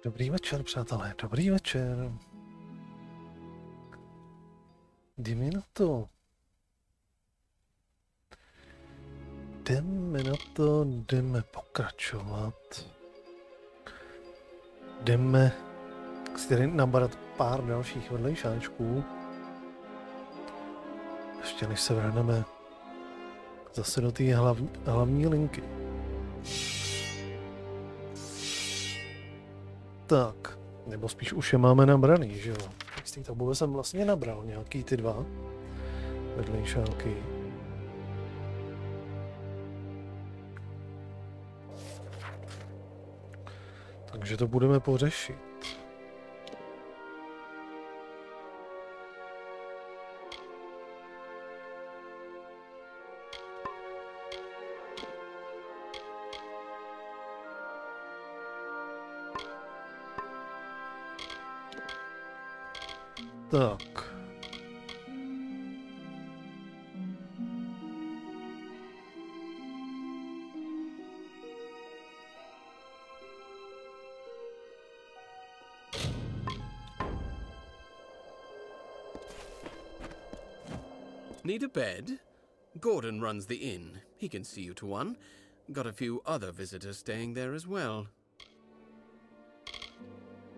Dobrý večer, přátelé, dobrý večer. Jdeme na to. Jdeme pokračovat. Jdeme si nabarat pár dalších vedlejšáčků. Ještě než se vrhneme zase do té hlavní linky. Tak, nebo spíš už je máme nabraný, že jo? Z té tabule jsem vlastně nabral nějaký ty dva vedlejšáky. Takže to budeme pořešit. Tak. Need a bed? Gordon runs the inn. He can see you to one. Got a few other visitors staying there as well.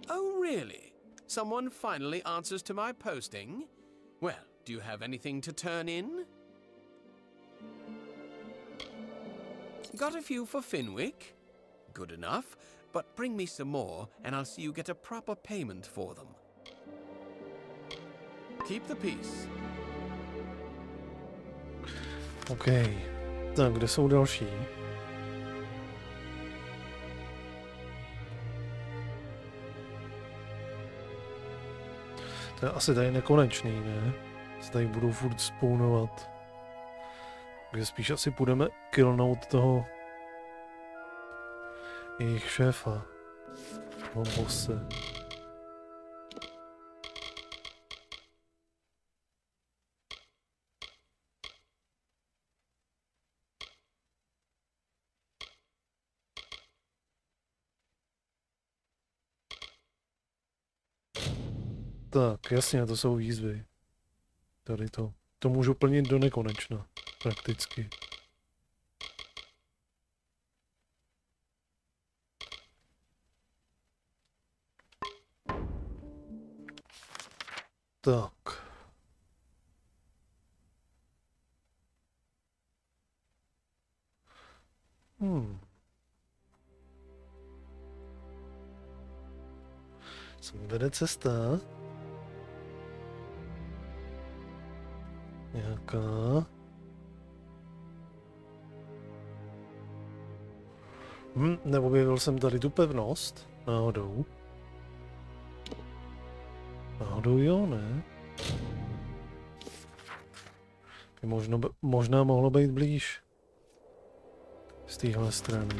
Oh, really? Someone finally answers to my posting? Well, do you have anything to turn in? Got a few for Finwick? Good enough, but bring me some more and I'll see you get a proper payment for them. Keep the peace. OK. Tak, kde jsou další? To je asi tady nekonečný, ne? Se tady budou furt spounovat. Takže spíš asi půjdeme killnout toho jejich šéfa. Toho bose. Tak, jasně, to jsou výzvy. Tady to. To můžu plnit do nekonečna. Prakticky. Tak. Sem vede cesta. Nějaká. Neobjevil jsem tady tu pevnost. Náhodou. Náhodou jo, ne? Možná mohlo být blíž. Z téhle strany.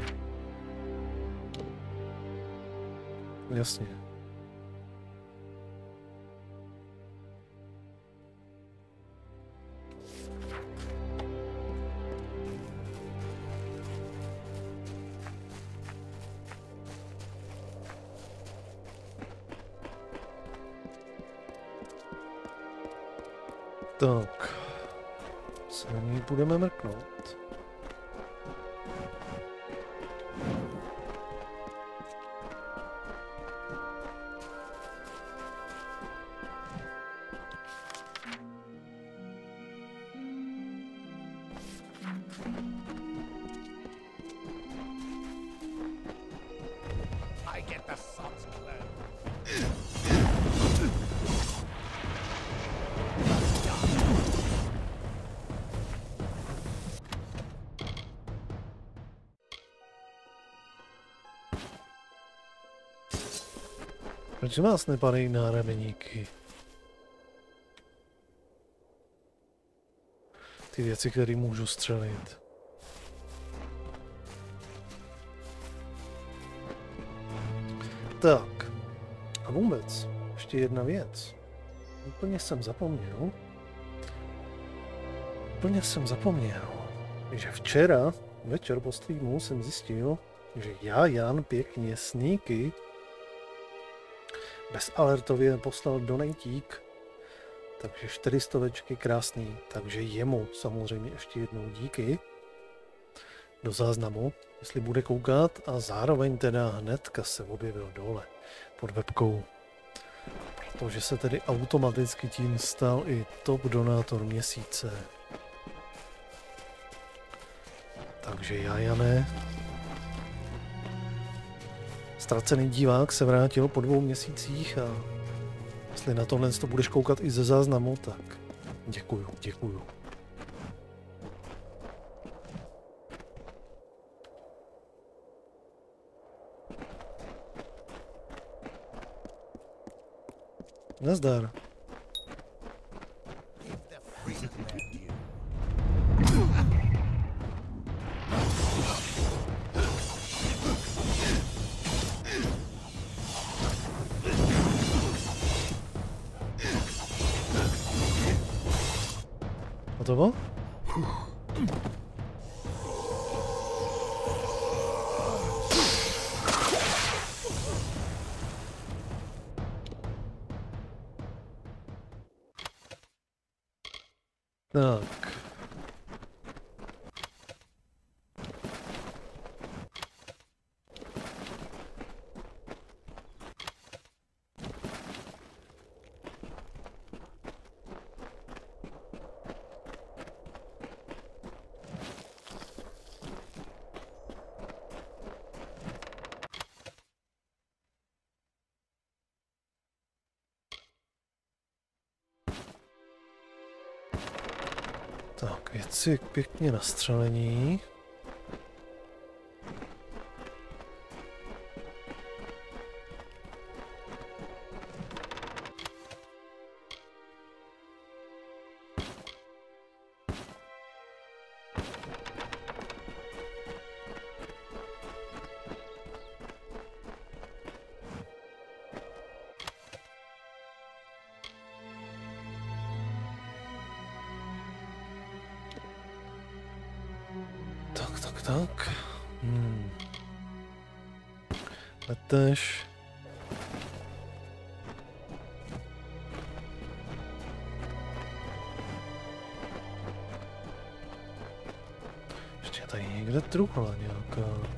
Jasně. Tak, se na ní budeme mrknout. Proč vás nepadají nárameníky? Ty věci, které můžu střelit. Tak. A vůbec, ještě jedna věc. Úplně jsem zapomněl, že včera večer po streamu jsem zjistil, že já, Jan, pěkně sníky bezalertově poslal donatík, takže 400 krásný, takže jemu samozřejmě ještě jednou díky do záznamu, jestli bude koukat, a zároveň teda hnedka se objevil dole pod webkou, protože se tedy automaticky tím stal i top donátor měsíce. Takže Jane, ztracený divák, se vrátil po 2 měsících a jestli na tohle to budeš koukat i ze záznamu, tak děkuju. Nazdar. Hotovo? Tak. Tak, věci pěkně na střelení. Tak. Leteš. Ještě je tady někde truhla nějaká.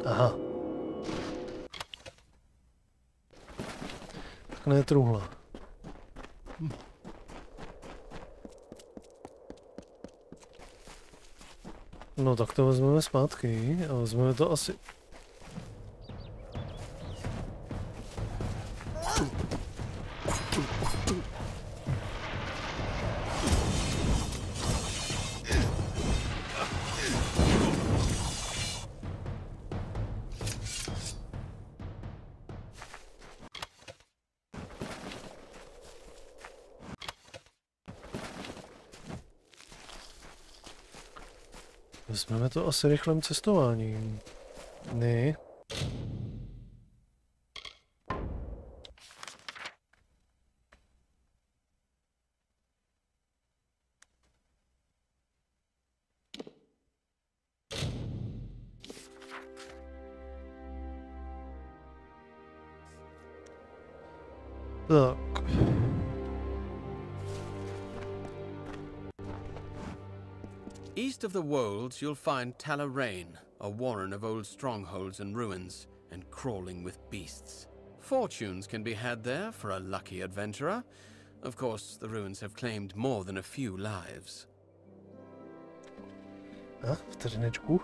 Aha. Tak ne truhla. No tak to vezmeme zpátky a vezmeme to asi... Vezmeme to asi rychlým cestováním. Ne. Tak. East of the Wolds, you'll find Talarain, a warren of old strongholds and ruins, and crawling with beasts. Fortunes can be had there for a lucky adventurer. Of course, the ruins have claimed more than a few lives. A, vteřinečku.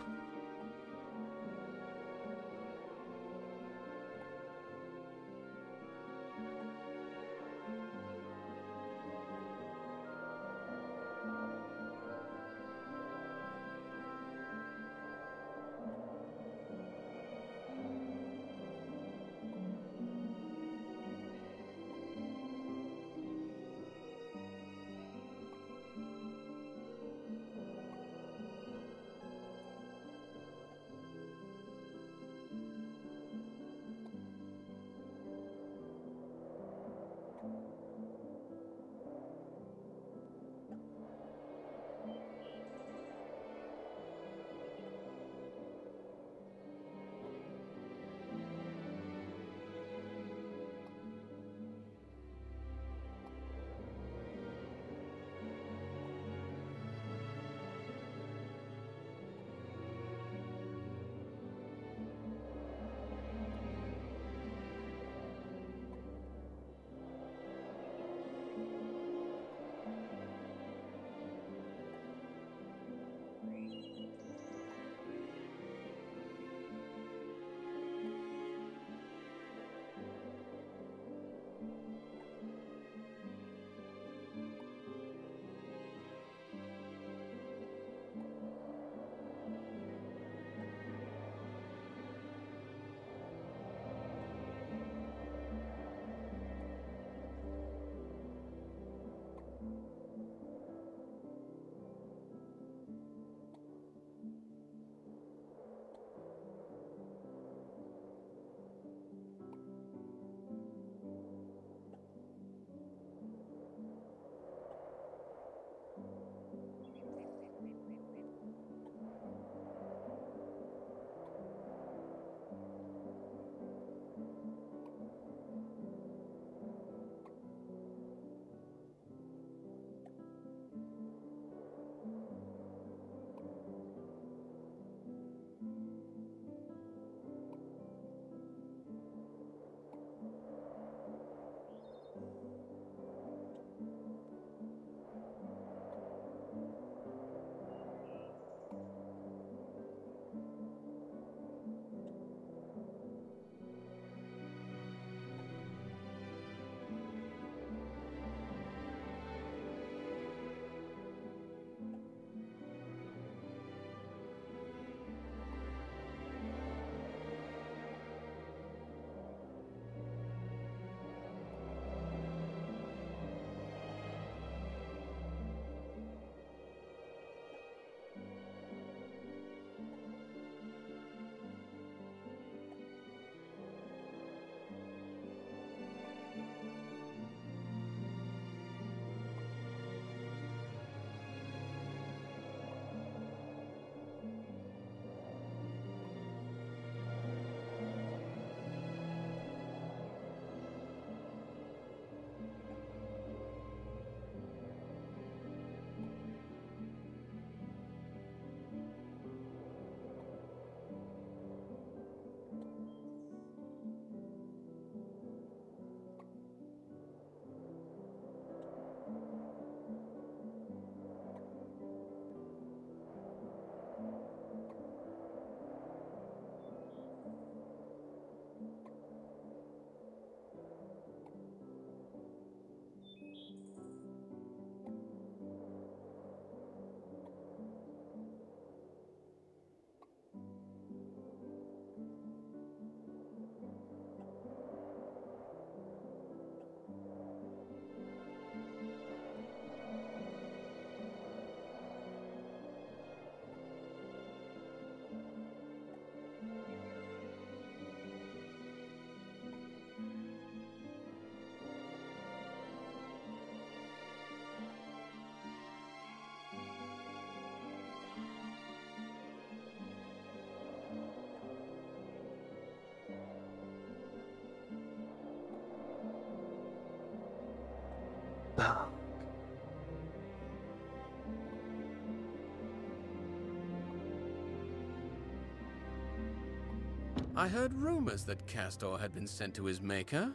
I heard rumors that Castor had been sent to his maker.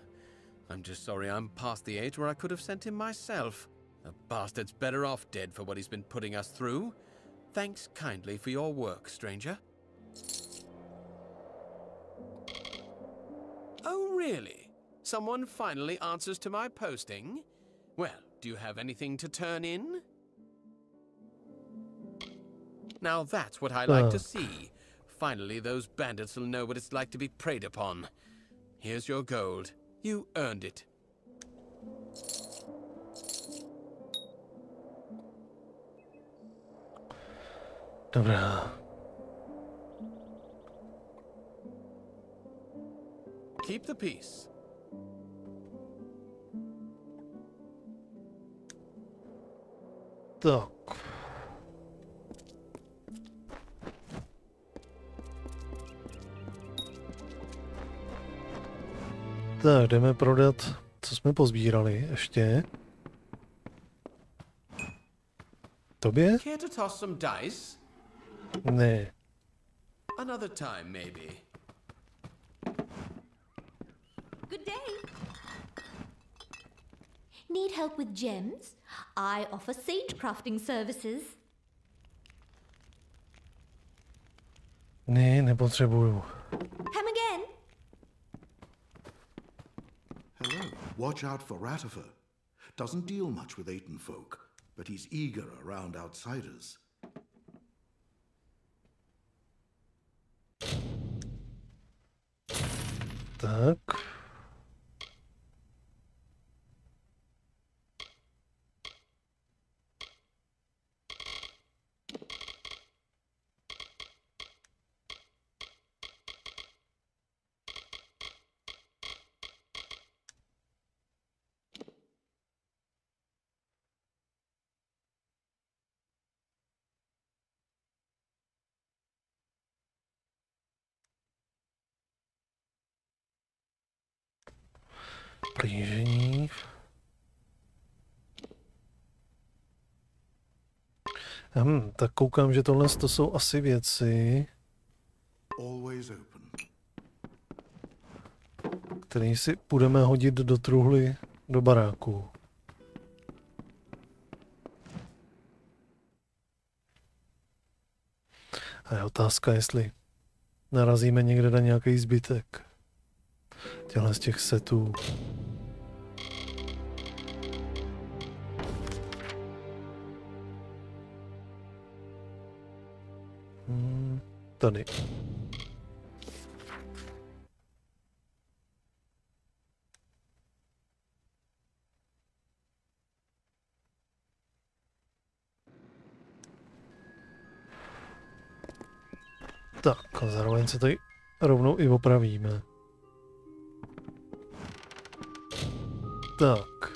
I'm just sorry I'm past the age where I could have sent him myself. The bastard's better off dead for what he's been putting us through. Thanks kindly for your work, stranger. Oh, really? Someone finally answers to my posting? Well, do you have anything to turn in? Now that's what I like to see. Finally, those bandits will know what it's like to be preyed upon. Here's your gold. You earned it. Dobrá. Keep the peace. Tak. Tak, jdeme prodat, co jsme pozbírali ještě. Tobě? Care to toss some dice? Ne. Another time, maybe. Good day. Need help with gems? I offer sage crafting services. Ne, nepotřebuju. Come again. Hello. Watch out for Ratifer. Doesn't deal much with Aten folk, but he's eager around outsiders. Tak. Plížení. Tak koukám, že tohle to jsou asi věci, které si budeme hodit do truhly do baráku. A je otázka, jestli narazíme někde na nějaký zbytek těchhle z těch setů. Tady. Tak a zároveň se tady rovnou i opravíme. Tak.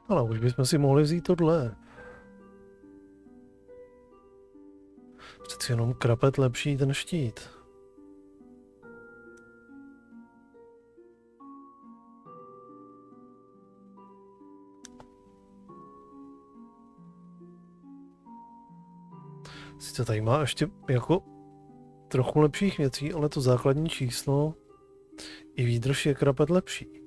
Ale už bychom si mohli vzít tohle. Přeci jenom krapet lepší ten štít. Sice tady má ještě jako trochu lepších věcí, ale to základní číslo i výdrž je krapet lepší.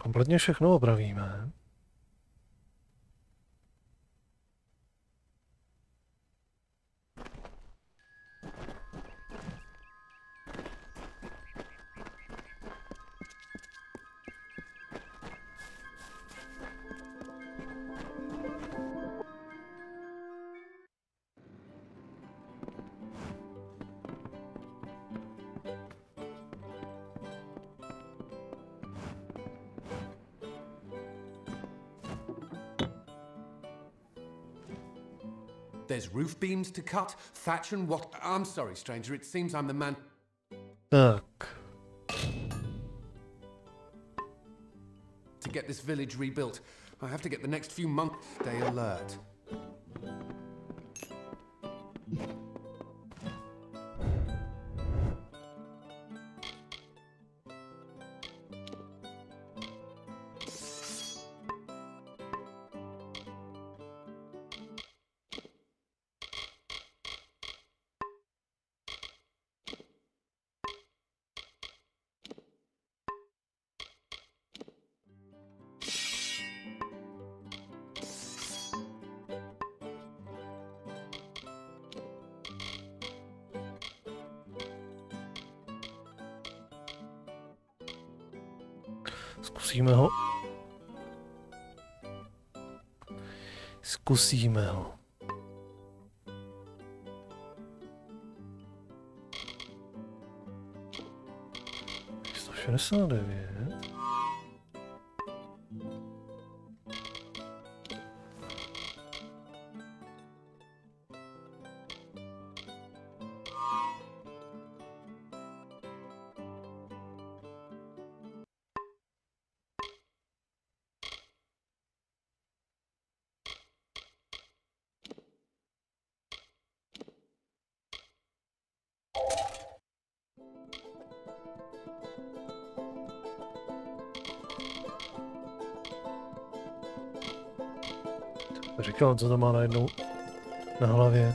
Kompletně všechno opravíme. There's roof beams to cut, thatch and what... I'm sorry, stranger, it seems I'm the man... Tak. To get this village rebuilt. I have to get the next few months... Stay alert. Zkusíme ho. Zkusíme ho. $169. Říkal, co to má najednou na hlavě.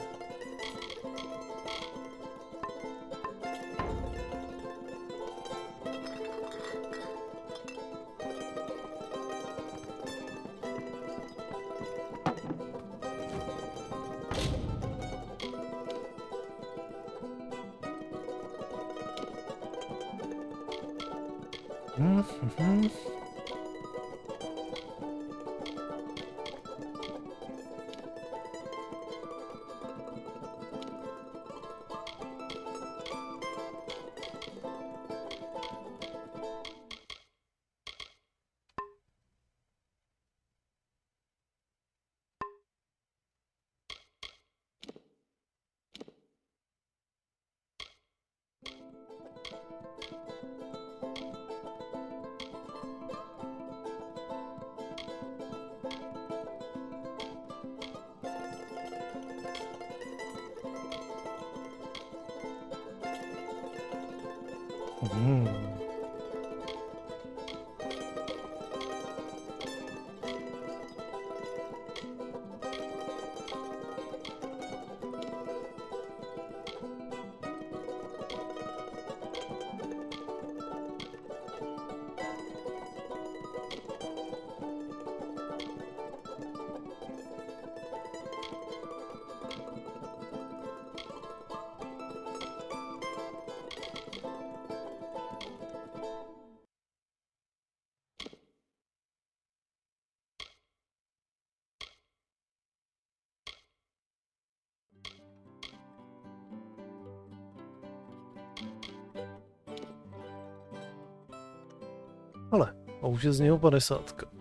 Ale, a už je z něho 50.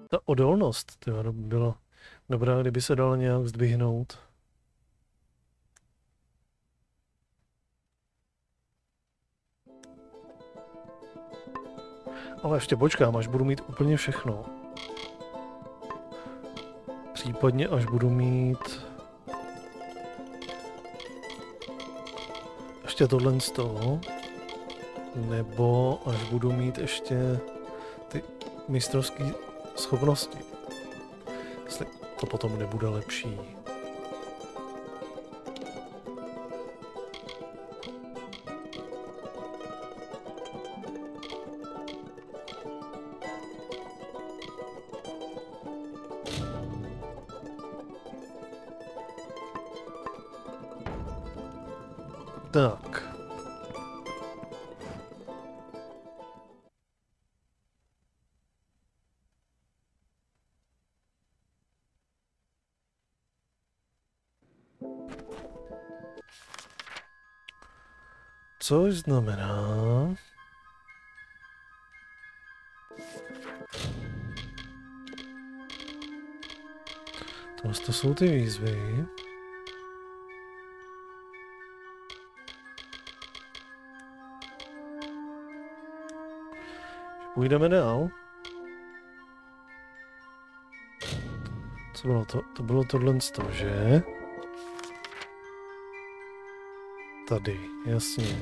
Ta odolnost, tyjo, by byla dobrá, kdyby se dala nějak zdvihnout. Ale ještě počkám, až budu mít úplně všechno. Případně až budu mít ještě tohle z toho. Nebo až budu mít ještě ty mistrovské schopnosti. Jestli to potom nebude lepší. Tak. Což znamená... To jsou ty výzvy. Půjdeme dál. Co bylo to? To bylo tohle z toho, že? Tady, jasně.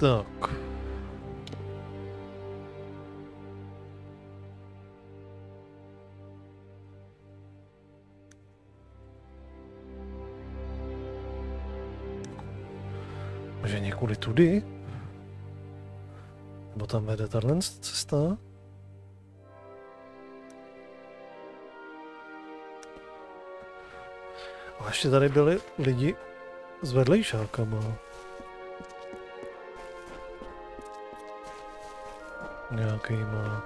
Tak. Může někudy tudy? Nebo tam vede tahle cesta? A ještě tady byli lidi s vedlejšákama. Nějakýma.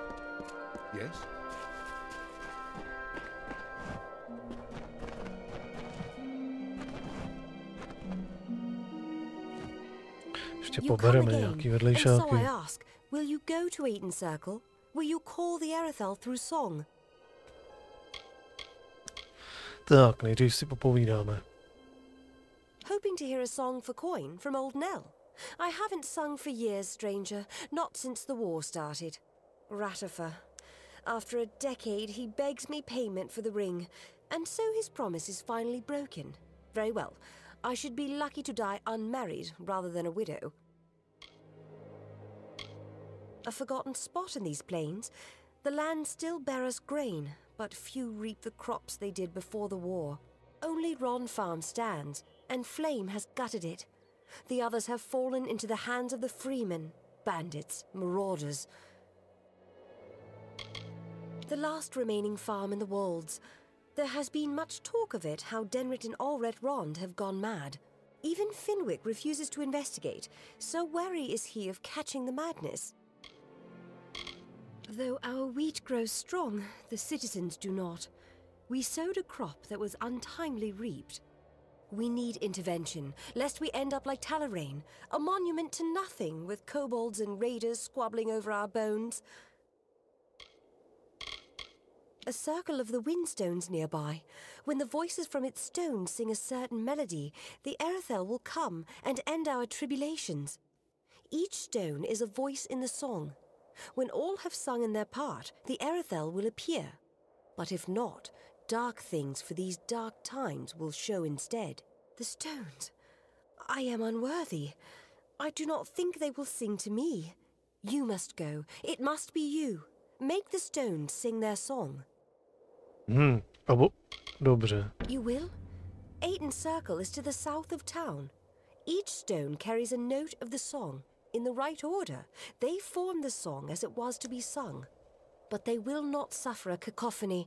Yes? Ještě pobereme nějaký vedlejšáky. So I ask, will you go to Eaton Circle? Will you call the Erethel through song? Tak, nejdřív si popovídáme. Hoping to hear a song for coin from old Nell. I haven't sung for years, stranger, not since the war started. Ratifer. After a decade, he begs me payment for the ring, and so his promise is finally broken. Very well. I should be lucky to die unmarried rather than a widow. A forgotten spot in these plains. The land still bears grain, but few reap the crops they did before the war. Only Ron Farm stands, and Flame has gutted it. The others have fallen into the hands of the freemen, bandits, marauders. The last remaining farm in the Wolds. There has been much talk of it, how Denrit and Allred Rond have gone mad. Even Finwick refuses to investigate, so wary is he of catching the madness. Though our wheat grows strong, the citizens do not. We sowed a crop that was untimely reaped. We need intervention, lest we end up like Talarain, a monument to nothing, with kobolds and raiders squabbling over our bones. A circle of the windstones nearby. When the voices from its stones sing a certain melody, the Erethel will come and end our tribulations. Each stone is a voice in the song. When all have sung in their part, the Erethel will appear. But if not, dark things for these dark times will show instead. The stones. I am unworthy. I do not think they will sing to me. You must go. It must be you. Make the stones sing their song. Dobře. You will? Eaton Circle is to the south of town. Each stone carries a note of the song. In the right order, they form the song as it was to be sung. But they will not suffer a cacophony.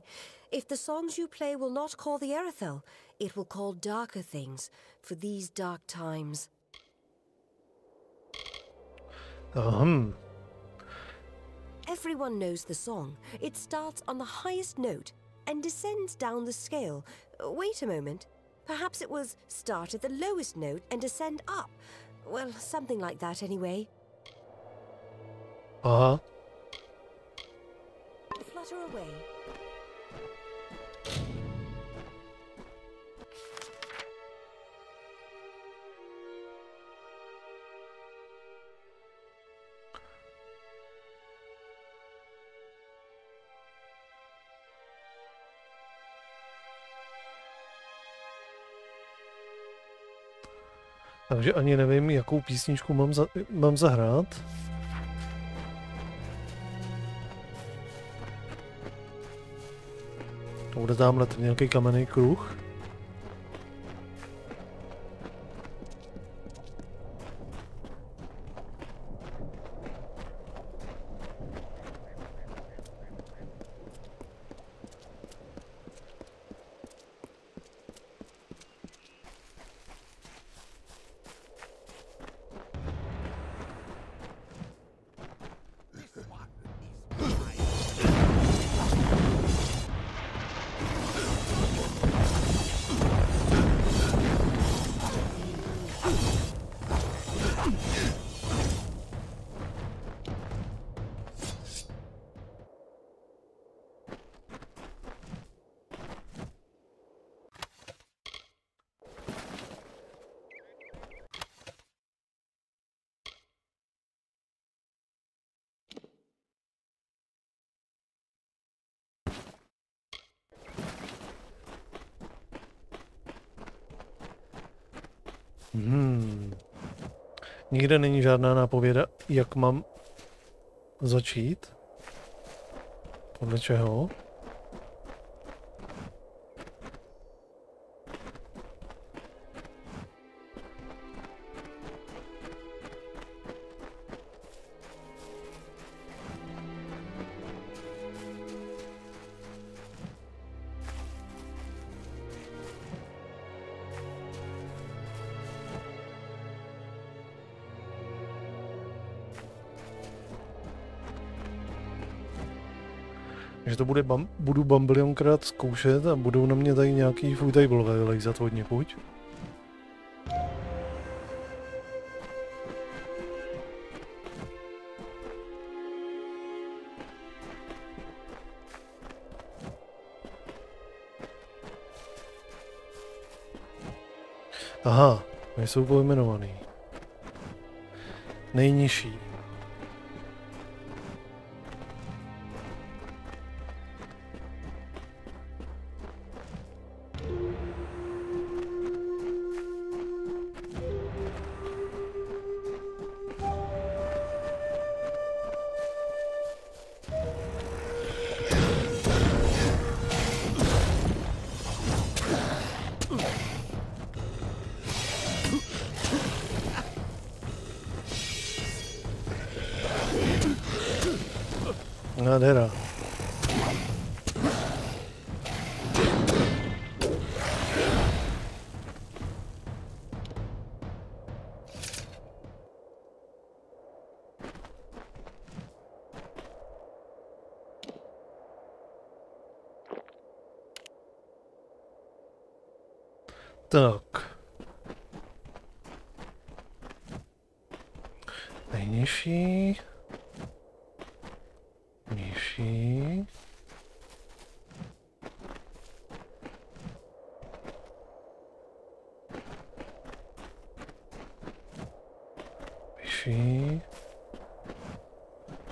If the songs you play will not call the Erethel, it will call darker things for these dark times. Everyone knows the song. It starts on the highest note and descends down the scale. Wait a moment. Perhaps it was start at the lowest note and descend up. Well, something like that anyway. Aha. Flutter away. Takže ani nevím, jakou písničku mám zahrát. Bude tamhle nějaký kamenný kruh. Nikde není žádná nápověda, jak mám začít. Podle čeho? Že to budu bambilionkrát zkoušet a budou na mě tady nějaký foodtablové vylejzat od někud. Aha, nejsou pojmenovaný. Nejnižší. Nádhera. Tak. Nejnižší. Nižší. Vyšší.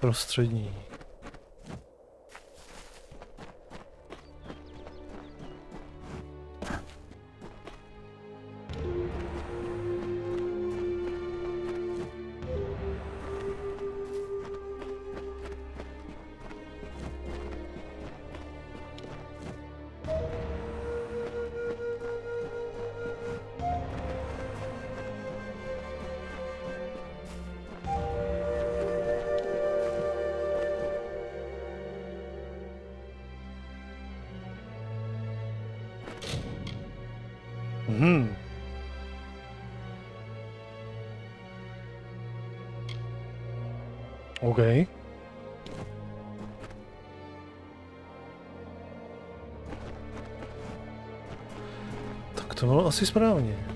Prostřední. OK. Tak to bylo asi správně.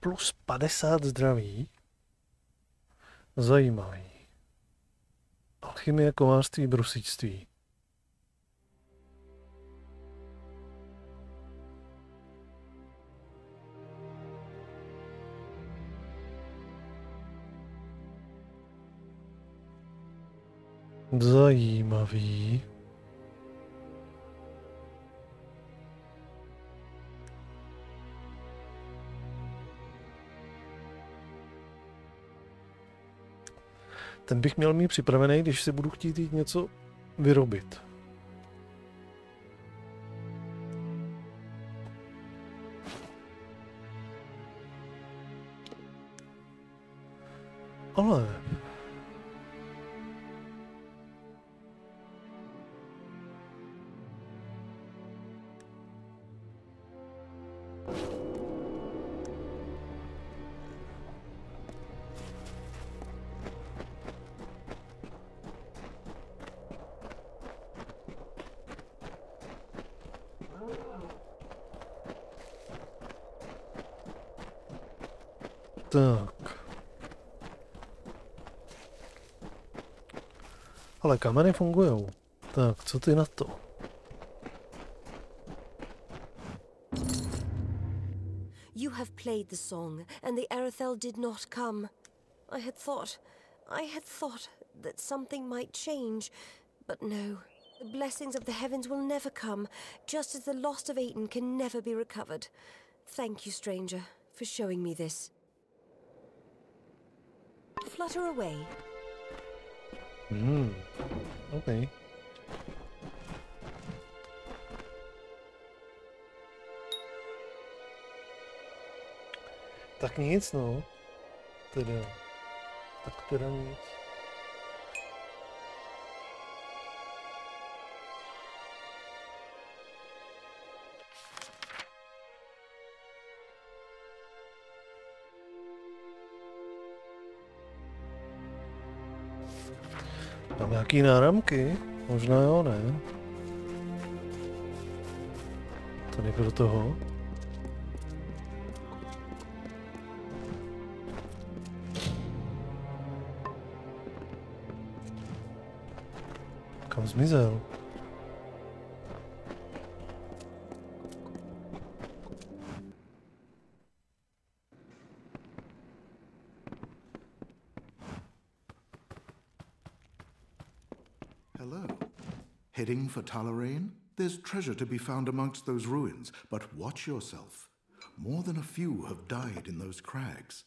plus 50 zdraví. Zajímavý. Alchymie, kovářství, brusíctví. Zajímavý. Ten bych měl mít připravený, když si budu chtít jít něco vyrobit. Ale... Tak. Ale kameny fungujou. Tak, co ty na to? You have played the song, and the Arethel did not come. I had thought that something might change, but no. The blessings of the heavens will never come, just as the lost of Aten can never be recovered. Thank you, stranger, for showing me this. Flutter away. Okay. Tak nic, no. Teda. Tak teda nic. Mám nějaký náramky? Možná jo, ne? Tady do toho. Kam zmizel? Heading for Talarain? There's treasure to be found amongst those ruins, but watch yourself. More than a few have died in those crags.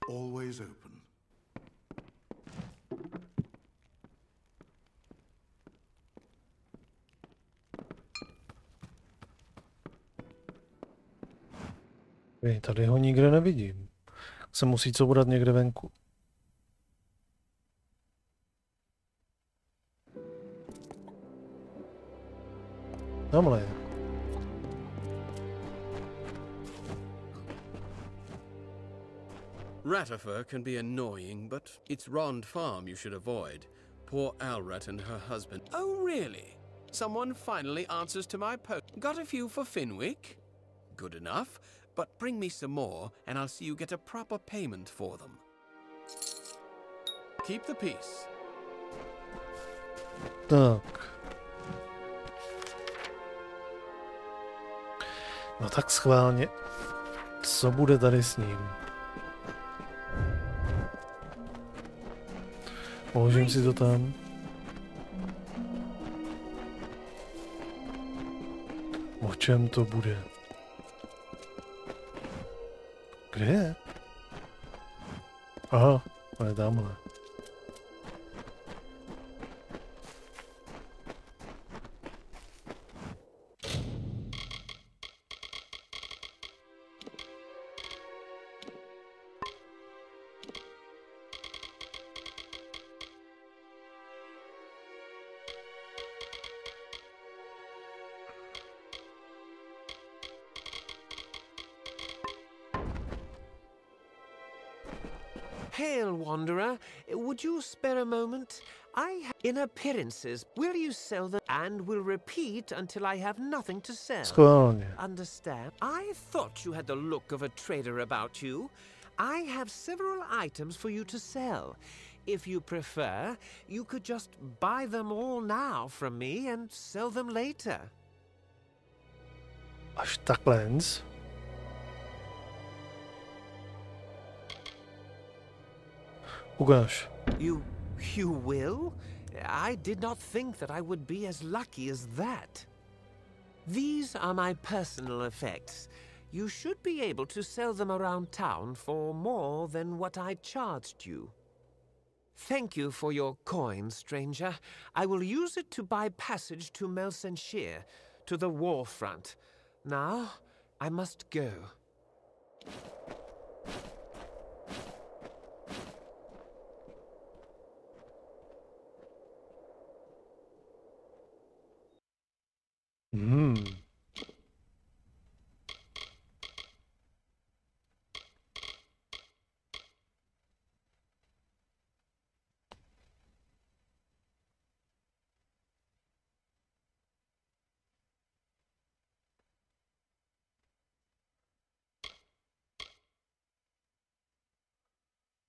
Always open. Tady ho nikde nevidím. Se musí courat někde venku. Tamhle je. Ratifer can be annoying, but it's Rond Farm you should avoid. Poor Alrat and her husband. Oh, really? Someone finally answers to my post. Got a few for Finwick? Good enough, but bring me some more, and I'll see you get a proper payment for them. Keep the peace. Tak. No tak schválně. Co bude tady s ním? Položím si to tam. O čem to bude? Kde je? Aha, on je tamhle. Hail, wanderer. Would you spare a moment? In appearances, will you sell them and will repeat until I have nothing to sell? Schválně. Understand? I thought you had the look of a trader about you. I have several items for you to sell. If you prefer, you could just buy them all now from me and sell them later. Až takhle. Ukáž. You will? I did not think that I would be as lucky as that. These are my personal effects. You should be able to sell them around town for more than what I charged you. Thank you for your coin, stranger. I will use it to buy passage to Melsenshire, to the war front. Now, I must go.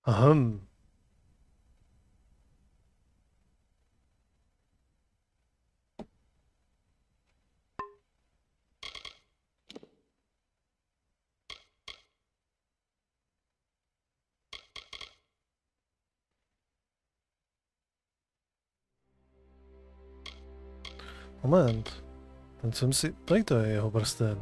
Ahem. Moment. Ten jsem si... Tady to je jeho prsten.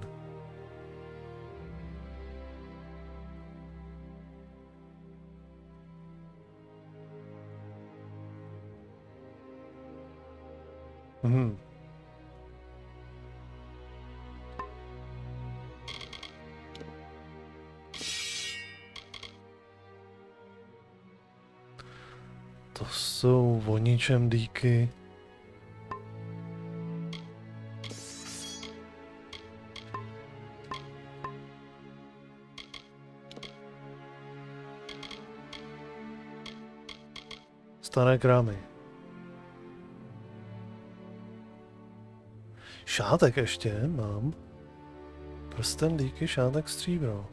To jsou o ničem díky. Staré krámy. Šátek ještě mám. Prsten díky, šátek stříbro.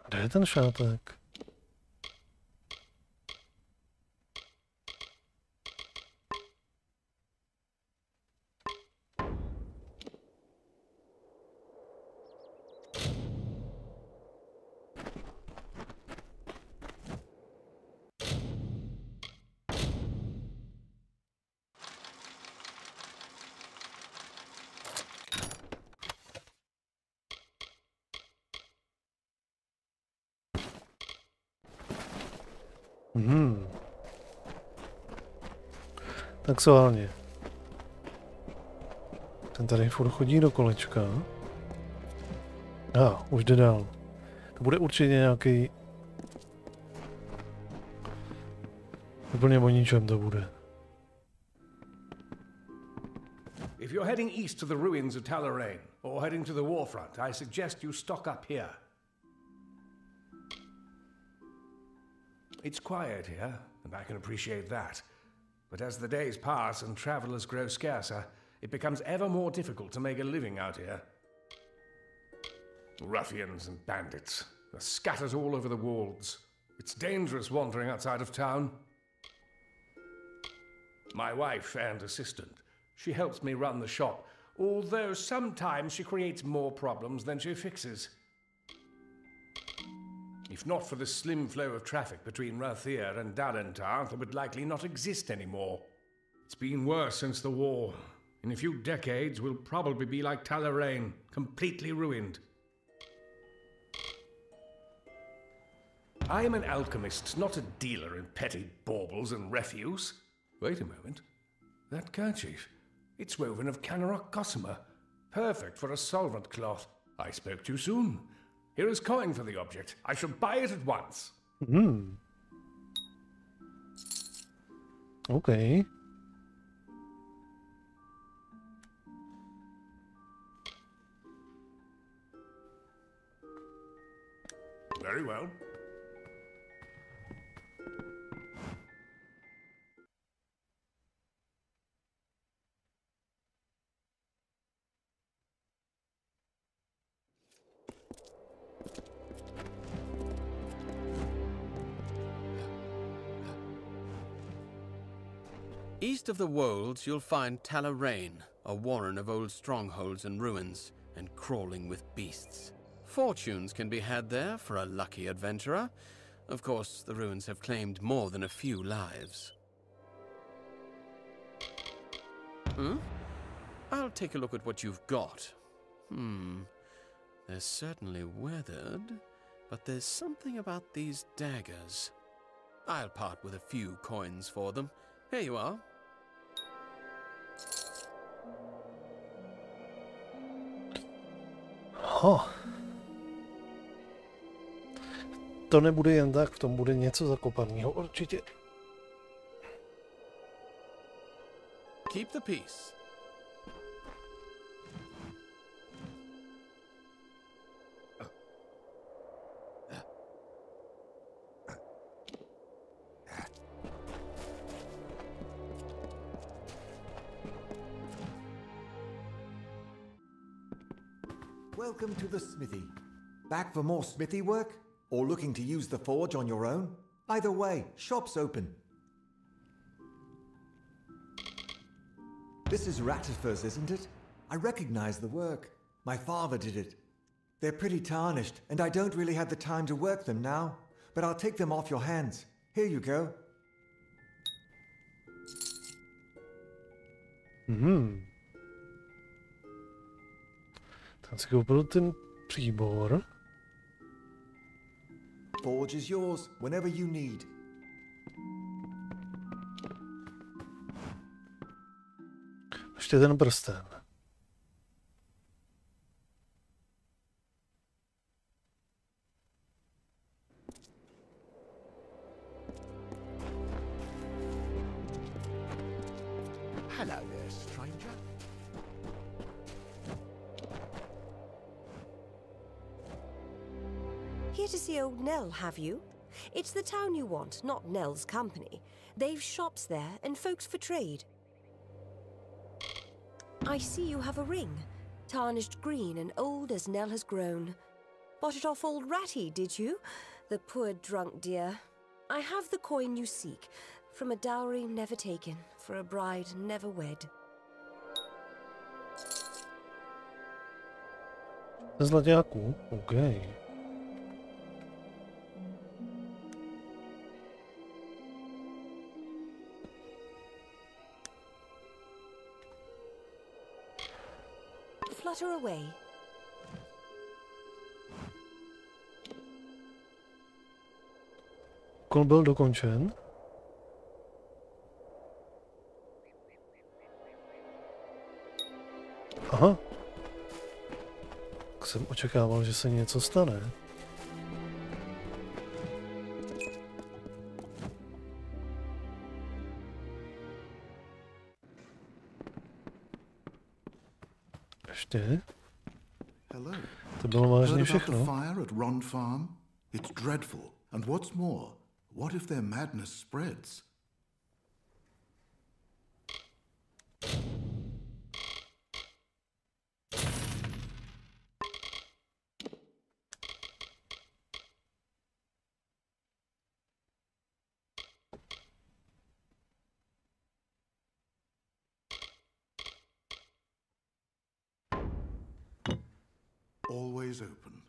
Kde je ten šátek? Tak schválně. Ten tady furt chodí do kolečka. Už jde dál. To bude určitě nějaký... Úplně o ničem to bude. If you're heading east to the ruins of Talarain, or heading to the warfront, I suggest you stock up here. It's quiet here, and I can appreciate that. But as the days pass and travelers grow scarcer, it becomes ever more difficult to make a living out here. Ruffians and bandits are scattered all over the wolds. It's dangerous wandering outside of town. My wife and assistant, she helps me run the shop, although sometimes she creates more problems than she fixes. If not for the slim flow of traffic between Rathir and Dalentarth, it would likely not exist anymore. It's been worse since the war. In a few decades, we'll probably be like Talarain, completely ruined. I am an alchemist, not a dealer in petty baubles and refuse. Wait a moment. That kerchief, it's woven of Canarok gossamer. Perfect for a solvent cloth. I spoke too soon. Here is coin for the object. I shall buy it at once. Okay. Very well. East of the Wolds, you'll find Talarain, a warren of old strongholds and ruins, and crawling with beasts. Fortunes can be had there for a lucky adventurer. Of course, the ruins have claimed more than a few lives. I'll take a look at what you've got. They're certainly weathered, but there's something about these daggers. I'll part with a few coins for them. Here you are. To nebude jen tak, v tom bude něco zakopaného, určitě. Keep the peace. Welcome to the smithy. Back for more smithy work? Or looking to use the forge on your own? Either way, shop's open. This is Rattifer's, isn't it? I recognize the work. My father did it. They're pretty tarnished, and I don't really have the time to work them now. But I'll take them off your hands. Here you go. Tam si koupil ten příbor. Forge is yours whenever you need. Ještě ten prsten. Hello there, stranger. Here to see old Nell, have you? It's the town you want, not Nell's company. They've shops there and folks for trade. I see you have a ring, tarnished green and old as Nell has grown. Bought it off old Ratty, did you? The poor drunk dear. I have the coin you seek, from a dowry never taken, for a bride never wed. Zlaťáků? OK. Flutter away. Úkol byl dokončen. Aha. Tak jsem očekával, že se něco stane. Ještě. Hello. To bylo vážně Heard about všechno. the fire at Rond Farm? It's dreadful. And what's more, what if their madness spreads? Always open.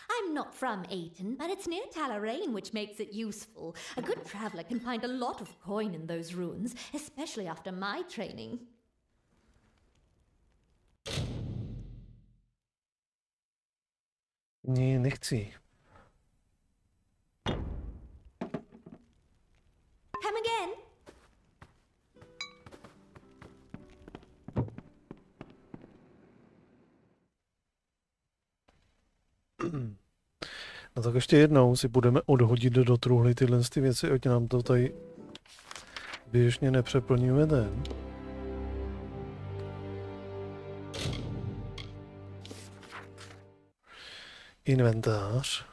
I'm not from Ayton, but it's near Talarain, which makes it useful. A good traveller can find a lot of coin in those ruins, especially after my training. Ne, nechci. Come again? No tak ještě jednou si budeme odhodit do truhly tyhle ty věci, ať nám to tady běžně nepřeplňuje den. Inventář.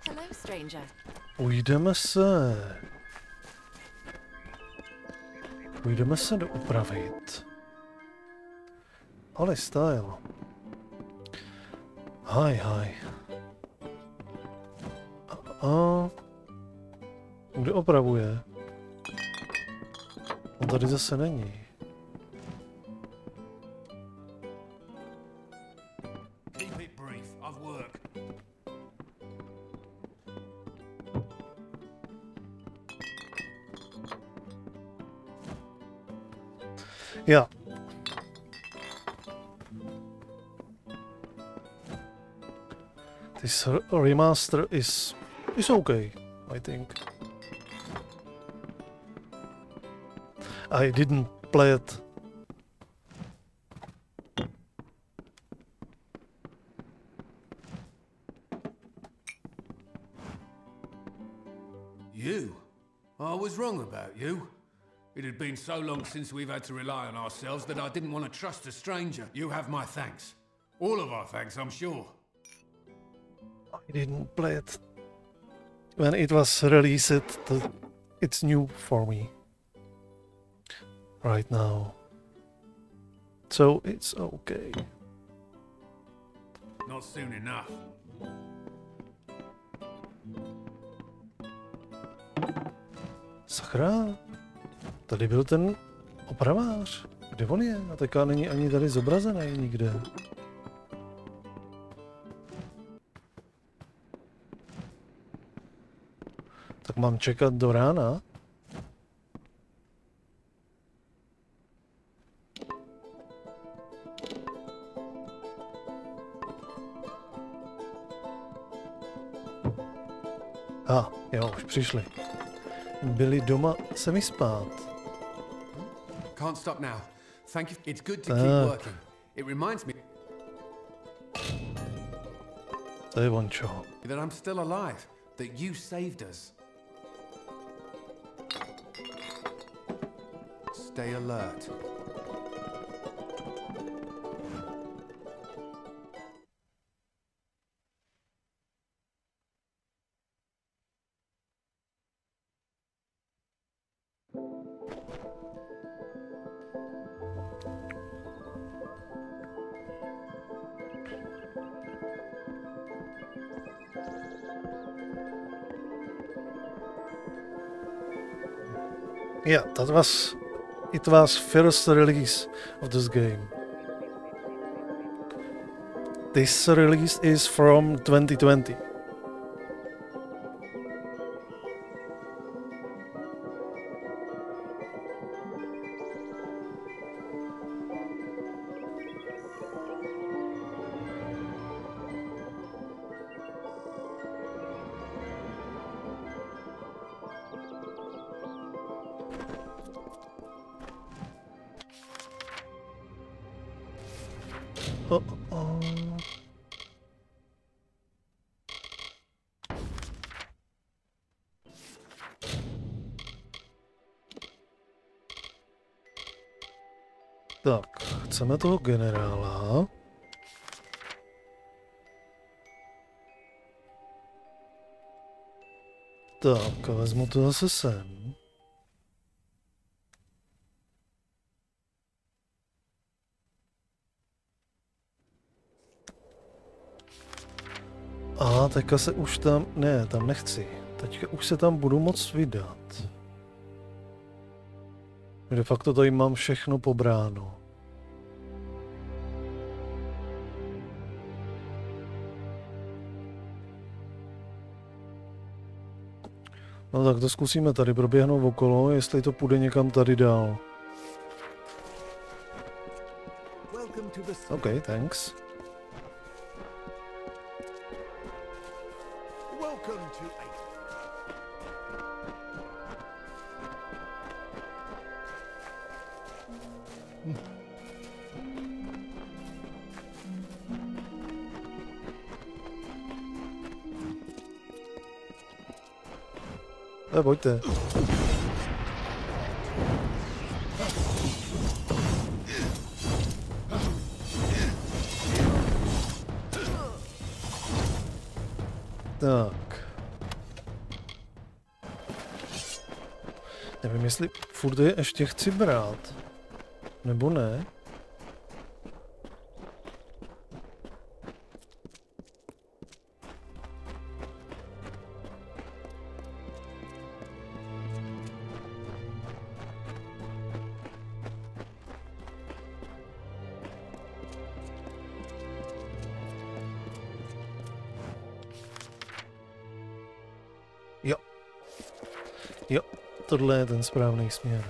Hello, stranger. Půjdeme se doupravit. Ale style. Hi. A kde opravuje? On tady zase není. Keep it brief. I've work. Yeah. This remaster is okay, I think. I didn't play it. You? I was wrong about you. It had been so long since we've had to rely on ourselves that I didn't want to trust a stranger. You have my thanks. All of our thanks, I'm sure. I didn't play it. When it was released, it's new for me. Right now. So it's okay. Not soon enough. Sakra, tady byl ten opravář. Kde on je? A teďka není ani tady zobrazený nikde. Tak mám čekat do rána? Jo, už přišli. Byli doma se mi spát. Can't stop now. Thank you. It's good to keep working. It reminds me To je on čeho. that I'm still alive, that you saved us. Stay alert. Yeah, it was first release of this game. This release is from 2020. Tak, chceme toho generála. Tak, vezmu to zase sem. A teďka se už tam... Ne, tam nechci. Teďka už se tam budu moc vydat. De facto tady mám všechno pobráno. No tak to zkusíme tady proběhnout okolo, jestli to půjde někam tady dál. OK, thanks. Pojďte. Tak. Nevím, jestli furt je ještě chci brát. Nebo ne? Jo, tohle je ten správný směr.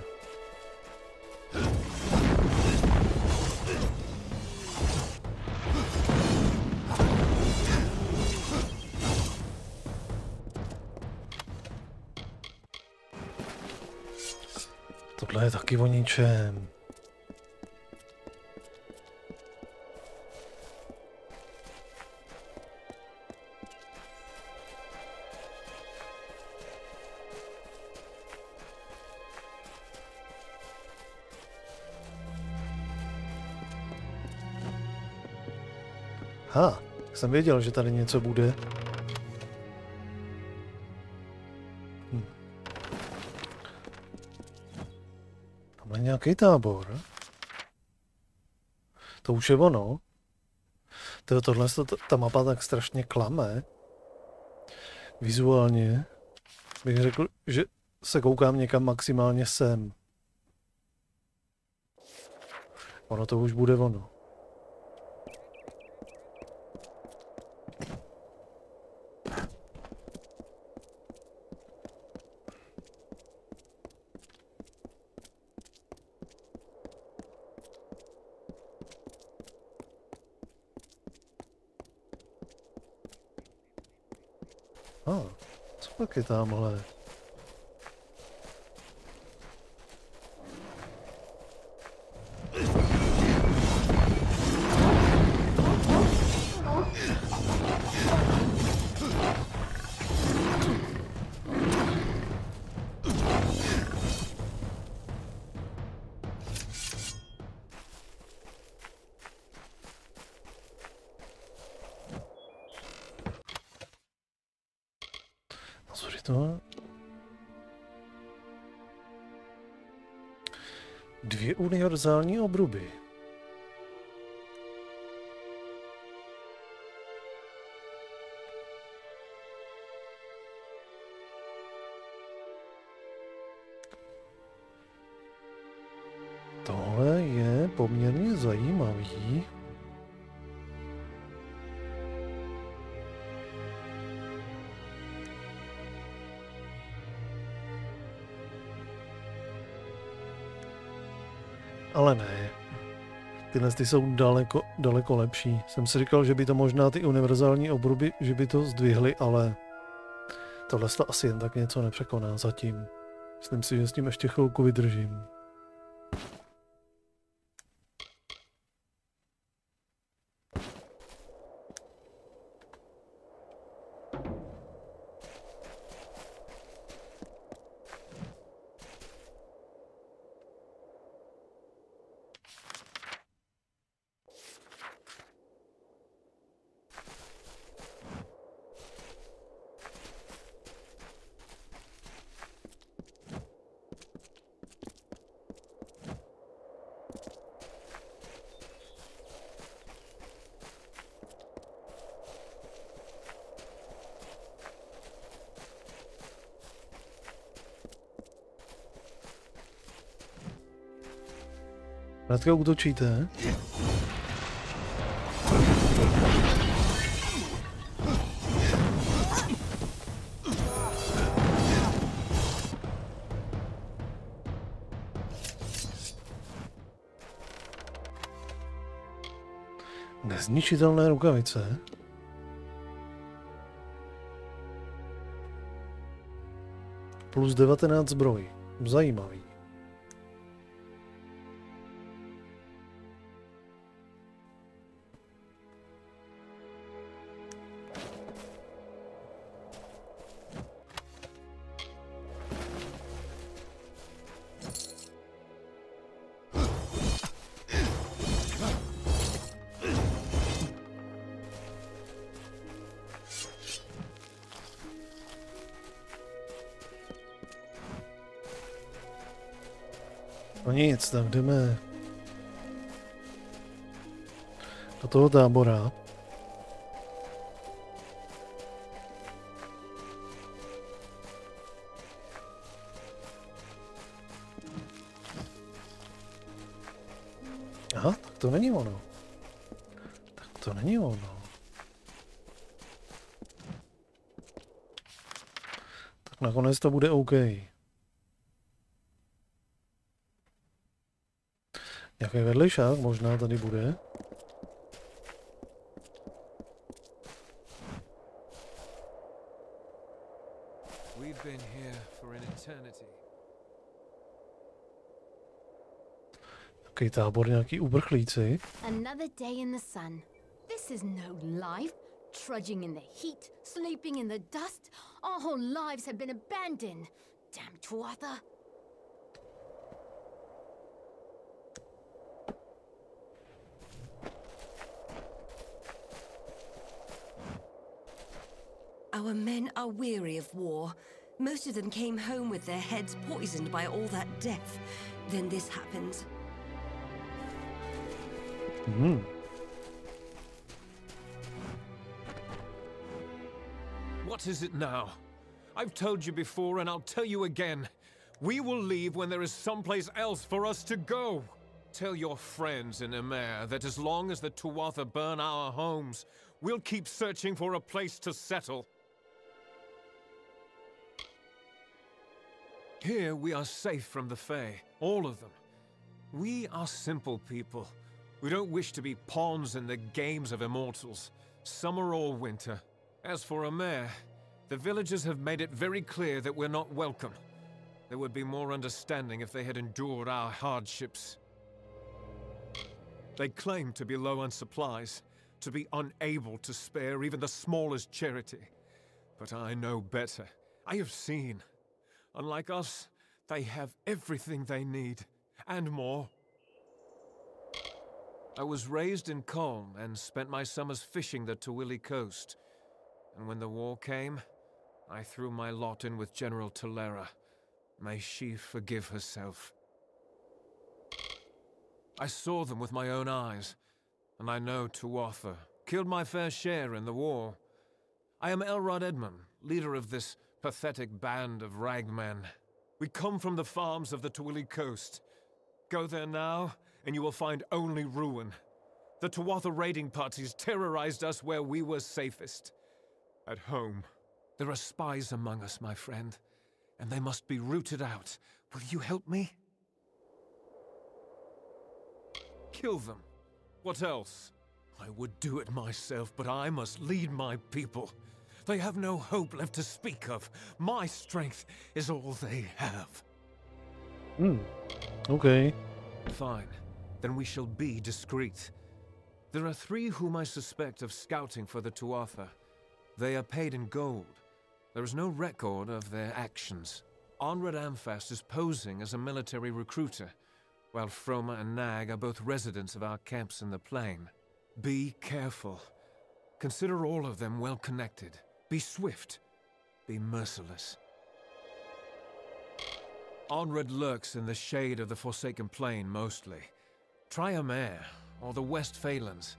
Tohle je taky o ničem. Jsem věděl, že tady něco bude. Tam je nějaký tábor. To už je ono. Tohle ta mapa tak strašně klame. Vizuálně bych řekl, že se koukám někam maximálně sem. Ono to už bude ono. Co pak je tamhle? To? 2 univerzální obruby. Tohle je poměrně zajímavý. Ale ne. Tyhle jsou daleko lepší. Jsem si říkal, že by to možná ty univerzální obruby, že by to zdvihly, ale tohle to asi jen tak něco nepřekoná zatím. Myslím si, že s tím ještě chvilku vydržím. Hnedka útočíte. Nezničitelné rukavice. Plus 19 zbroj. Zajímavý. No nic, tak jdeme do toho tábora. Aha, tak to není ono. Tak to není ono. Tak nakonec to bude OK. Nějaký vedlejšák možná tady bude. Takový tábor, nějaký uprchlíci. Another day in the sun. This is no life. Trudging in the heat, sleeping in the dust. Our whole lives have been abandoned. Damn Tuatha. Our men are weary of war. Most of them came home with their heads poisoned by all that death. Then this happens. What is it now? I've told you before and I'll tell you again. We will leave when there is someplace else for us to go. Tell your friends in Emer that as long as the Tuatha burn our homes, we'll keep searching for a place to settle. Here we are safe from the Fae, all of them. We are simple people. We don't wish to be pawns in the games of immortals, summer or winter. As for Emer, the villagers have made it very clear that we're not welcome. There would be more understanding if they had endured our hardships. They claim to be low on supplies, to be unable to spare even the smallest charity. But I know better. I have seen. Unlike us, they have everything they need, and more. I was raised in Colne and spent my summers fishing the Tawili coast. And when the war came, I threw my lot in with General Tolera. May she forgive herself. I saw them with my own eyes, and I know Tuatha killed my fair share in the war. I am Elrod Edmund, leader of this pathetic band of ragmen. We come from the farms of the Tawili coast. Go there now, and you will find only ruin. The Tuatha raiding parties terrorized us where we were safest. At home. There are spies among us, my friend, and they must be rooted out. Will you help me? Kill them. What else? I would do it myself, but I must lead my people. They have no hope left to speak of. My strength is all they have. Okay. Fine. Then we shall be discreet. There are 3 whom I suspect of scouting for the Tuatha. They are paid in gold. There is no record of their actions. Onred Amfast is posing as a military recruiter, while Froma and Nag are both residents of our camps in the plain. Be careful. Consider all of them well connected. Be swift. Be merciless. Onred lurks in the shade of the Forsaken Plain mostly. Try Emer, or the West Phalanx.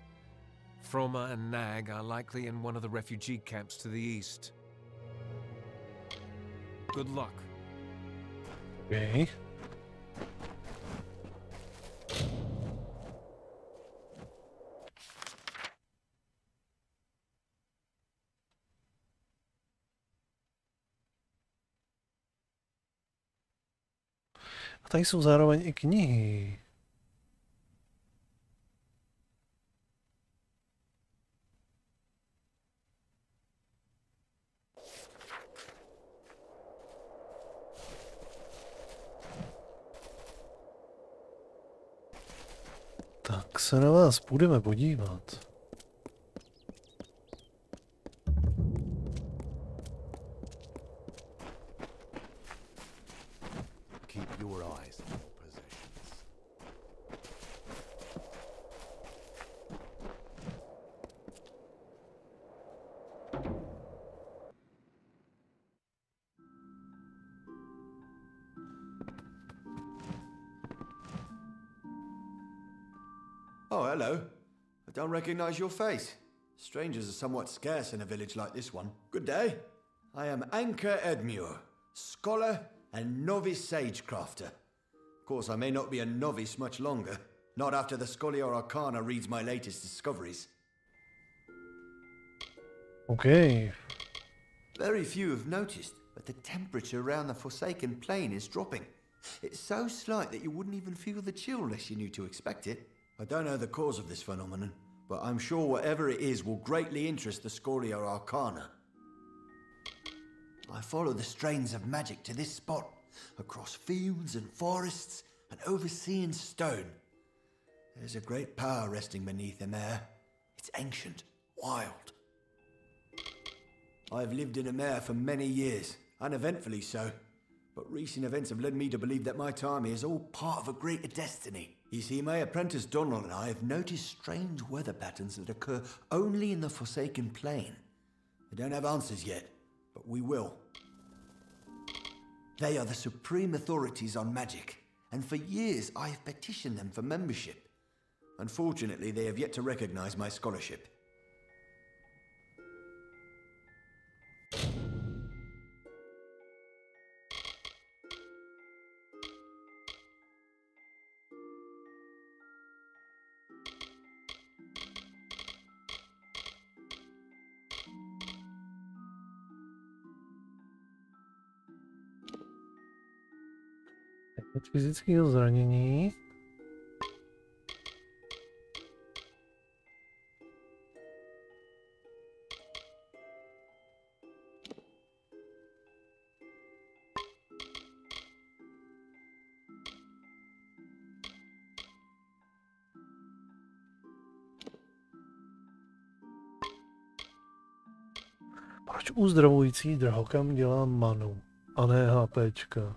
Froma and Nag are likely in one of the refugee camps to the east. Good luck. A tady jsou zároveň i knihy. Tak se na vás budeme podívat. Keep your eyes on your possessions. Oh, hello. I don't recognize your face. Strangers are somewhat scarce in a village like this one. Good day. I am Anchor Edmure, scholar and novice sagecrafter. Of course, I may not be a novice much longer. Not after the Scholiar Arcana reads my latest discoveries. Okay. Very few have noticed, but the temperature around the Forsaken Plain is dropping. It's so slight that you wouldn't even feel the chill unless you knew to expect it. I don't know the cause of this phenomenon, but I'm sure whatever it is will greatly interest the Scholiar Arcana. I follow the strains of magic to this spot, across fields and forests and over sea and stone. There's a great power resting beneath the mare. It's ancient, wild. I've lived in a mare for many years, uneventfully so, but recent events have led me to believe that my time here is all part of a greater destiny. You see, my apprentice Donald and I have noticed strange weather patterns that occur only in the Forsaken Plain. I don't have answers yet, but we will. They are the supreme authorities on magic, and for years I have petitioned them for membership. Unfortunately, they have yet to recognize my scholarship. Od fyzického zranění. Proč uzdravující drahokam dělá manu a ne HPčka?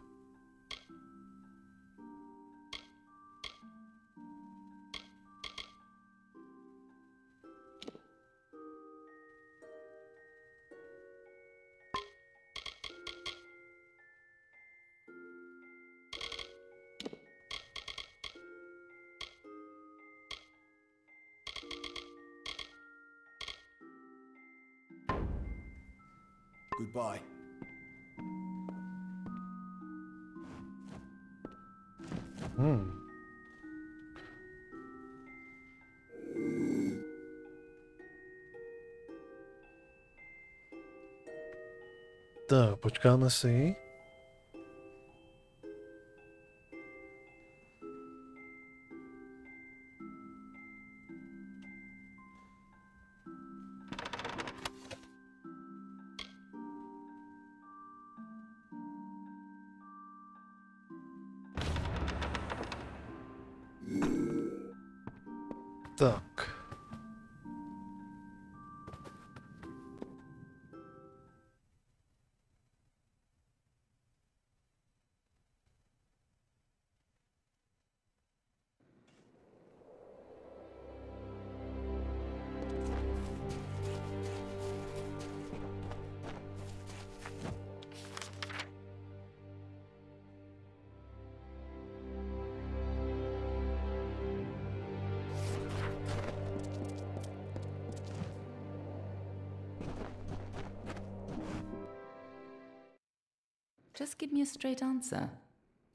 Goodbye. Tak, počkáme si. Tak. Just give me a straight answer.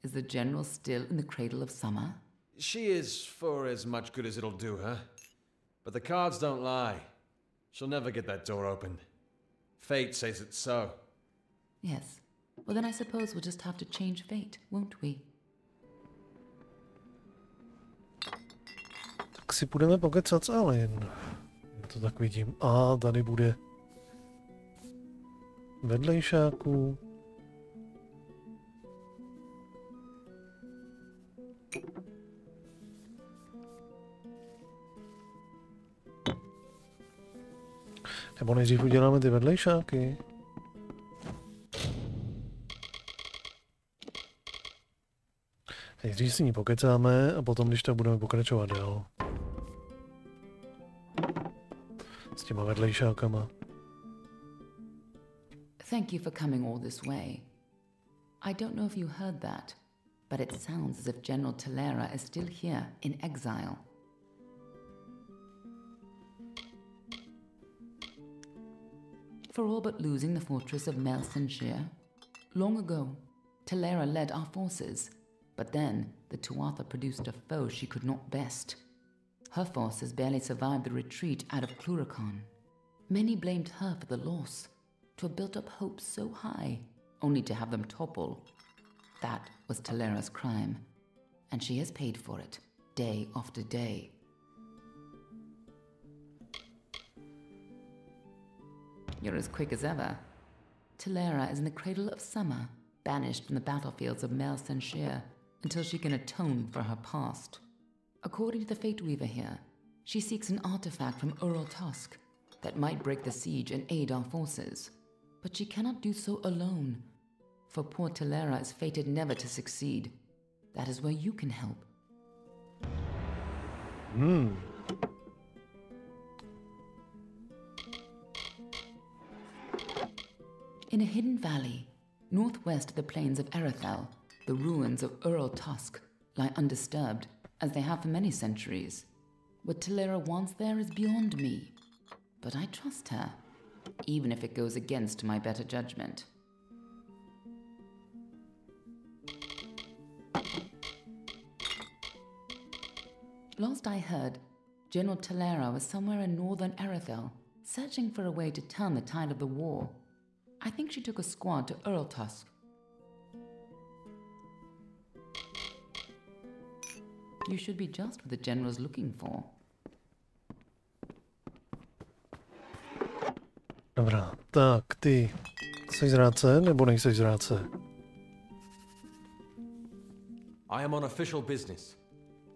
Is the general still in the cradle of summer? She is, for as much good as it'll do her. But the cards don't lie. She'll never get that door open. Fate says it's so. Yes. Well, then I suppose we'll just have to change fate, won't we? tak si půjdeme pokecat s Alin. To tak vidím. A tady bude vedlejšáků. Nebo nejdřív uděláme ty vedlejšáky. Nejdřív si ní pokecáme a potom, když tak budeme pokračovat dál. S těma vedlejšákama. Thank you for coming all this way. I don't know if you heard that, but it sounds as if General Talera is still here in exile. For all but losing the fortress of Melsenshire, long ago, Talera led our forces, but then the Tuatha produced a foe she could not best. Her forces barely survived the retreat out of Cluracan. Many blamed her for the loss, to have built up hopes so high, only to have them topple. That was Talera's crime, and she has paid for it, day after day. You're as quick as ever. Talera is in the cradle of summer, banished from the battlefields of Melsenshire until she can atone for her past. According to the Fate Weaver here, she seeks an artifact from Ural Tusk that might break the siege and aid our forces. But she cannot do so alone, for poor Talera is fated never to succeed. That is where you can help. In a hidden valley, northwest of the plains of Erethel, the ruins of Ural Tusk lie undisturbed, as they have for many centuries. What Talera wants there is beyond me, but I trust her, even if it goes against my better judgment. Last I heard, General Talera was somewhere in northern Erethel, searching for a way to turn the tide of the war. I think she took a squad to Ural Tusk. You should be just what the general's looking for. Dobrá, tak ty jsi zrádce nebo nejseš zrádce? I am on official business.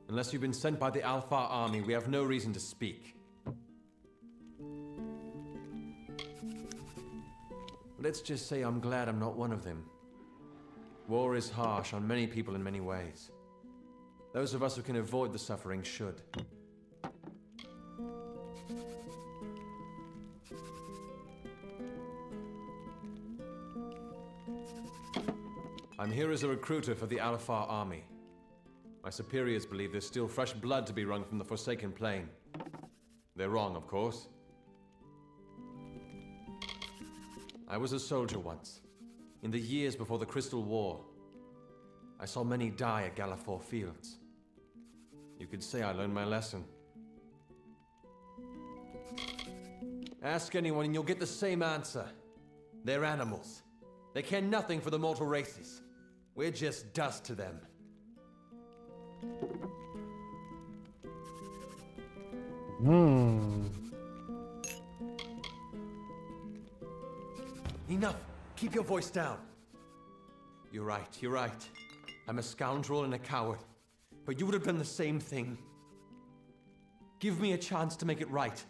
Unless you've been sent by the Alpha army, we have no reason to speak. Let's just say I'm glad I'm not one of them. War is harsh on many people in many ways. Those of us who can avoid the suffering should. I'm here as a recruiter for the Alpha army. My superiors believe there's still fresh blood to be wrung from the Forsaken Plain. They're wrong, of course. I was a soldier once, in the years before the Crystal War. I saw many die at Gallifore Fields. You could say I learned my lesson. Ask anyone and you'll get the same answer. They're animals. They care nothing for the mortal races. We're just dust to them. Enough! Keep your voice down. You're right. I'm a scoundrel and a coward. But you would have done the same thing. Give me a chance to make it right.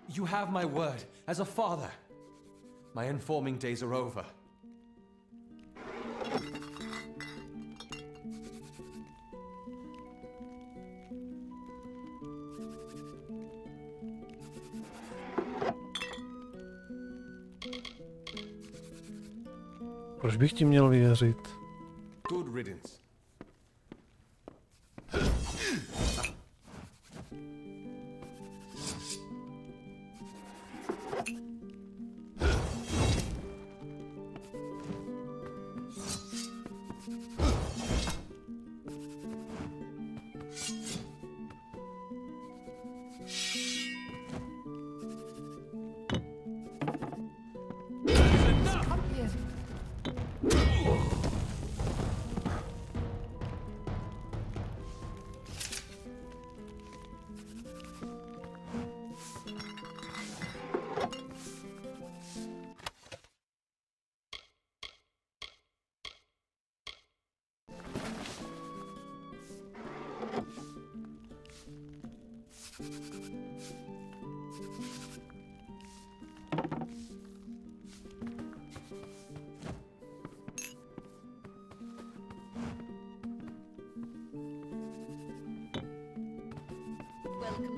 You have my word, as a father. My informing days are over. Proč bych ti měl věřit? Good riddance. Welcome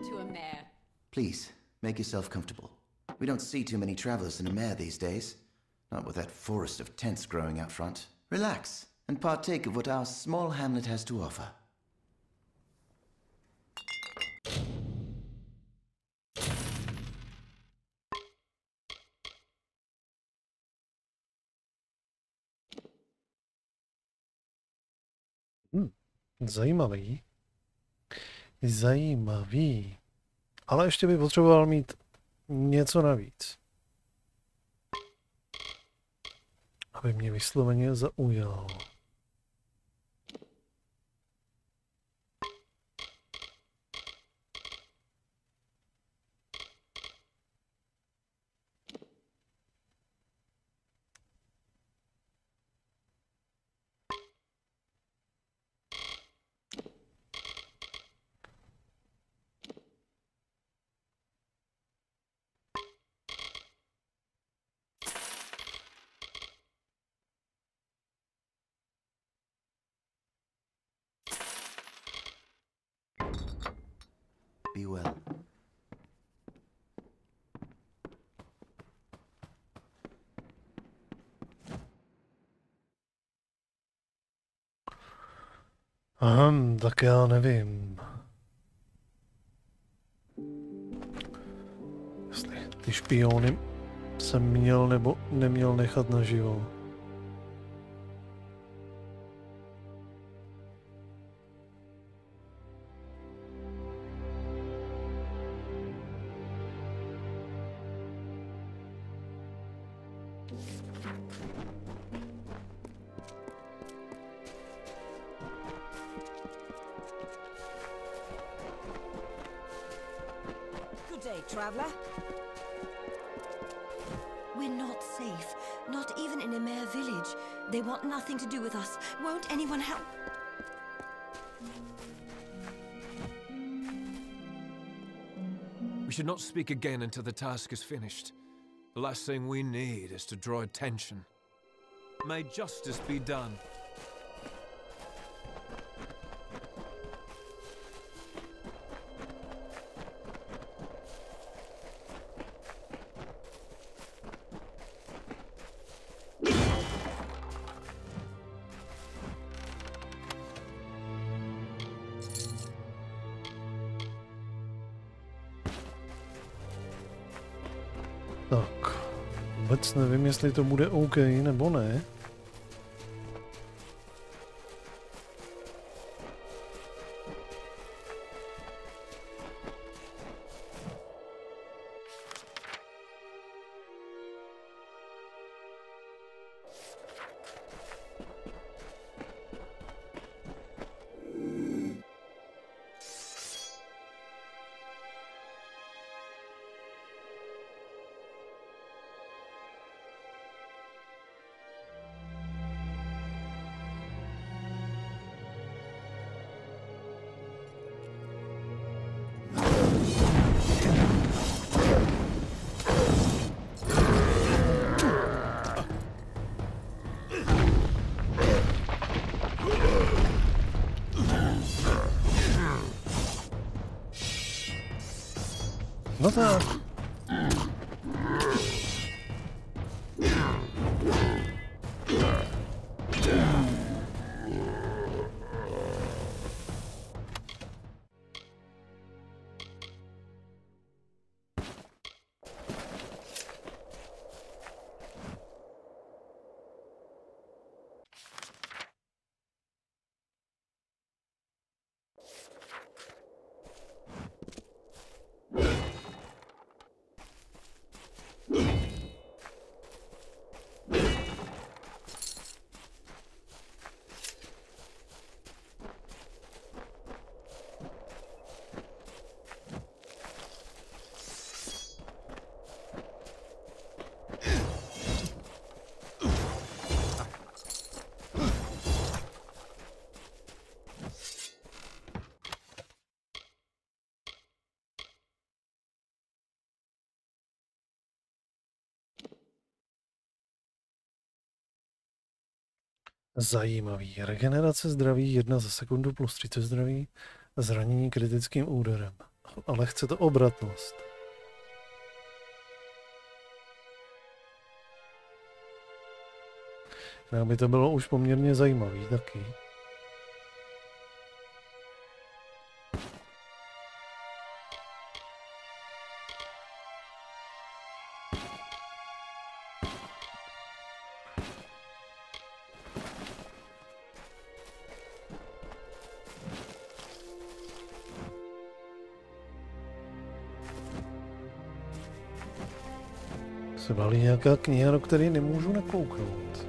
to Amer. Please, make yourself comfortable. We don't see too many travelers in Amer these days. Not with that forest of tents growing out front. Relax and partake of what our small hamlet has to offer. Zajímavý. Zajímavý. Ale ještě by potřeboval mít něco navíc. Aby mě vysloveně zaujal. Be well. Tak já nevím. Jestli ty špiony jsem měl nebo neměl nechat naživo. Traveler? We're not safe. Not even in Amer village. They want nothing to do with us. Won't anyone help? We should not speak again until the task is finished. The last thing we need is to draw attention. May justice be done. Vůbec nevím, jestli to bude OK nebo ne. No tak. Zajímavý. Regenerace zdraví 1 za sekundu plus 30 zdraví. Zranění kritickým úderem. Ale chce to obratnost. Tak by to bylo už poměrně zajímavý taky. Se balí nějaká kniha, do které nemůžu nakouknout.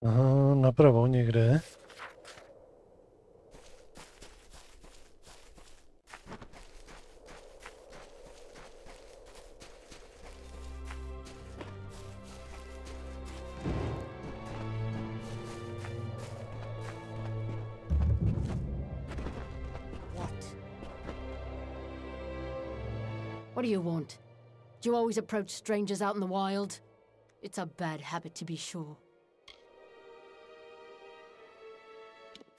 Aha, napravo někde. What do you want? Do you always approach strangers out in the wild? It's a bad habit, to be sure.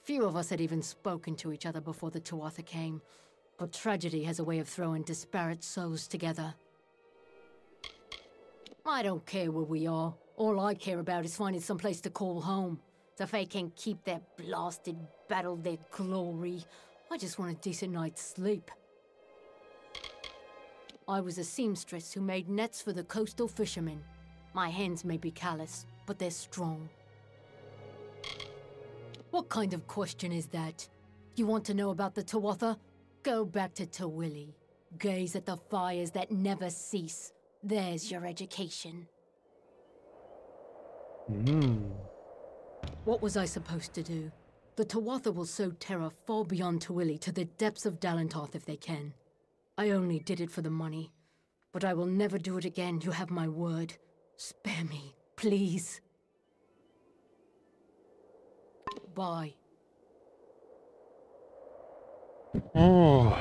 Few of us had even spoken to each other before the Tuatha came, but tragedy has a way of throwing disparate souls together. I don't care where we are. All I care about is finding some place to call home. So if they can keep their blasted battle, their glory, I just want a decent night's sleep. I was a seamstress who made nets for the coastal fishermen. My hands may be callous, but they're strong. What kind of question is that? You want to know about the Tuatha? Go back to Tawili. Gaze at the fires that never cease. There's your education. What was I supposed to do? The Tuatha will sow terror far beyond Tawili to the depths of Dalentarth if they can. I only did it for the money. But I will never do it again, you have my word. Spare me, please. Bye. Oh.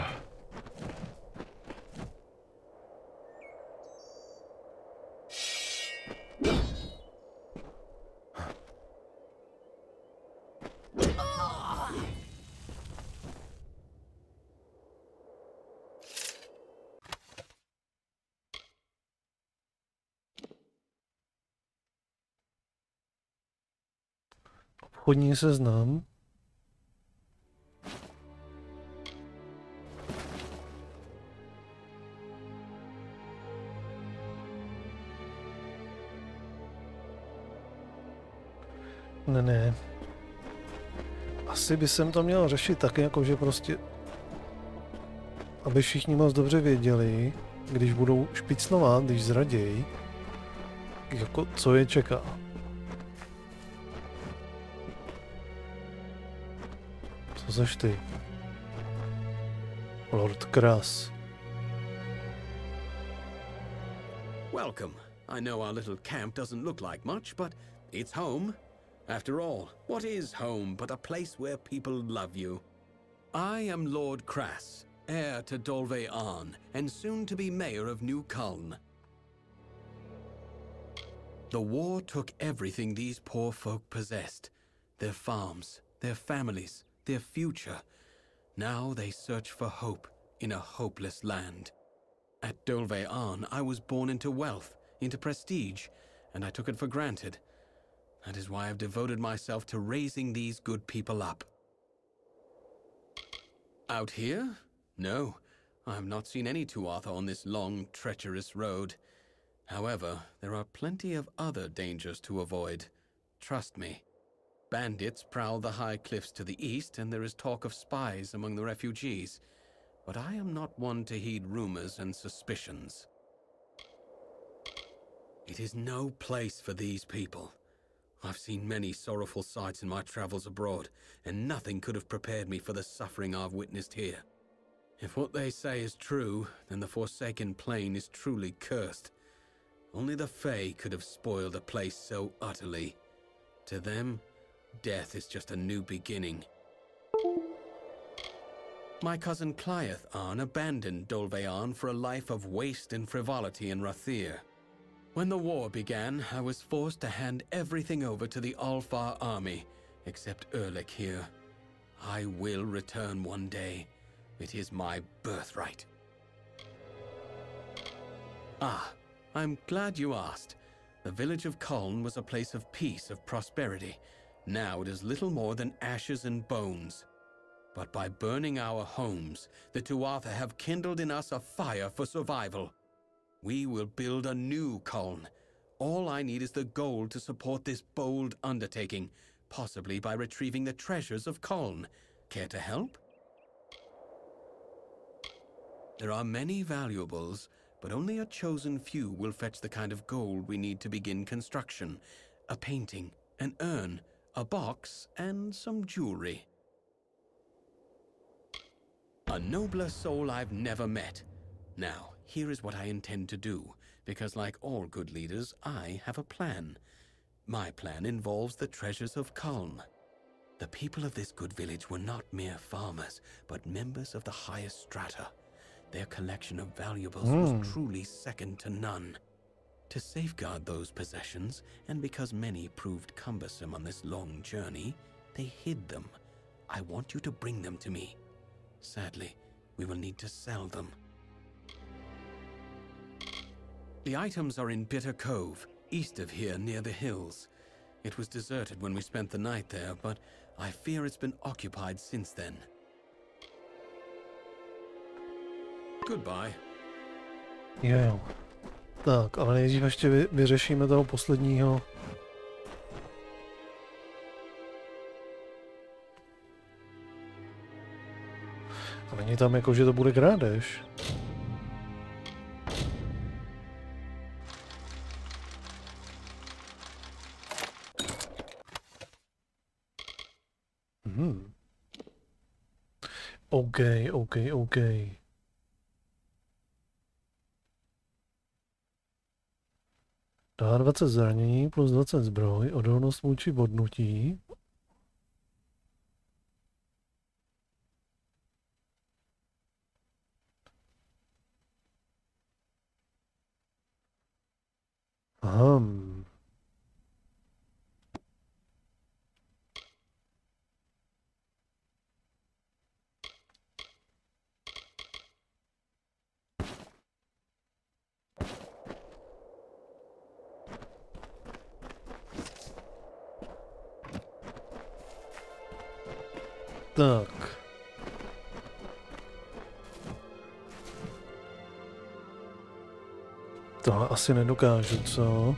Obchodní seznam. Ne. Asi by jsem to měl řešit tak, jako že prostě, aby všichni moc dobře věděli, když budou špiclovat, když zradějí, jako co je čeká. Co seš ty? Lord Kras. Welcome. I know our little camp doesn't look like much, but it's home. After all, what is home but a place where people love you? I am Lord Kras, heir to Dolve Arn, and soon to be mayor of New Culm. The war took everything these poor folk possessed. Their farms, their families, their future. Now they search for hope in a hopeless land. At Dolvearn, I was born into wealth, into prestige, and I took it for granted. That is why I've devoted myself to raising these good people up. Out here? No, I have not seen any Tuatha on this long, treacherous road. However, there are plenty of other dangers to avoid. Trust me. Bandits prowl the high cliffs to the east, and there is talk of spies among the refugees. But I am not one to heed rumors and suspicions. It is no place for these people. I've seen many sorrowful sights in my travels abroad, and nothing could have prepared me for the suffering I've witnessed here. If what they say is true, then the Forsaken Plain is truly cursed. Only the Fae could have spoiled a place so utterly. To them, death is just a new beginning. My cousin Cliath-Arn abandoned Dolvearn for a life of waste and frivolity in Rathir. When the war began, I was forced to hand everything over to the Alfar army, except Erlich here. I will return one day. It is my birthright. Ah, I'm glad you asked. The village of Kuln was a place of peace, of prosperity. Now it is little more than ashes and bones. But by burning our homes, the Tuatha have kindled in us a fire for survival. We will build a new Kuln. All I need is the gold to support this bold undertaking, possibly by retrieving the treasures of Kuln. Care to help? There are many valuables, but only a chosen few will fetch the kind of gold we need to begin construction. A painting, an urn, a box, and some jewelry. A nobler soul I've never met. Now, here is what I intend to do, because like all good leaders, I have a plan. My plan involves the treasures of Kuln. The people of this good village were not mere farmers, but members of the highest strata. Their collection of valuables was truly second to none. To safeguard those possessions, and because many proved cumbersome on this long journey, they hid them. I want you to bring them to me. Sadly, we will need to sell them. The items are in Bitter Cove, east of here near the hills. It was deserted when we spent the night there, but I fear it's been occupied since then. Goodbye. Jo. Tak, ale nejdřív ještě vyřešíme toho posledního. A není tam jako, že to bude krádež. OK. 20 zranění plus 20 zbroj, odolnost vůči bodnutí. Tak. Tohle asi nedokážu, co?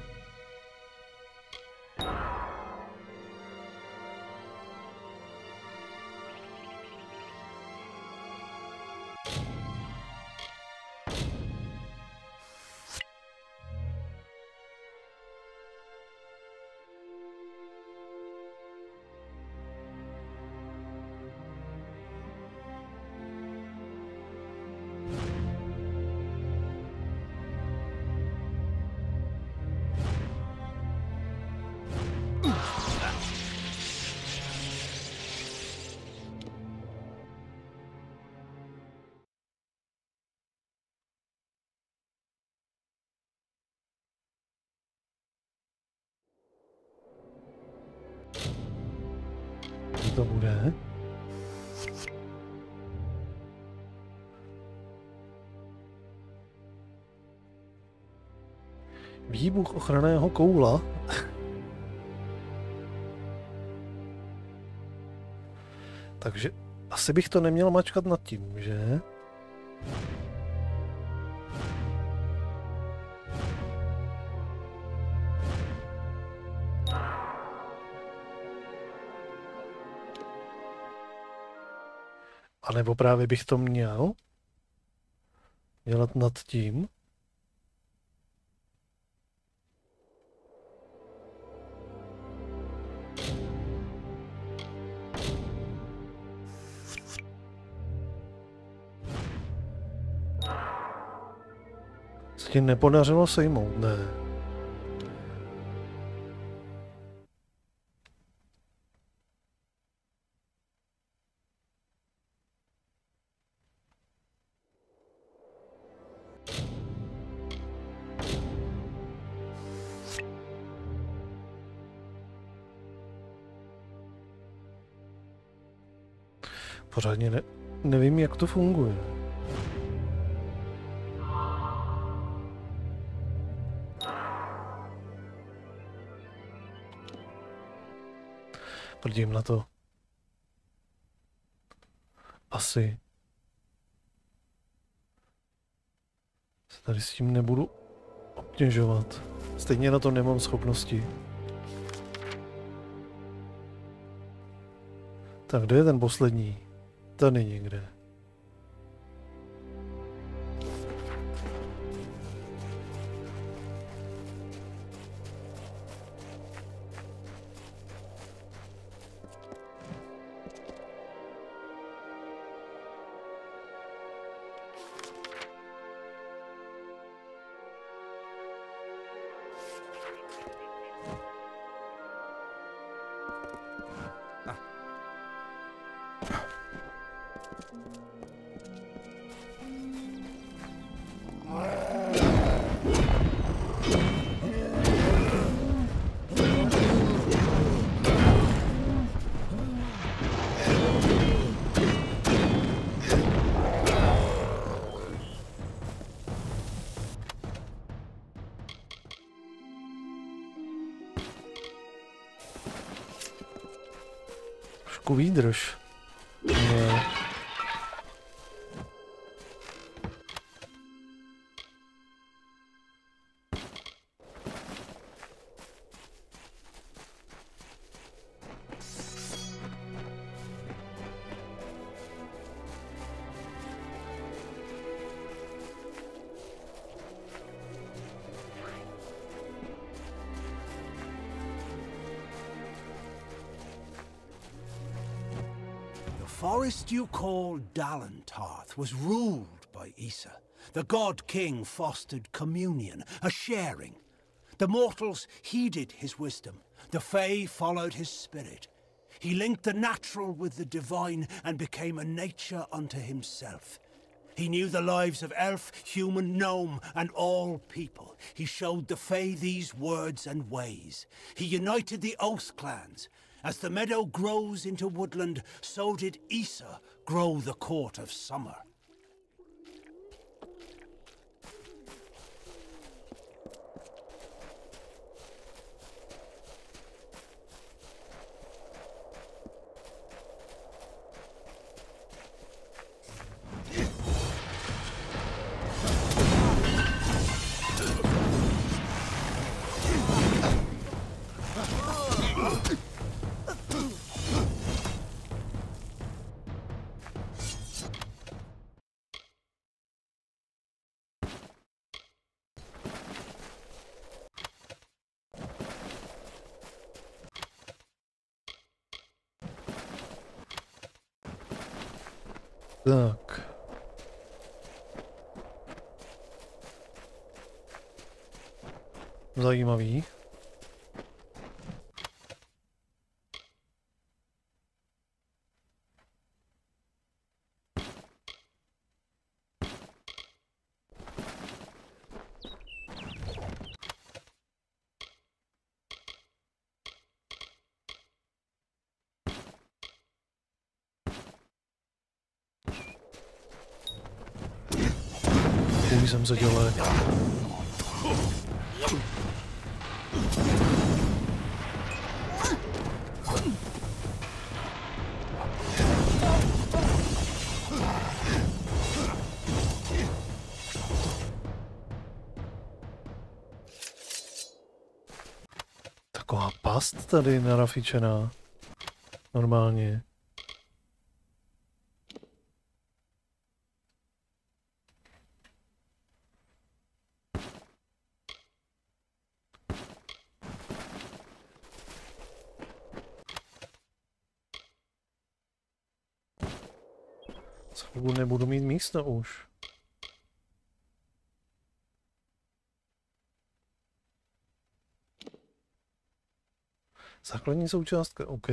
To bude. Výbuch ochranného koula. Takže asi bych to neměl mačkat nad tím, že? A nebo právě bych to měl dělat nad tím. Se ti nepodařilo sejmout, ne? Pořádně nevím, jak to funguje. Prdím na to. Asi se tady s tím nebudu obtěžovat. Stejně na to nemám schopnosti. Tak kde je ten poslední? Tady někde. Výdrž. Ne. The forest you call Dalentarth was ruled by Issa. The god king fostered communion, a sharing. The mortals heeded his wisdom. The Fae followed his spirit. He linked the natural with the divine and became a nature unto himself. He knew the lives of elf, human, gnome, and all people. He showed the Fae these words and ways. He united the Oath clans. As the meadow grows into woodland, so did Issa grow the court of summer. Tak. Zajímavý. Jsem se dělal. Taková past tady narafičená. Normálně. Nebudu mít místo už. Základní součástka, OK.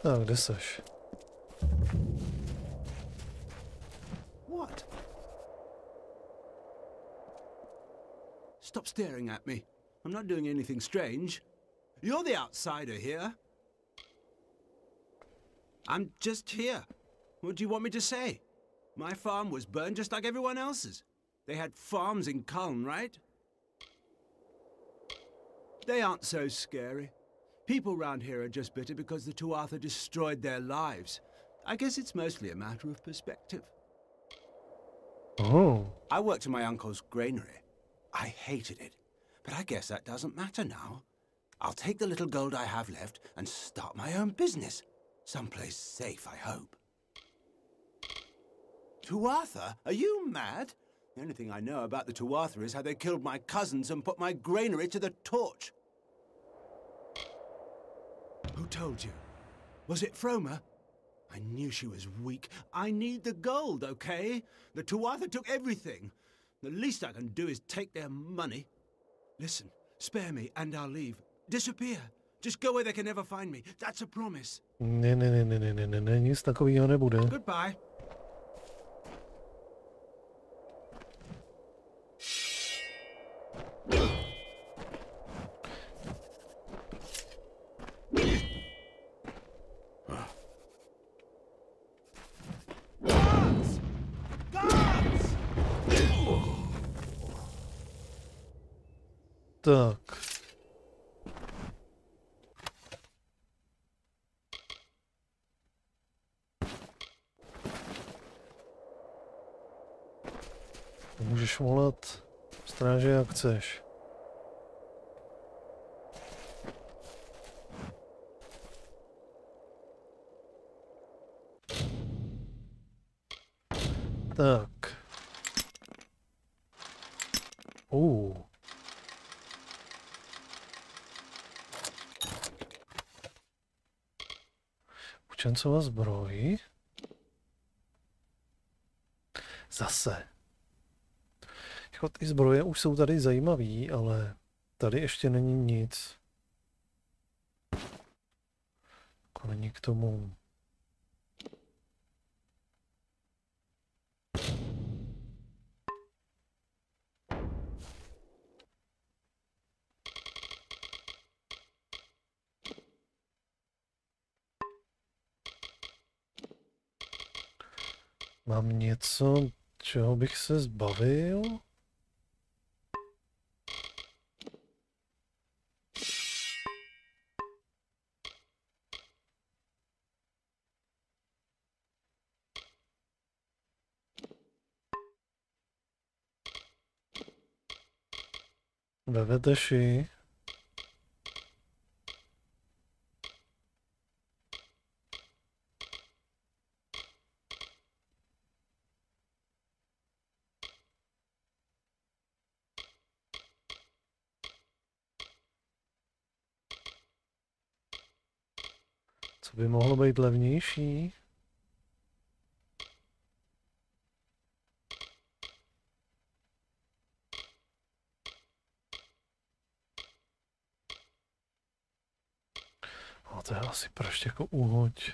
Tak, kde seš? What? Stop staring at me. I'm not doing anything strange. You're the outsider here. I'm just here. What do you want me to say? My farm was burned just like everyone else's. They had farms in Culm, right? They aren't so scary. People round here are just bitter because the Tuatha destroyed their lives. I guess it's mostly a matter of perspective. Oh. I worked in my uncle's granary. I hated it, but I guess that doesn't matter now. I'll take the little gold I have left and start my own business. Someplace safe, I hope. Tuatha? Are you mad? The only thing I know about the Tuatha is how they killed my cousins and put my granary to the torch. Who told you? Was it Froma? I knew she was weak. I need the gold, okay? The Tuatha took everything. The least I can do is take their money. Listen, spare me and I'll leave. Disappear. Just go where they can never find me. That's a promise. Ne, nic takového nebude. Goodbye. Tak. Můžeš volat stráže, jak chceš. Tak. Učencová zbroj. Zase. Jako ty zbroje už jsou tady zajímavý, ale tady ještě není nic. Jako není k tomu. Mám něco, čeho bych se zbavil? Ve Veteši. Co by mohlo být levnější? to je asi prostě jako uhoď.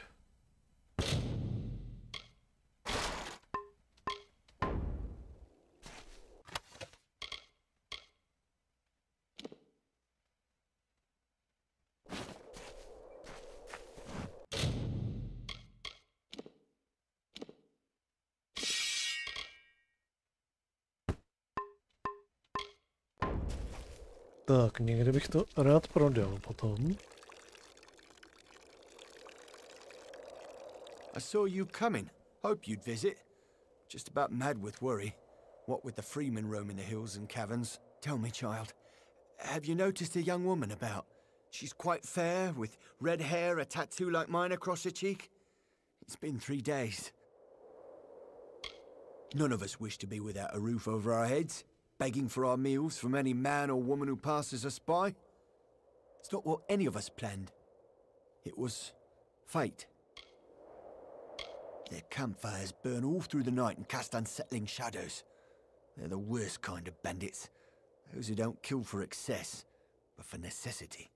Tak, někde bych to rád prodal potom. I saw you coming. Hope you'd visit. Just about mad with worry. What with the freemen roaming the hills and caverns. Tell me, child, have you noticed a young woman about? She's quite fair, with red hair, a tattoo like mine across her cheek. It's been 3 days. None of us wish to be without a roof over our heads, begging for our meals from any man or woman who passes us by. It's not what any of us planned. It was fate. Their campfires burn all through the night and cast unsettling shadows. They're the worst kind of bandits. Those who don't kill for excess, but for necessity.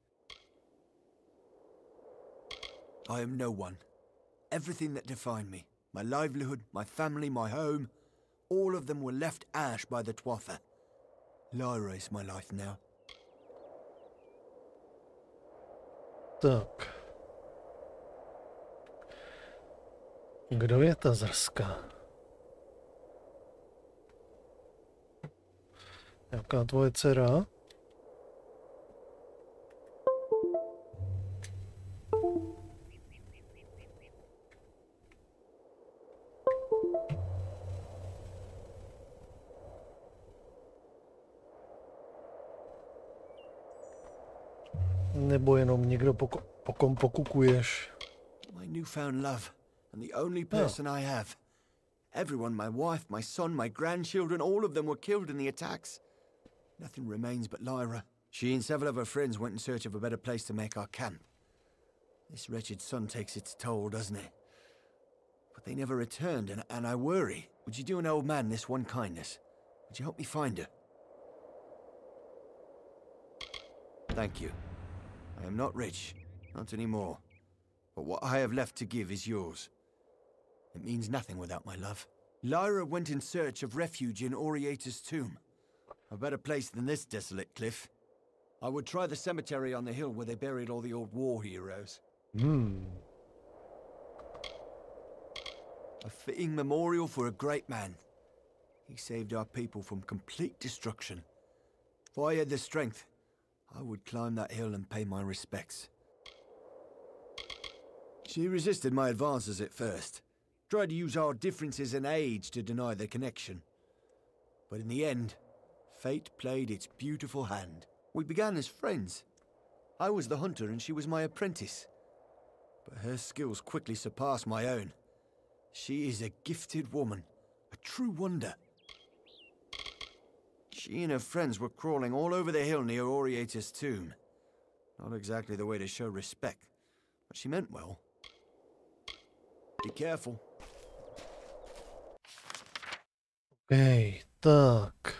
I am no one. Everything that defined me, my livelihood, my family, my home, all of them were left ash by the Tuatha. Lyra is my life now. Tak. Kdo je ta zrska? Jaká tvoje dcera? Nebo jenom někdo po kom pokukuješ? My newfound love, and the only person I have. Everyone, my wife, my son, my grandchildren, all of them were killed in the attacks. Nothing remains but Lyra. She and several of her friends went in search of a better place to make our camp. This wretched sun takes its toll, doesn't it? But they never returned, and I worry. Would you do an old man this one kindness? Would you help me find her? Thank you. I am not rich, not anymore. But what I have left to give is yours. It means nothing without my love. Lyra went in search of refuge in Oriata's tomb. A better place than this desolate cliff. I would try the cemetery on the hill where they buried all the old war heroes. A fitting memorial for a great man. He saved our people from complete destruction. If I had the strength, I would climb that hill and pay my respects. She resisted my advances at first. Tried to use our differences in age to deny the connection. But in the end, fate played its beautiful hand. We began as friends. I was the hunter and she was my apprentice. But her skills quickly surpassed my own. She is a gifted woman, a true wonder. She and her friends were crawling all over the hill near Oriata's tomb. Not exactly the way to show respect, but she meant well. Be careful. Okej, tak.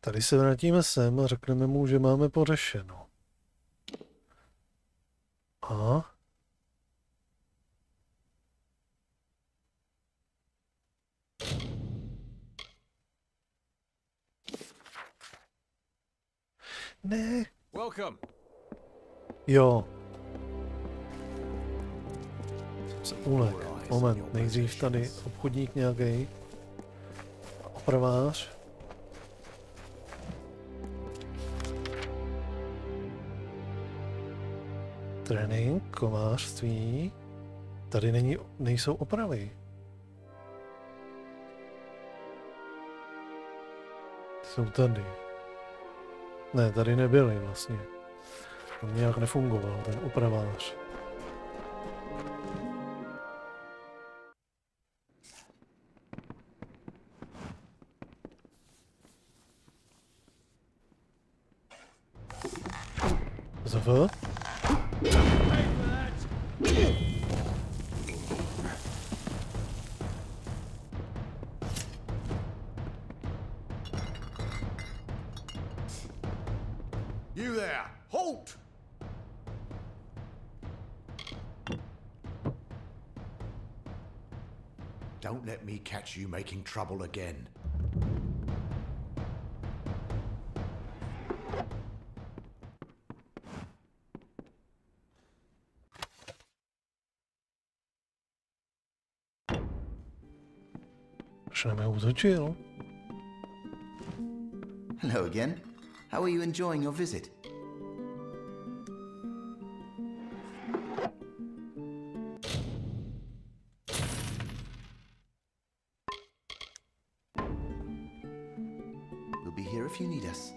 Tady se vrátíme sem a řekneme mu, že máme pořešeno. A? Ne. Welcome. Jo. Se ulek. Moment, nejdřív tady obchodník nějaký. Opravář. Trénink, kovářství. Tady nejsou opravy. Jsou tady. Ne, tady nebyly vlastně. On nějak nefungoval, ten opravář. ZV? You there! Halt! Don't let me catch you making trouble again. Hello again. How are you enjoying your visit? We'll be here if you need us.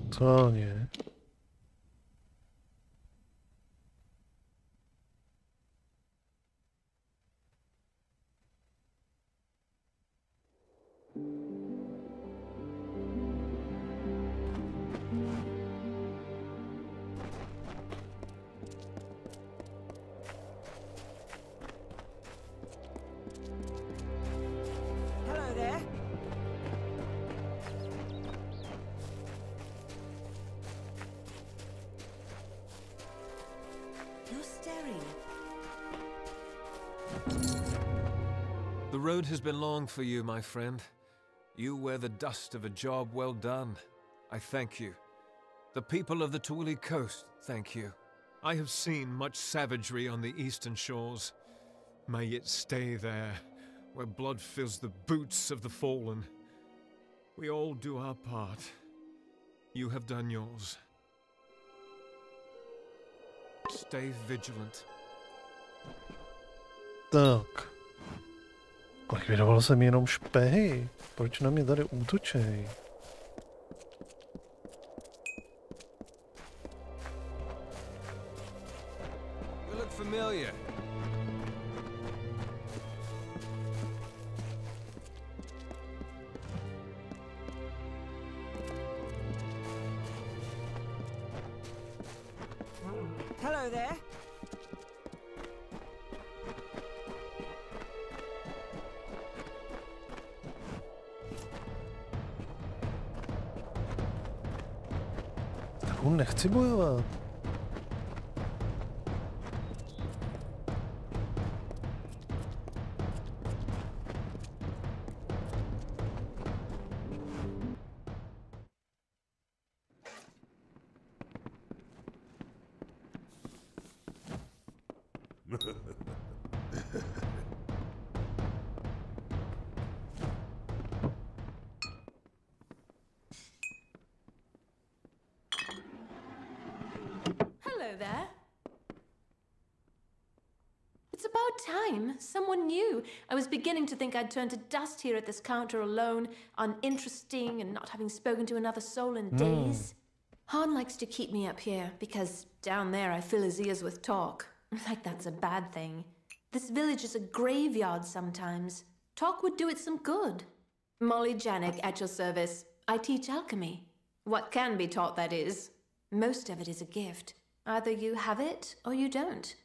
Totálně. Hello there. You're staring. The road has been long for you, my friend. You wear the dust of a job well done. I thank you. The people of the Twili coast thank you. I have seen much savagery on the eastern shores. May it stay there, where blood fills the boots of the fallen. We all do our part. You have done yours. Stay vigilant. Tak. Likvidoval jsem jenom špehy. Proč na mě tady útočej? You look familiar. Hello there. Tak nechci bojovat. Hello there. It's about time. Someone new. I was beginning to think I'd turned to dust here at this counter alone, uninteresting and not having spoken to another soul in days. Han likes to keep me up here because down there I fill his ears with talk. Like that's a bad thing. This village is a graveyard sometimes. Talk would do it some good. Molly Janik at your service. I teach alchemy. What can be taught, that is. Most of it is a gift. Either you have it or you don't.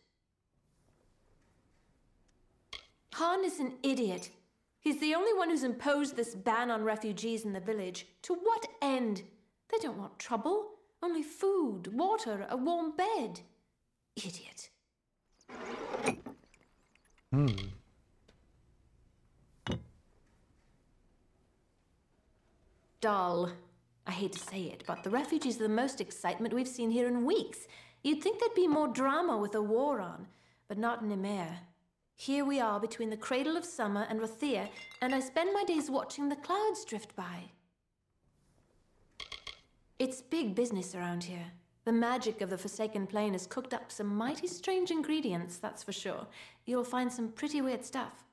Han is an idiot. He's the only one who's imposed this ban on refugees in the village. To what end? They don't want trouble. Only food, water, a warm bed. Idiot. Dull. I hate to say it, but the refugees are the most excitement we've seen here in weeks. You'd think there'd be more drama with a war on, but not in Ymir. Here we are between the cradle of summer and Rothea, and I spend my days watching the clouds drift by. It's big business around here. The magic of the Forsaken Plain has cooked up some mighty strange ingredients, that's for sure. You'll find some pretty weird stuff.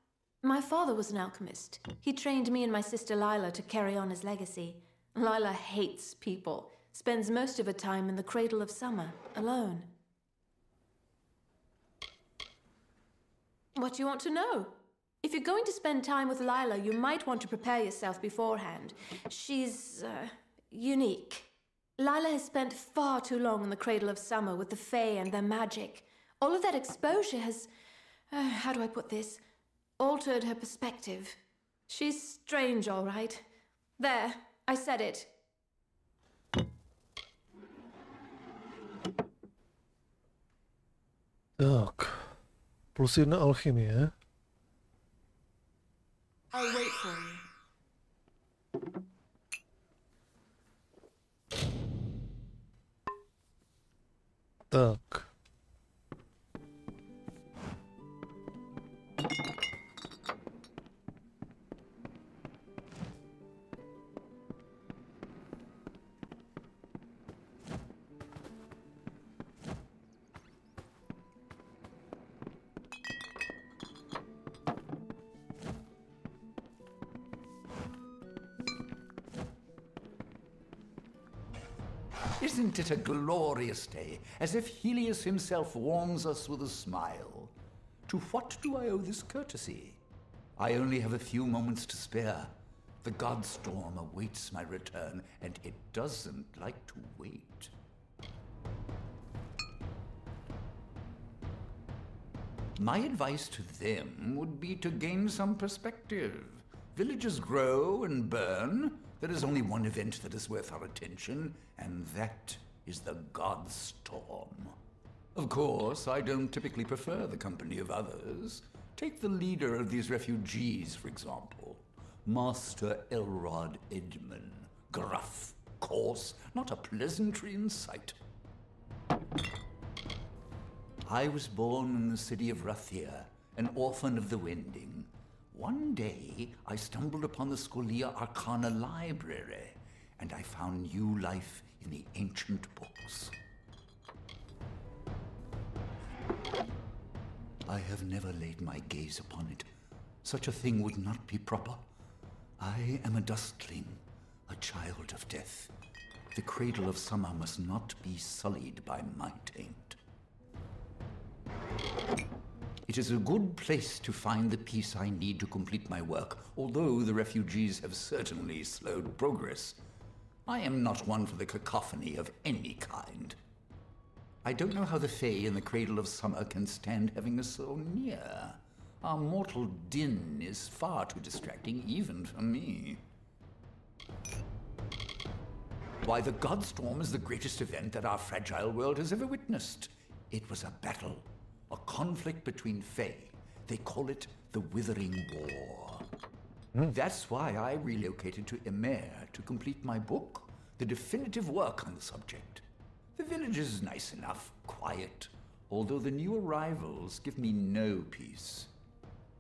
My father was an alchemist. He trained me and my sister Lila to carry on his legacy. Lila hates people, spends most of her time in the cradle of summer, alone. What do you want to know? If you're going to spend time with Lila, you might want to prepare yourself beforehand. She's, unique. Lila has spent far too long in the cradle of summer with the Fae and their magic. All of that exposure has, how do I put this, altered her perspective. She's strange, all right. There, I said it. Tak, +1 alchymie. I'll wait for you. Tak. Isn't it a glorious day, as if Helios himself warms us with a smile? To what do I owe this courtesy? I only have a few moments to spare. The god storm awaits my return, and it doesn't like to wait. My advice to them would be to gain some perspective. Villages grow and burn. There is only one event that is worth our attention, and that is the god storm. Of course, I don't typically prefer the company of others. Take the leader of these refugees, for example. Master Elrod Edmund. Gruff, coarse, not a pleasantry in sight. I was born in the city of Rathir, an orphan of the Wending. One day, I stumbled upon the Scholia Arcana library, and I found new life in the ancient books. I have never laid my gaze upon it. Such a thing would not be proper. I am a dustling, a child of death. The cradle of summer must not be sullied by my taint. It is a good place to find the peace I need to complete my work, although the refugees have certainly slowed progress. I am not one for the cacophony of any kind. I don't know how the Fae in the cradle of summer can stand having us so near. Our mortal din is far too distracting even for me. Why, the Godstorm is the greatest event that our fragile world has ever witnessed. It was a battle. A conflict between Fae. They call it the Withering War. That's why I relocated to Emer to complete my book, the definitive work on the subject. The village is nice enough, quiet, although the new arrivals give me no peace.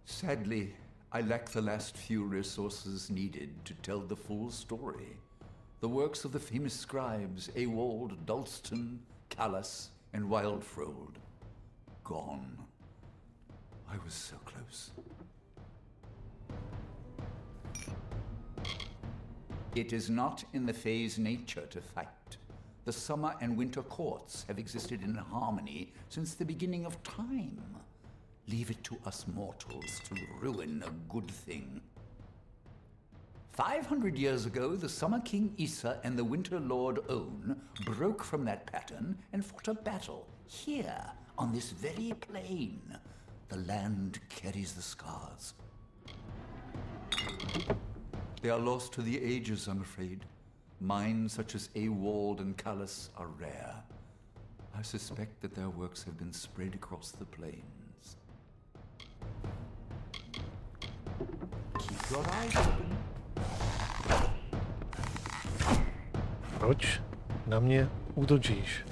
Sadly, I lack the last few resources needed to tell the full story. The works of the famous scribes Ewald, Dalston, Callas, and Wildfrold. Gone. I was so close. It is not in the Fae's nature to fight. The summer and winter courts have existed in harmony since the beginning of time. Leave it to us mortals to ruin a good thing. 500 years ago, the Summer King Issa and the Winter Lord On broke from that pattern and fought a battle here, on this very plain. The land carries the scars. They are lost to the ages, I'm afraid. Minds such as Ewald and Callas are rare. I suspect that their works have been spread across the plains. Keep your eyes open. Proč na mě útočíš?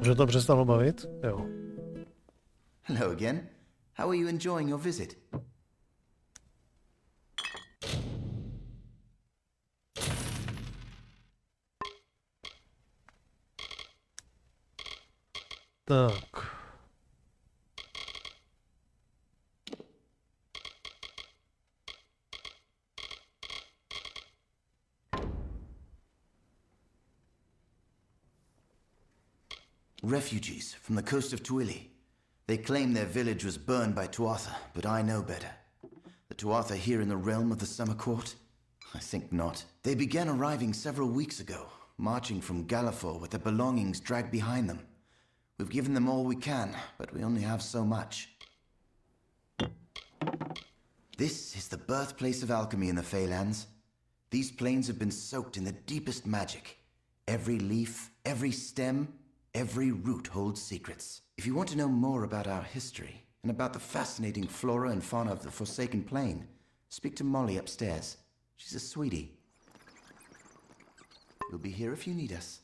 Že to přestalo bavit? Jo. Hello again. How are you enjoying your visit? Tak. Refugees from the coast of Twili. They claim their village was burned by Tuatha, but I know better. The Tuatha here in the realm of the Summer Court? I think not. They began arriving several weeks ago, marching from Galafor with their belongings dragged behind them. We've given them all we can, but we only have so much. This is the birthplace of alchemy in the Feylands. These plains have been soaked in the deepest magic. Every leaf, every stem, every root holds secrets. If you want to know more about our history, and about the fascinating flora and fauna of the Forsaken Plain, speak to Molly upstairs. She's a sweetie. We'll be here if you need us.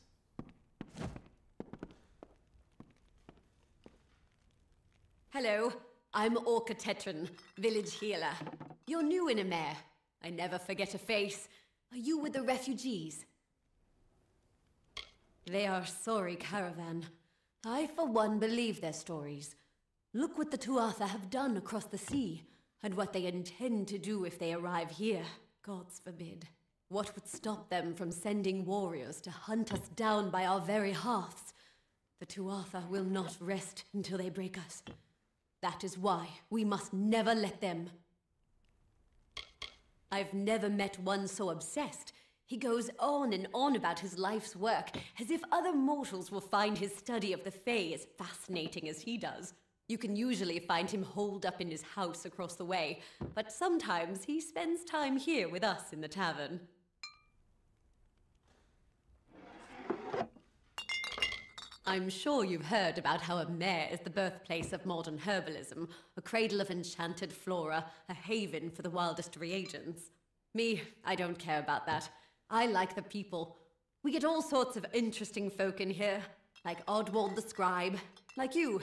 Hello, I'm Orca Tetran, village healer. You're new in Amer. I never forget a face. Are you with the refugees? They are a sorry caravan. I, for one, believe their stories. Look what the Tuatha have done across the sea, and what they intend to do if they arrive here. Gods forbid. What would stop them from sending warriors to hunt us down by our very hearths? The Tuatha will not rest until they break us. That is why we must never let them. I've never met one so obsessed. He goes on and on about his life's work, as if other mortals will find his study of the Fae as fascinating as he does. You can usually find him holed up in his house across the way, but sometimes he spends time here with us in the tavern. I'm sure you've heard about how Amer is the birthplace of modern herbalism, a cradle of enchanted flora, a haven for the wildest reagents. Me, I don't care about that. I like the people. We get all sorts of interesting folk in here, like Oddwald the Scribe, like you.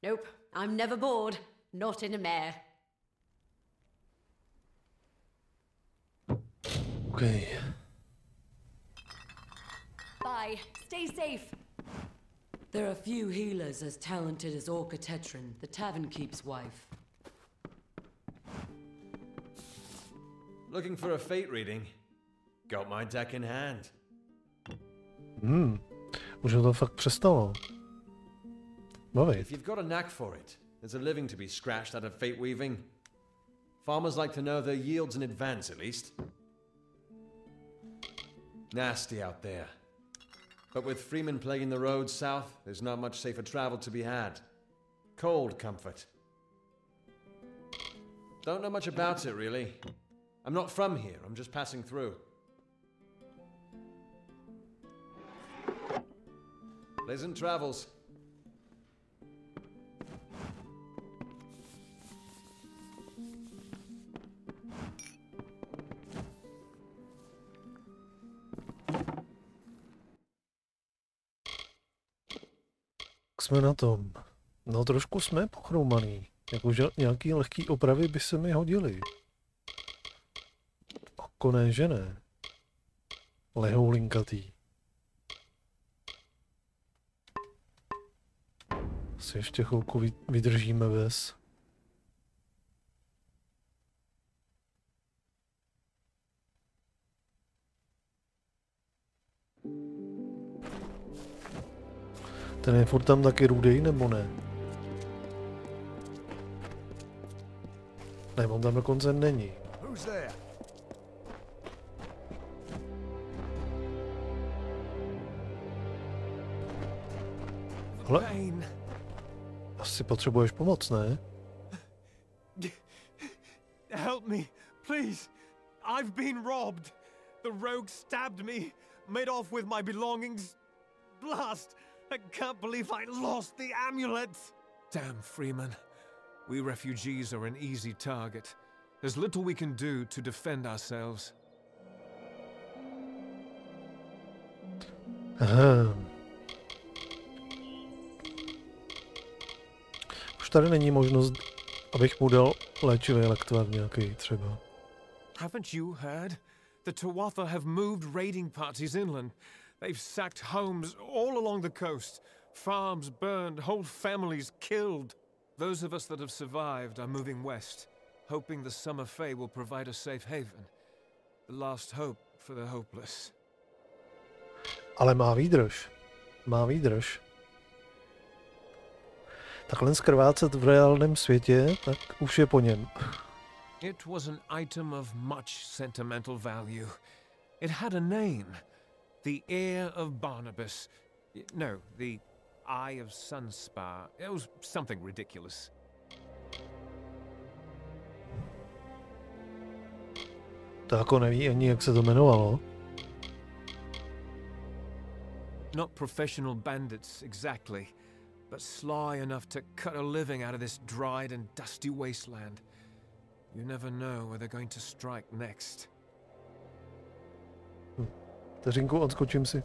Nope, I'm never bored, not in Amer. Okay. Bye, stay safe. There are few healers as talented as Orca Tetran, the tavern keep's wife. Looking for a fate reading? Got my deck in hand. Už ho to fakt přestalo bavit. If you've got a knack for it, there's a living to be scratched out of fate weaving. Farmers like to know their yields in advance, at least. Nasty out there. But with Freeman plaguing the roads south, there's not much safer travel to be had. Cold comfort. Don't know much about it, really. I'm not from here, I'm just passing through. Pleasant travels. Jsme na tom. No trošku jsme pochroumaný. Jakože nějaký lehký opravy by se mi hodily. Oko ne, že ne. Lehou linkatý. Asi ještě chvilku vydržíme bez. Ten je furt tam taky rudej, nebo ne? Ne, on tam dokonce není. Ale asi potřebuješ pomoc, ne? Help me, please. I've been robbed. The rogue stabbed me, made off with my belongings. Blast! I can't believe I lost the amulet. Damn, Freeman. We refugees are an easy target. There's little we can do to defend ourselves. Aha. Už tady není možnost, abych mu dal léčivý lektvar nějaký třeba. Haven't you heard? The Tuatha have moved raiding parties inland. They've sacked homes all along the coast. Farms burned, whole families killed. Those of us that have survived are moving west, hoping the Summer Fae will provide a safe haven. The last hope for the hopeless. Ale má výdrž. Má výdrž. takhle skrvácet v reálném světě, tak už je po něm. It was an item of much sentimental value. It had a name. The Ear of Barnabas. No, the Eye of Sunspar. It was something ridiculous. To jako neví ani, jak se to jmenovalo. Not professional bandits, exactly, but sly enough to cut a living out of this dried and dusty wasteland. You never know where they're going to strike next. Vteřinku, odskočím si.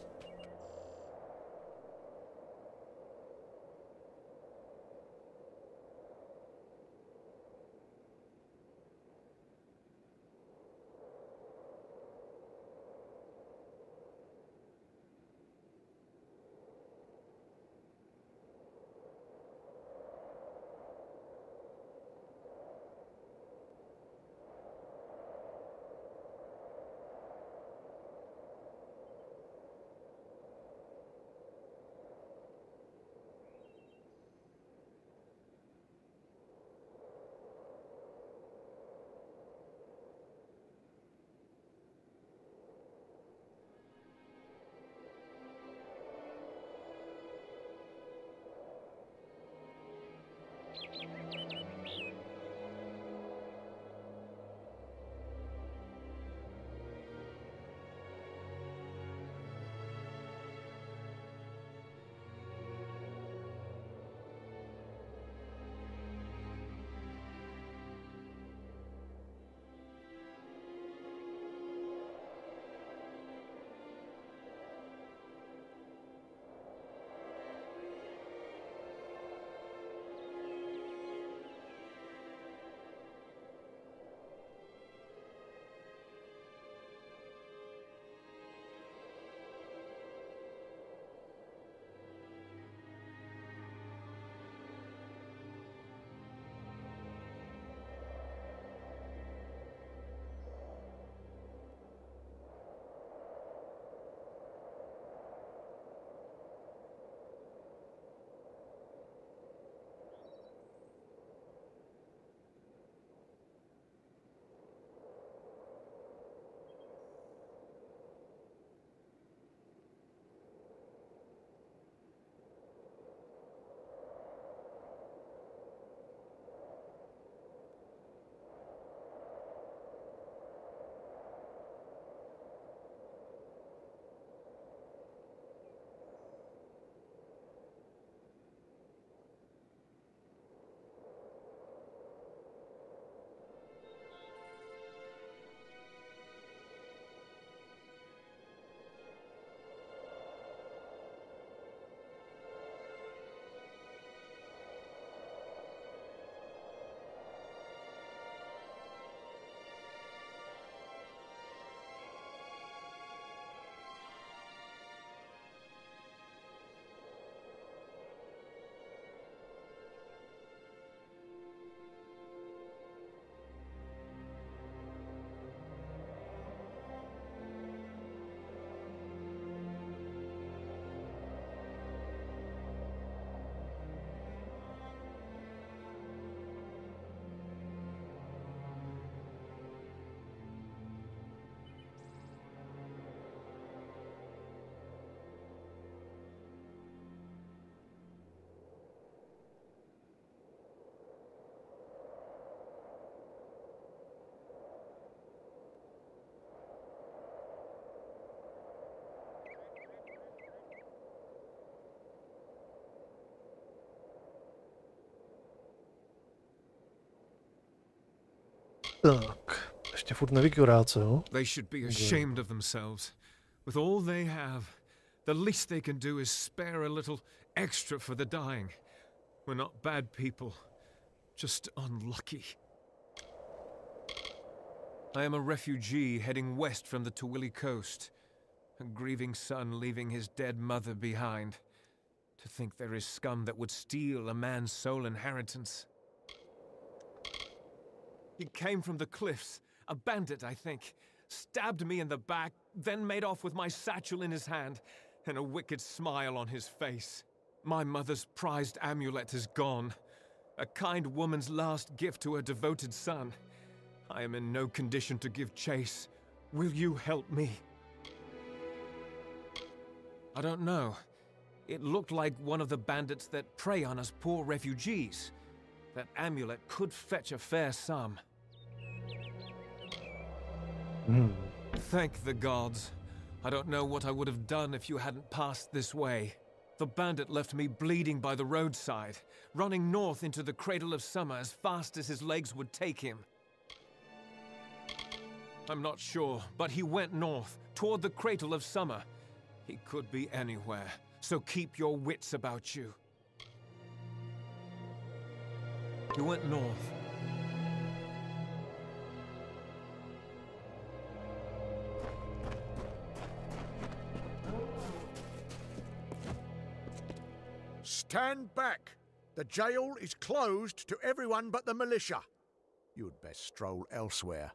Tak, ještě furt neví kuráce, jo? They should be ashamed of themselves. With all they have, the least they can do is spare a little extra for the dying. We're not bad people, just unlucky. I am a refugee heading west from the Tawili coast. A grieving son leaving his dead mother behind. To think there is scum that would steal a man's sole inheritance. He came from the cliffs, a bandit, I think. Stabbed me in the back, then made off with my satchel in his hand, and a wicked smile on his face. My mother's prized amulet is gone. A kind woman's last gift to her devoted son. I am in no condition to give chase. Will you help me? I don't know. It looked like one of the bandits that prey on us poor refugees. That amulet could fetch a fair sum. Thank the gods. I don't know what I would have done if you hadn't passed this way. The bandit left me bleeding by the roadside, running north into the Cradle of Summer as fast as his legs would take him. I'm not sure, but he went north, toward the Cradle of Summer. He could be anywhere, so keep your wits about you. He went north. Stand back! The jail is closed to everyone but the militia. You'd best stroll elsewhere.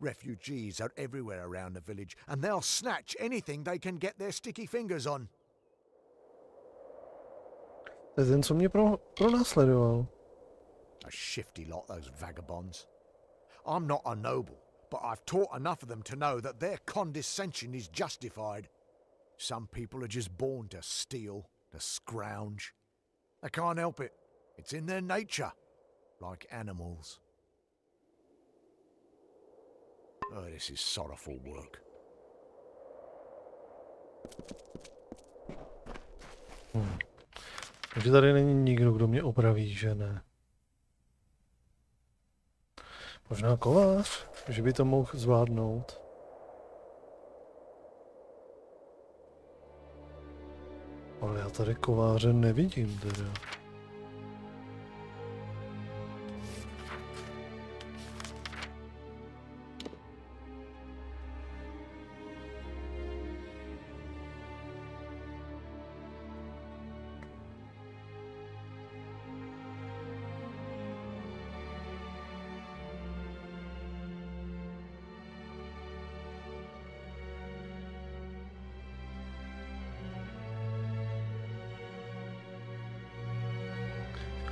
Refugees are everywhere around the village, and they'll snatch anything they can get their sticky fingers on. To je ten, co mě pronásledoval. A shifty lot, those vagabonds. I'm not a noble, but I've taught enough of them to know that their condescension is justified. Some people are just born to steal, to scrounge. They can't help it. It's in their nature, like animals. Oh, this is sorrowful work. Takže tady není nikdo, kdo mě opraví, že ne. Možná kovář, že by to mohl zvládnout. Ale já tady kováře nevidím teda.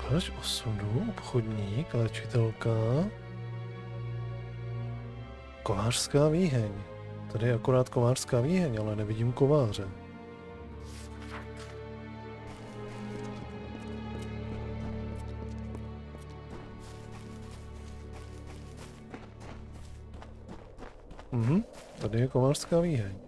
Kladač osudu, obchodník, léčitelka, kovářská výheň. Tady je akorát kovářská výheň, ale nevidím kováře. Tady je kovářská výheň.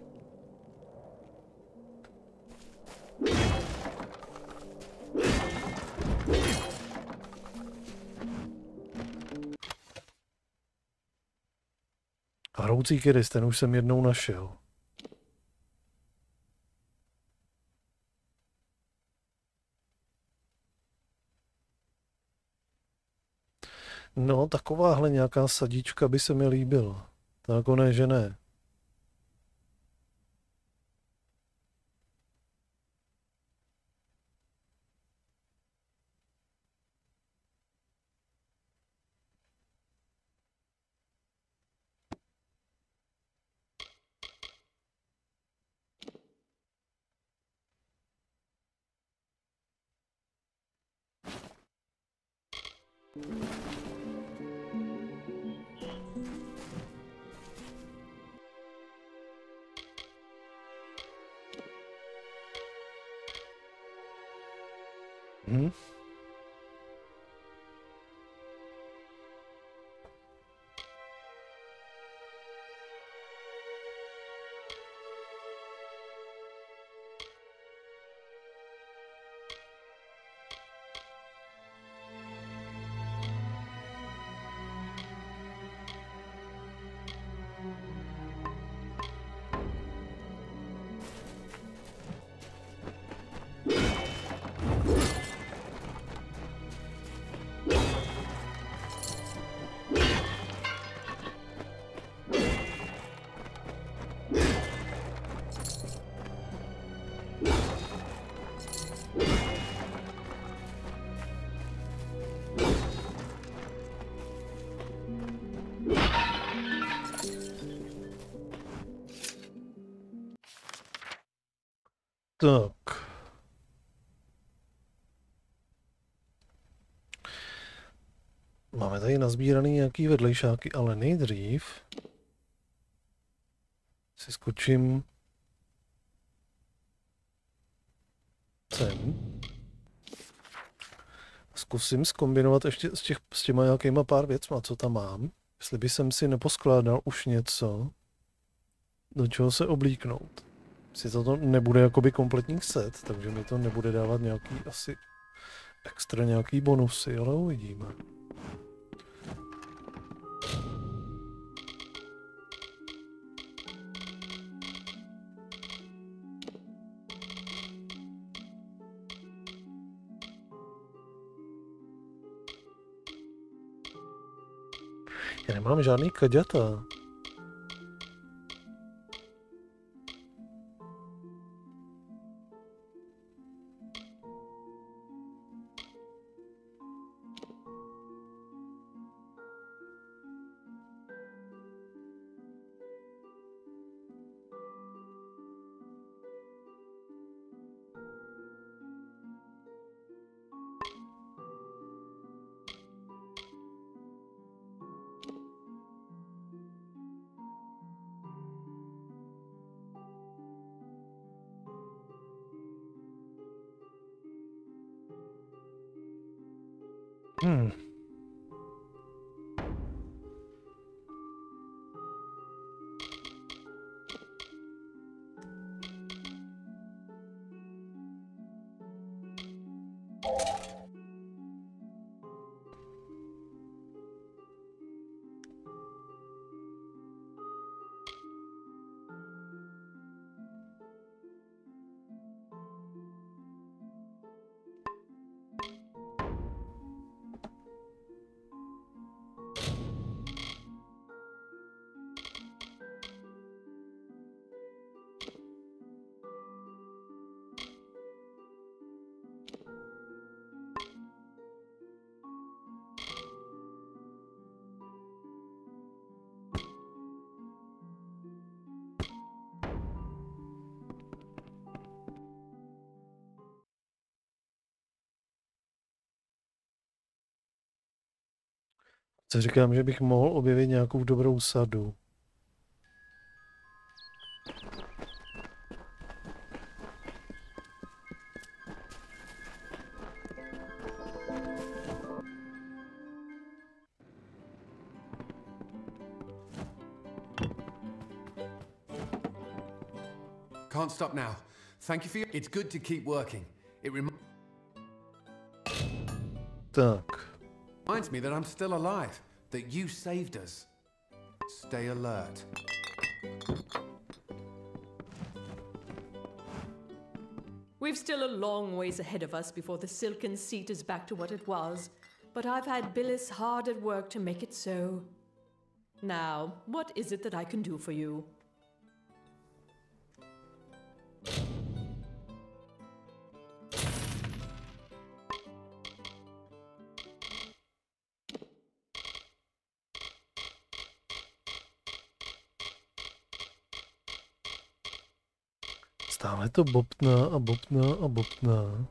A hroucí kydis, ten už jsem jednou našel. No, takováhle nějaká sadička by se mi líbila. To jako ne, že ne. Tak. Máme tady nazbíraný nějaký vedlejšáky, ale nejdřív si skočím sem. Zkusím zkombinovat ještě s těma nějakýma pár věcma, co tam mám. Jestli by jsem si neposkládal už něco, do čeho se oblíknout. Si to nebude jakoby kompletní set, takže mi to nebude dávat nějaký asi extra nějaký bonusy, ale uvidíme. Já nemám žádný kaďata. Co říkám, že bych mohl objevit nějakou dobrou sadu. Can't stop now. Thank you for your... It's good to keep working. It reminds me that I'm still alive, that you saved us. Stay alert. We've still a long ways ahead of us before the silken seat is back to what it was, but I've had Billis hard at work to make it so. Now, what is it that I can do for you? Stále to bobtná a bobtná a bobtná.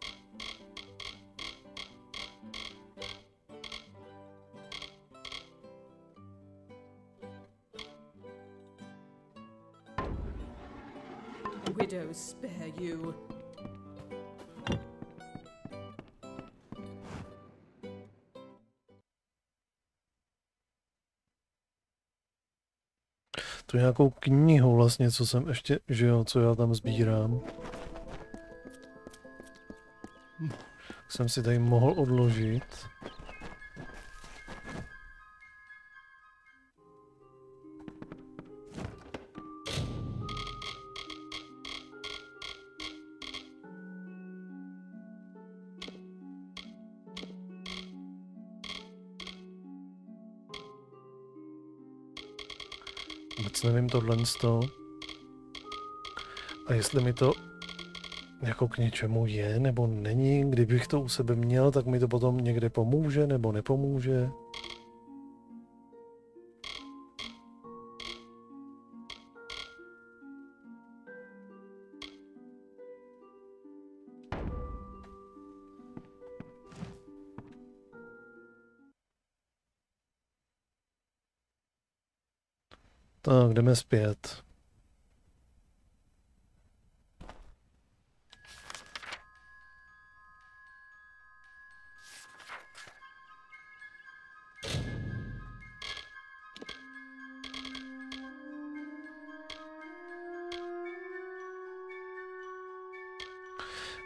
Widows spare you. To je nějakou knihu vlastně, co jsem ještě, že jo, co já tam sbírám. Jsem si tady mohl odložit. Vůbec nevím tohle z toho. A jestli mi to jako k něčemu je, nebo není, kdybych to u sebe měl, tak mi to potom někde pomůže, nebo nepomůže. Tak, jdeme zpět.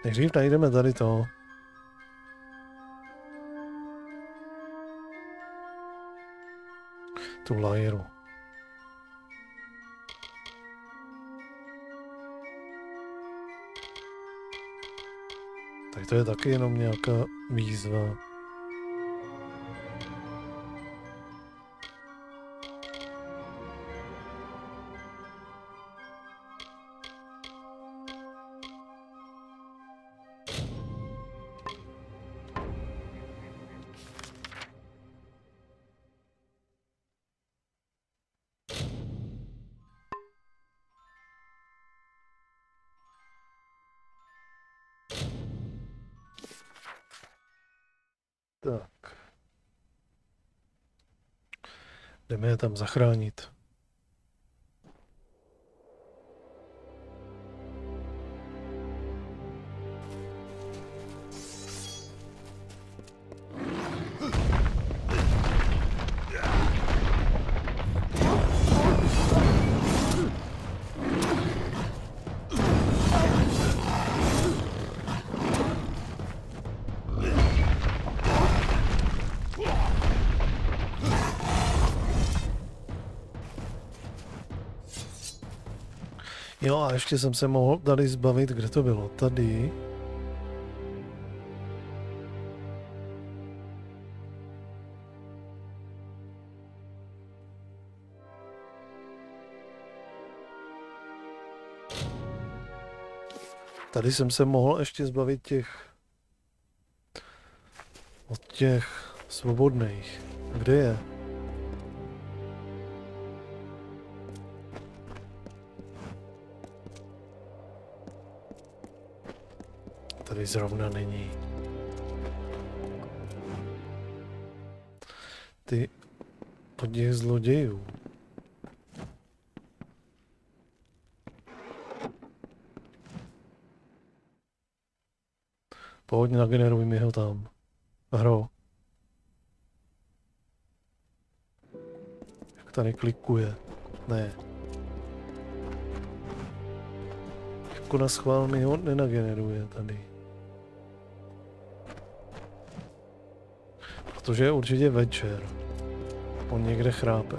Nejdřív najdeme tady to. Tu lajeru. Tady to je taky jenom nějaká výzva. Tak. Jdeme je tam zachránit. Jo, a ještě jsem se mohl tady zbavit, kde to bylo? Tady. Tady jsem se mohl ještě zbavit od těch svobodných. Kde je? Tady zrovna není. Ty od těch zlodějů. Pojď, nageneruj mi ho tam. Hro. Jak tady klikuje. Ne. Jako na schvál mi ho nenageneruje tady. Protože je určitě večer. On někde chrápe.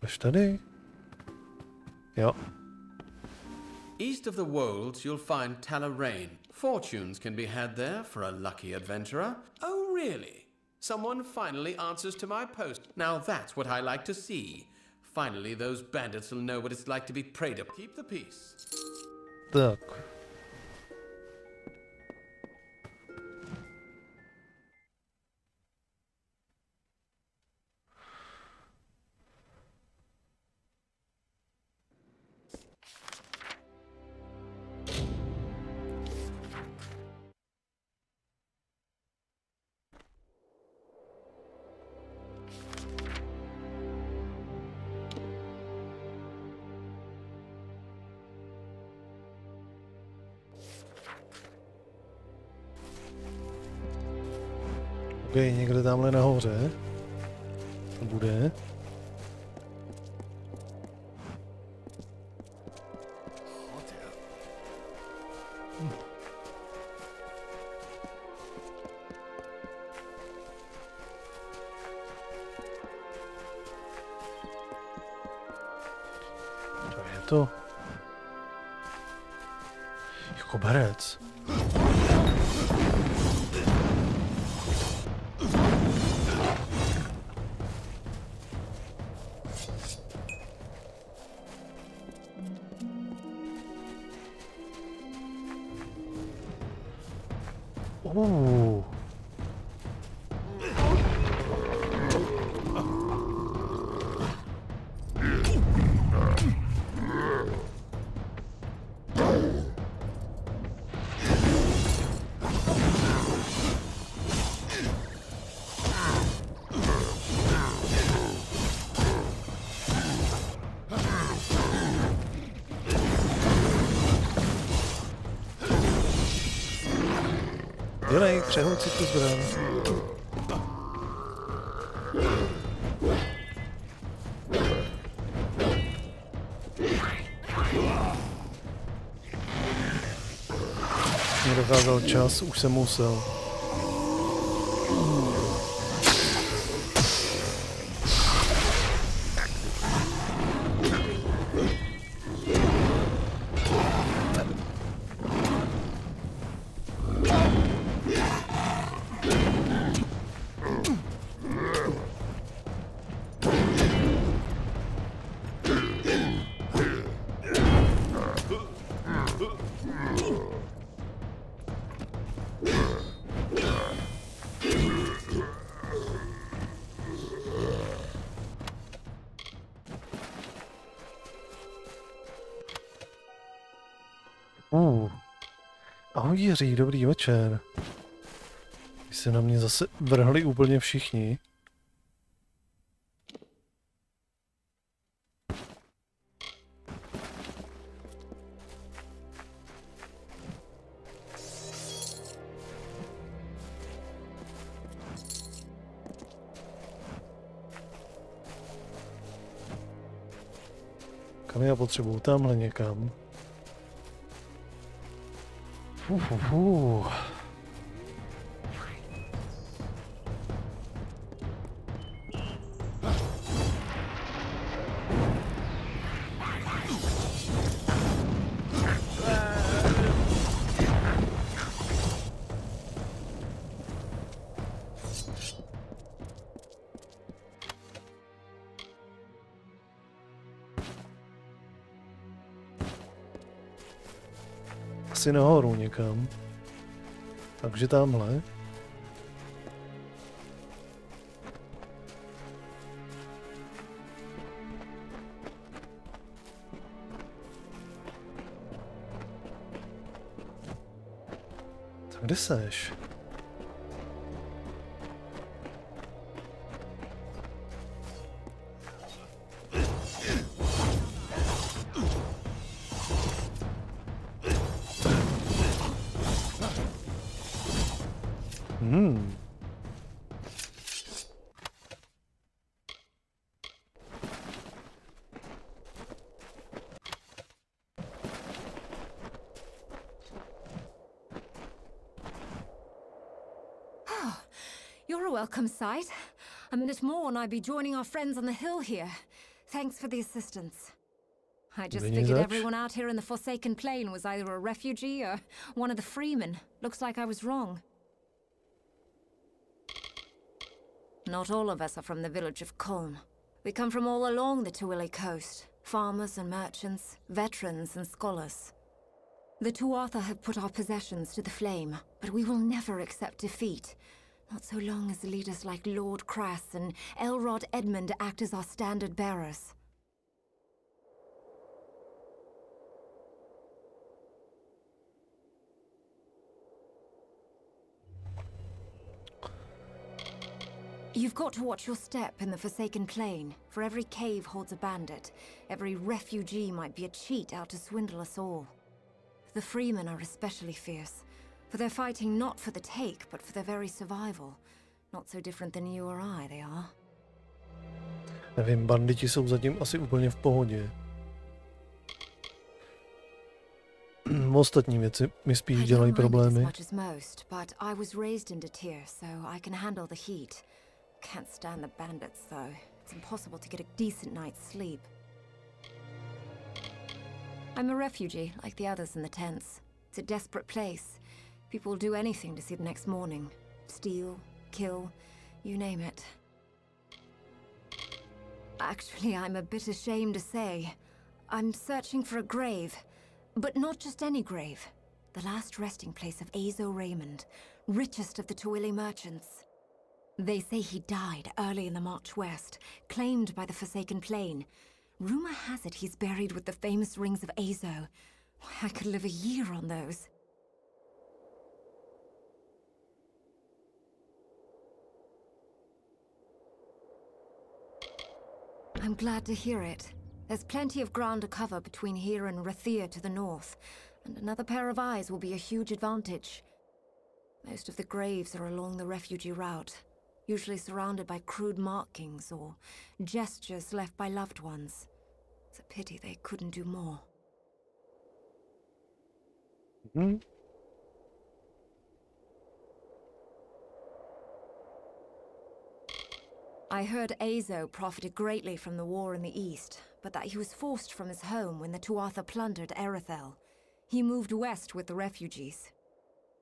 Až tady? Jo. East of the Wolds, you'll find Talarain. Fortunes can be had there for a lucky adventurer. Oh, really? Someone finally answers to my post. Now that's what I like to see. Finally, those bandits will know what it's like to be preyed upon. Keep the peace. Tak. Ok, někde tamhle nahoře to bude. To je to. Jako berec. Dělej, přehoď si tu zbraň. Mě docházel čas, už jsem musel. Ahoj Jiří, dobrý večer. Vy se na mě zase vrhli úplně všichni. Kam já potřebuju? Tamhle někam. Asi nahoru někam. Takže tamhle. Tak kde seš? You're a welcome sight. A minute more and I'd be joining our friends on the hill here. Thanks for the assistance. I just figured everyone out here in the Forsaken Plain was either a refugee or one of the freemen. Looks like I was wrong. Not all of us are from the village of Kulm. We come from all along the Tuili coast. Farmers and merchants, veterans and scholars. The Tuatha have put our possessions to the flame, but we will never accept defeat. Not so long as leaders like Lord Crass and Elrod Edmund act as our standard bearers. You've got to watch your step in the Forsaken Plain, for every cave holds a bandit. Every refugee might be a cheat out to swindle us all. The freemen are especially fierce, for they're fighting not for the take, but for their very survival. Not so different than you or I, they are. Nevím, banditi jsou zatím asi úplně v pohodě. Ostatní věci mi spíš dělají problémy. But I was raised in Detir, so I can handle the heat. Can't stand the bandits though. It's impossible to get a decent night's sleep. I'm a refugee, like the others in the tents. It's a desperate place. People will do anything to see the next morning. Steal, kill, you name it. Actually, I'm a bit ashamed to say. I'm searching for a grave. But not just any grave. The last resting place of Azo Raymond, richest of the Tuili merchants. They say he died early in the march west, claimed by the Forsaken Plain. Rumor has it he's buried with the famous rings of Azo. I could live a year on those. I'm glad to hear it. There's plenty of ground to cover between here and Rathir to the north, and another pair of eyes will be a huge advantage. Most of the graves are along the refugee route, usually surrounded by crude markings or gestures left by loved ones. It's a pity they couldn't do more. I heard Azo profited greatly from the war in the east, but that he was forced from his home when the Tuatha plundered Erethel. He moved west with the refugees.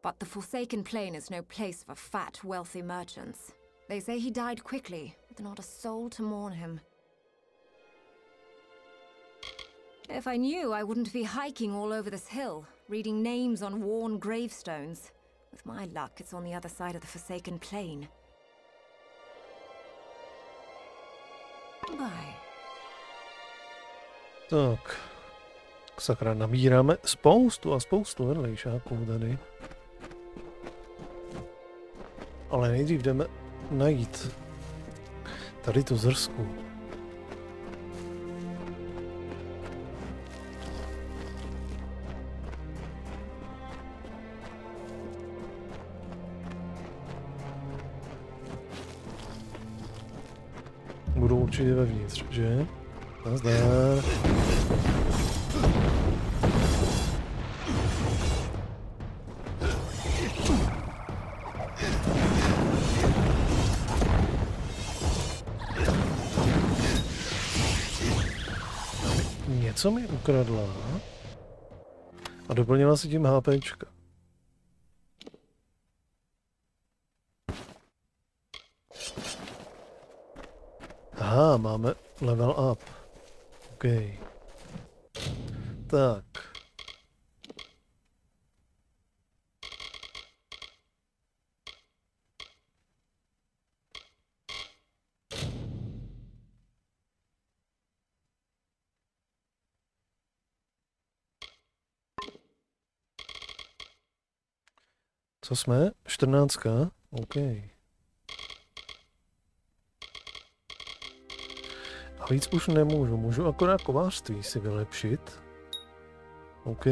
But the Forsaken Plain is no place for fat, wealthy merchants. They say he died quickly, with not a soul to mourn him. If I knew, I wouldn't be hiking all over this hill, reading names on worn gravestones. With my luck, it's on the other side of the Forsaken Plain. Bye. Tak. Sakra, nabíráme spoustu a spoustu vedlejšáků tady. Ale nejdřív jdeme najít tady tu zrsku. Budou určitě vevnitř, že? Nazdar. Něco mi ukradla a doplnila si tím HPčka. Aha, máme level up. OK. Tak. Co jsme? 14. OK. A víc už nemůžu. Můžu akorát kovářství si vylepšit. OK.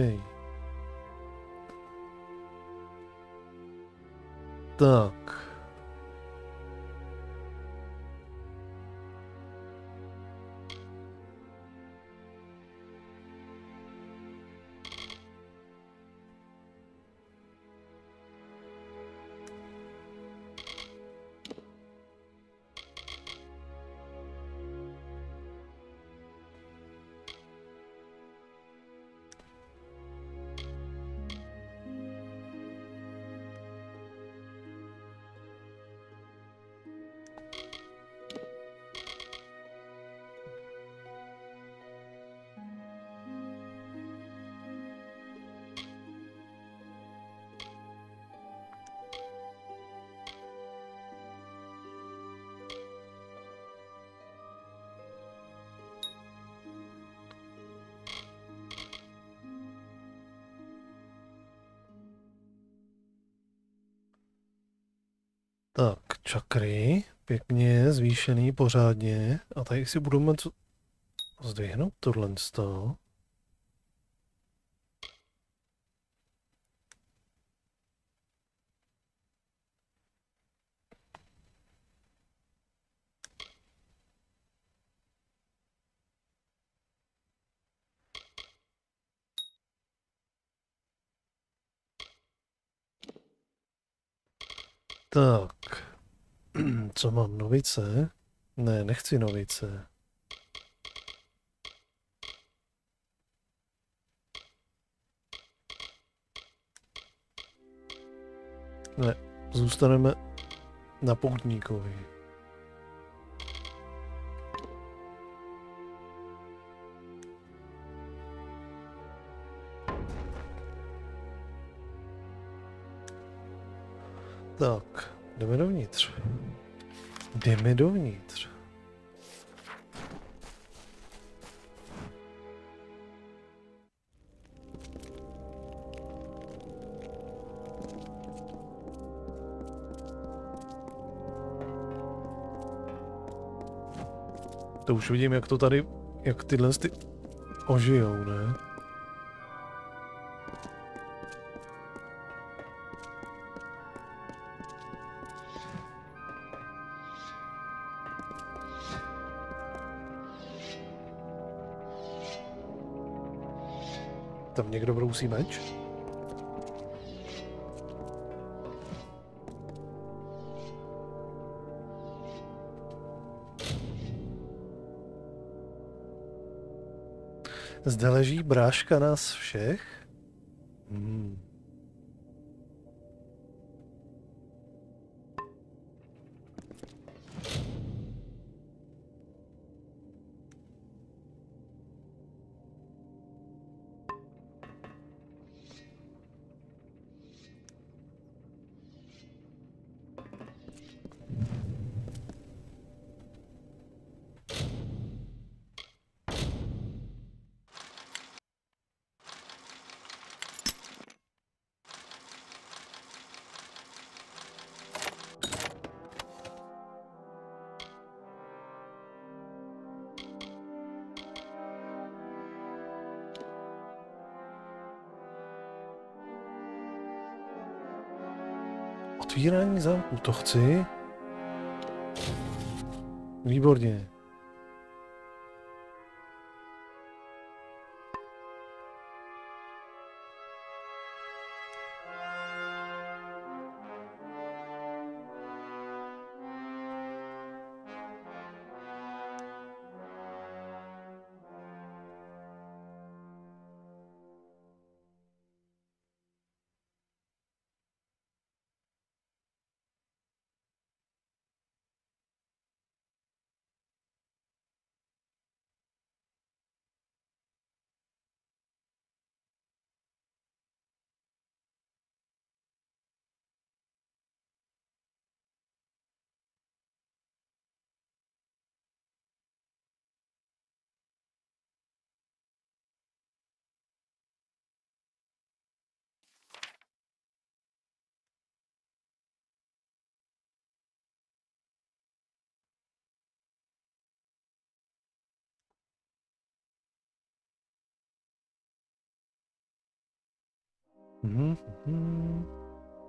Tak. Tak, čakry, pěkně zvýšený pořádně. A tady si budeme zdvihnout tohle z toho. Tak, co mám, novice? Ne, nechci novice. Ne, zůstaneme na poutníkovi. Tak, jdeme dovnitř. Jdeme dovnitř. To už vidím, jak to tady, jak tyhle ty ožijou, ne? Tam někdo brousí meč? Zde leží bráška nás všech. Otvírání zámku, to chci. Výborně.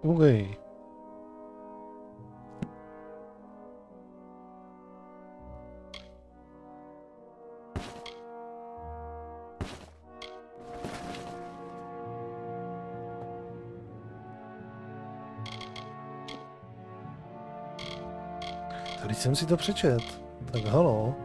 OK. Tady jsem si to přečet. Tak halo.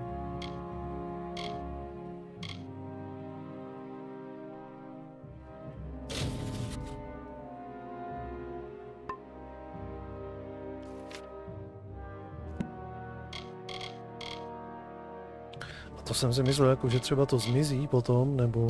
A to jsem si myslel, jako, že třeba to zmizí potom, nebo...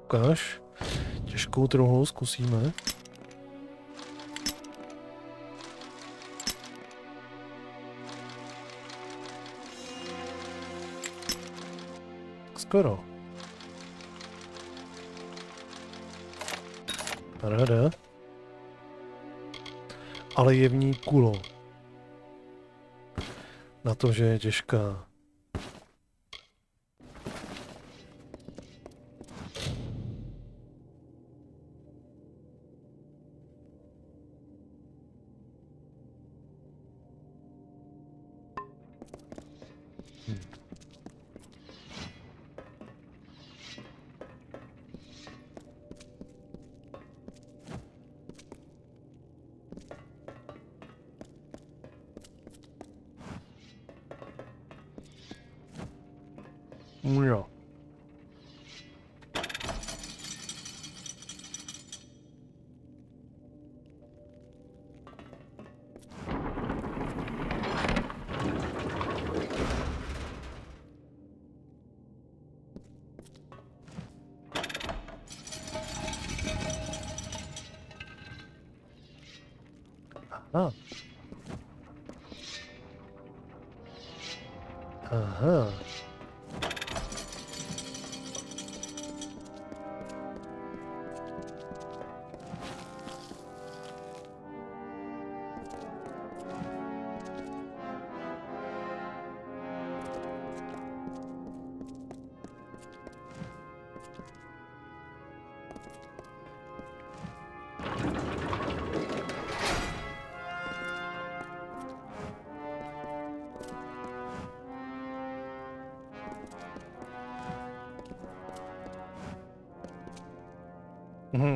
Ukáž. Těžkou truhlu zkusíme. Skoro. Paráda. Ale je v ní kulo. Na to, že je těžká. Jo. Aha. Aha.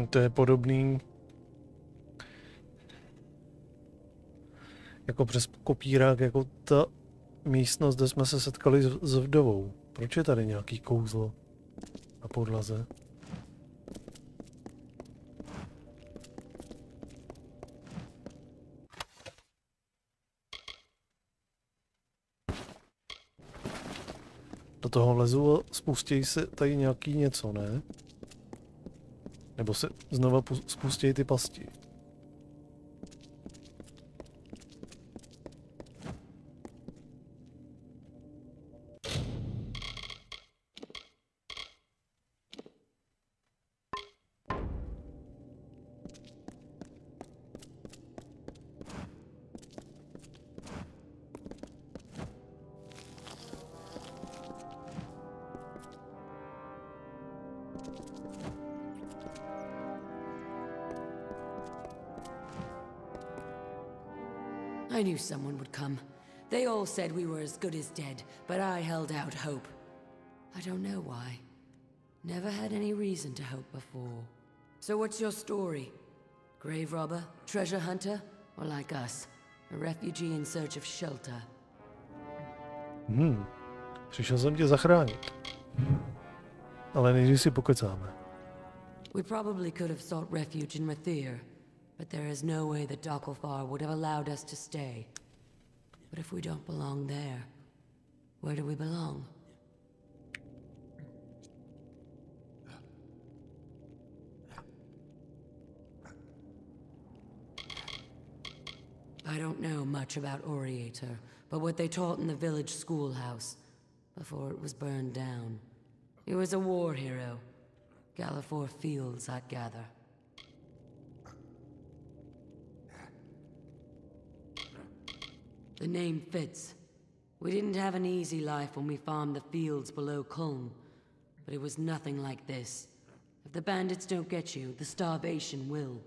To je podobný jako přes kopírák, jako ta místnost, kde jsme se setkali s vdovou. Proč je tady nějaký kouzlo na podlaze? Do toho lezu a spustějí se tady nějaký něco, ne? Nebo se znova spustějí ty pasti. I knew someone would come. They all said we were as good as dead, but I held out hope. I don't know why. Never had any reason to hope before. So what's your story? Grave robber, treasure hunter, or like us, a refugee in search of shelter? Přišel jsem tě zachránit. Ale nejdřív si pokecáme. We probably could have sought refuge in Mathir, but there is no way that Dokkalfar would have allowed us to stay. But if we don't belong there, where do we belong? I don't know much about Oriator, but what they taught in the village schoolhouse before it was burned down. He was a war hero. Gallifore Fields, I'd gather. The name fits. We didn't have an easy life when we farmed the fields below Culm, but it was nothing like this. If the bandits don't get you, the starvation will.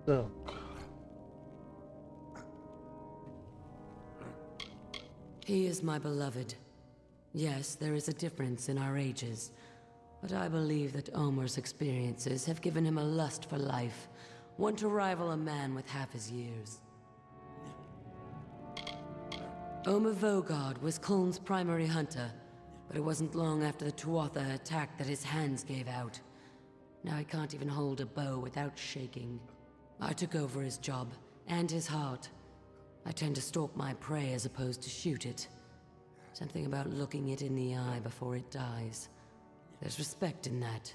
No. He is my beloved. Yes, there is a difference in our ages, but I believe that Omer's experiences have given him a lust for life, one to rival a man with half his years. Omer Vogard was Culm's primary hunter, but it wasn't long after the Tuatha attacked that his hands gave out. Now he can't even hold a bow without shaking. I took over his job, and his heart. I tend to stalk my prey as opposed to shoot it. Something about looking it in the eye before it dies. There's respect in that.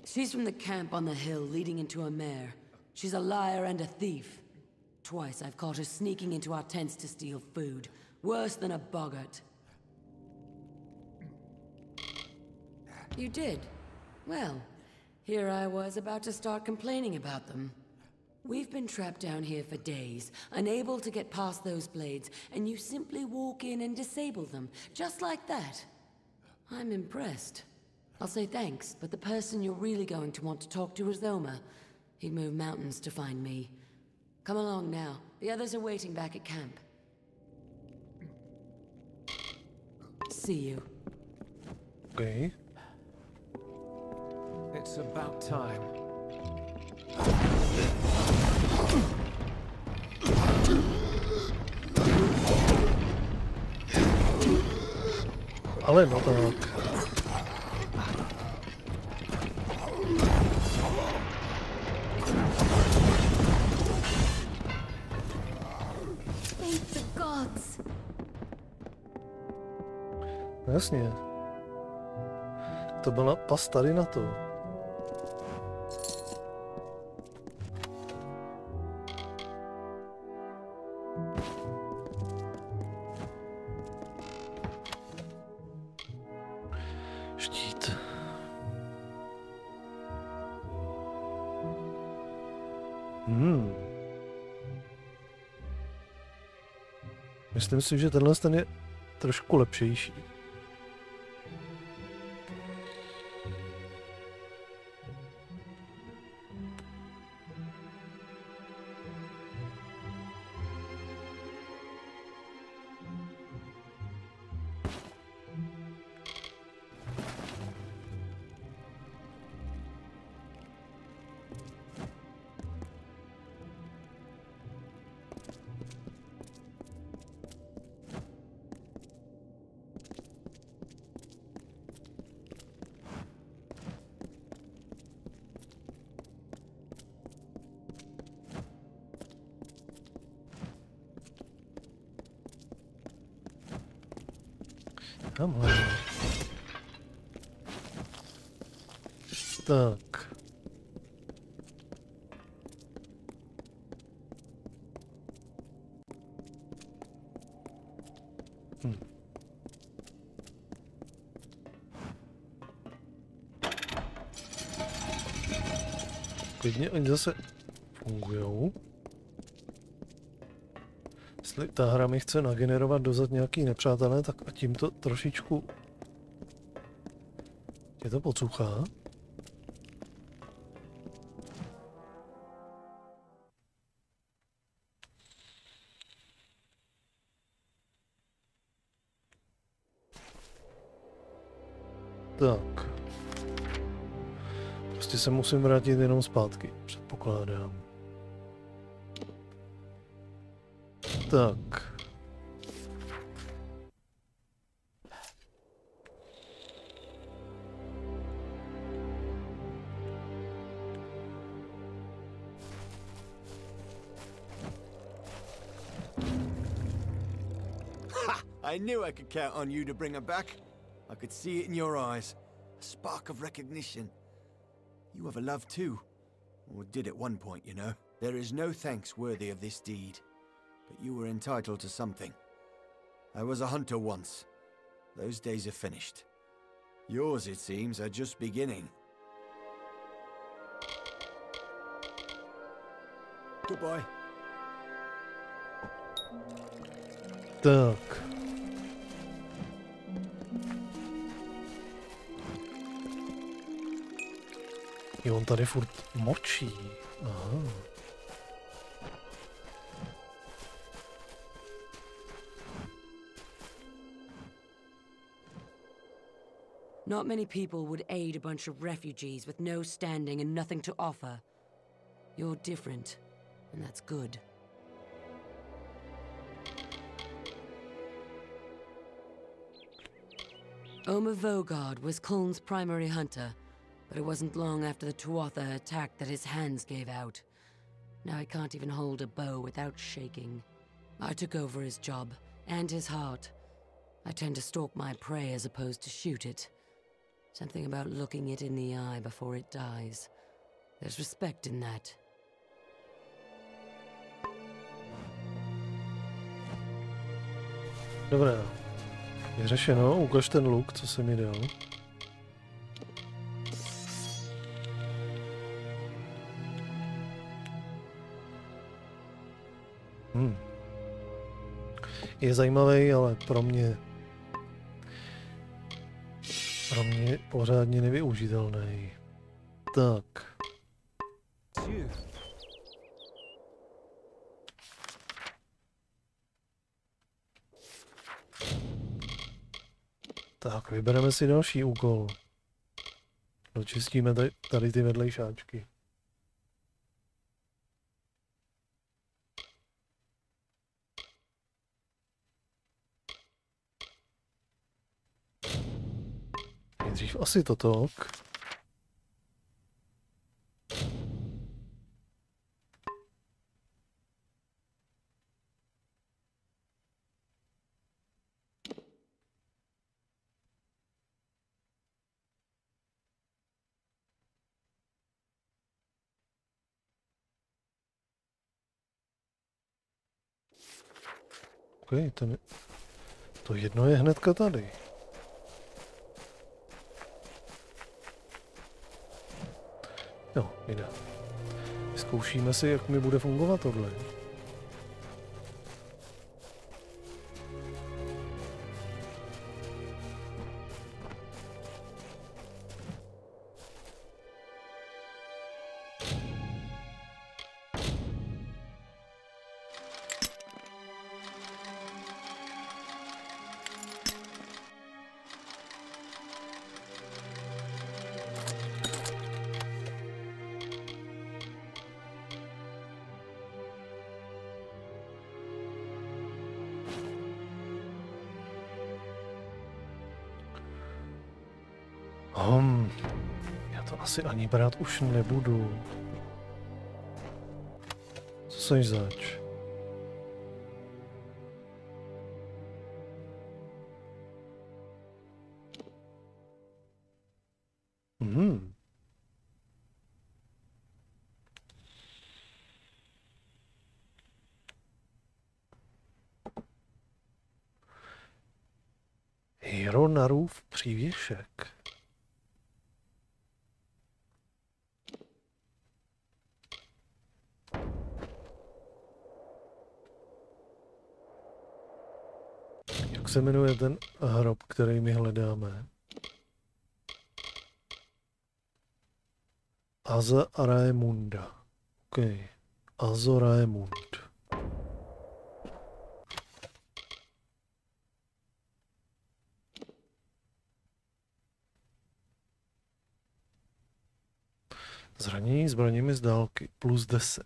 She's from the camp on the hill leading into a mare. She's a liar and a thief. Twice I've caught her sneaking into our tents to steal food. Worse than a boggart. You did? Well, here I was about to start complaining about them. We've been trapped down here for days, unable to get past those blades, and you simply walk in and disable them, just like that. I'm impressed. I'll say thanks, but the person you're really going to want to talk to is Omer. He'd move mountains to find me. Come along now. The others are waiting back at camp. See you. Okay. It's about time. Ale no tak. Thank the gods. Jasně. To byla pas tady na to. Štít. Myslím si, že tenhle ten je trošku lepšejší. Tamhle. Tak. Klidně oni zase fungujou. Jestli ta hra mi chce nagenerovat dozad nějaký nepřátelé, tak a tím to trošičku je to pocuchá. Tak. Prostě se musím vrátit jenom zpátky, předpokládám. Tak. I knew I could count on you to bring her back. I could see it in your eyes. A spark of recognition. You have a love too. Or did at one point, you know. There is no thanks worthy of this deed. But you were entitled to something. I was a hunter once. Those days are finished. Yours, it seems, are just beginning. Goodbye. Tak. Jo, on tady furt močí. Aha. Not many people would aid a bunch of refugees with no standing and nothing to offer. You're different, and that's good. Omer Vogard was Kuln's primary hunter, but it wasn't long after the Tuatha attacked that his hands gave out. Now he can't even hold a bow without shaking. I took over his job, and his heart. I tend to stalk my prey as opposed to shoot it. Something about looking it in the eye before it dies. There's respect in that. Dobré. Je řešeno, ukaž ten luk, co se mi dal. Je zajímavý, ale pro mě pořádně nevyužitelný. Tak. Tak, vybereme si další úkol. Dočistíme tady ty vedlejšáčky. Nejdřív asi toto. Okay, to jedno je hnedka tady. Jo, jde. Zkoušíme si, jak mi bude fungovat tohle. Já to asi ani brát už nebudu. Co seš zač? Hronarův přívěšek. Jak se jmenuje ten hrob, který my hledáme? Azoraemunda. OK. Azoraemund. Zranění zbraněmi z dálky plus 10.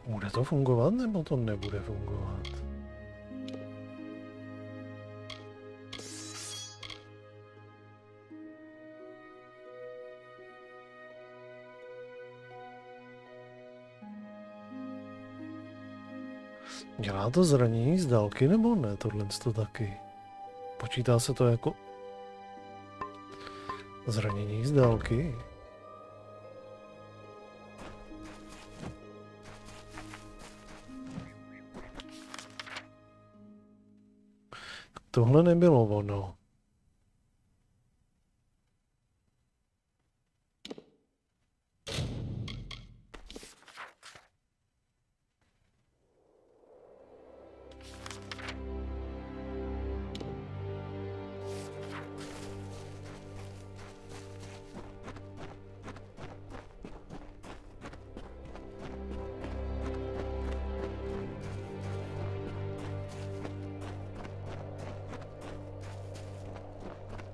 Bude to fungovat, nebo to nebude fungovat? Dělá to zranění z dálky, nebo ne? Tohle to taky. Počítá se to jako zranění z dálky? Tohle nebylo ono.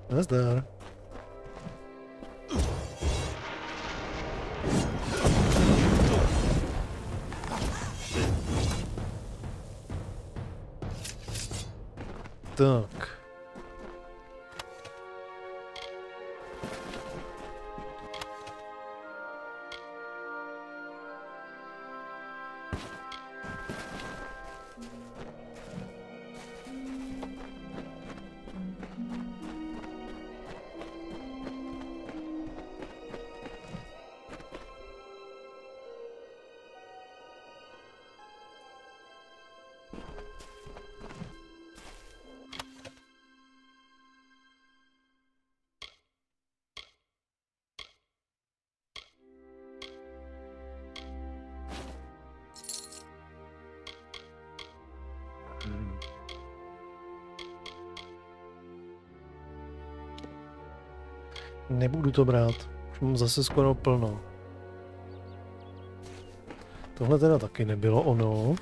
Nazdar. Tak. Nebudu to brát. Už mám zase skoro plno. Tohle teda taky nebylo ono.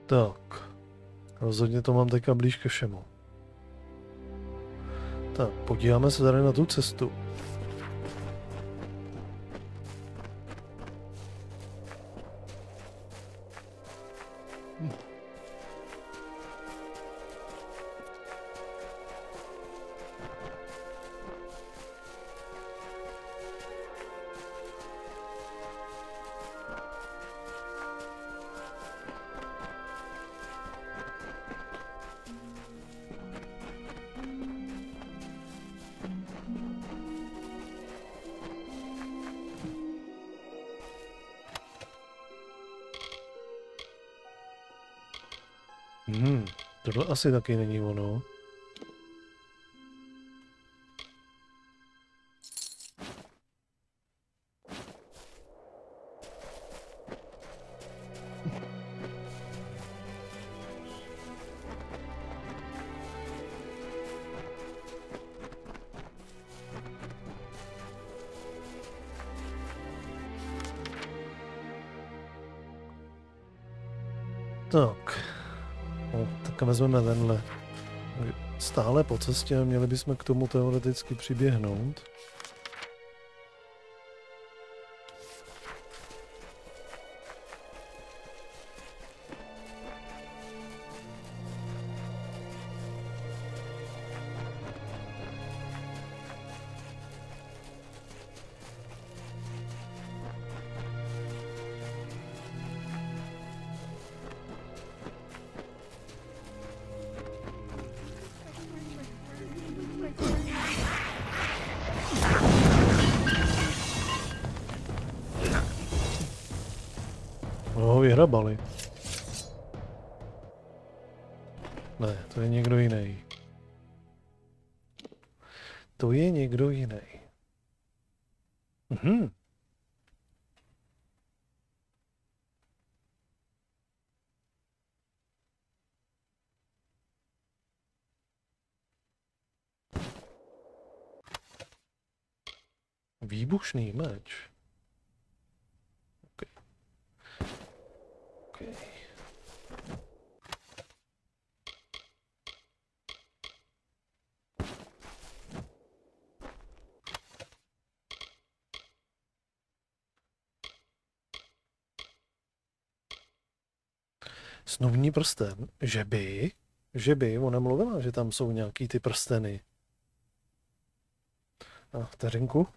Tak, rozhodně to mám teďka blíž ke všemu. Tak, podíváme se tady na tu cestu. Tohle asi taky není ono. Tak. No, tak vezmeme tenhle. Stále po cestě, měli bychom k tomu teoreticky přiběhnout. Vyhrabali. Ne, to je někdo jiný. To je někdo jiný. Výbušný meč. Okay. Snovní prsten. Že by, ona mluvila, že tam jsou nějaký ty prsteny. A vteřinku.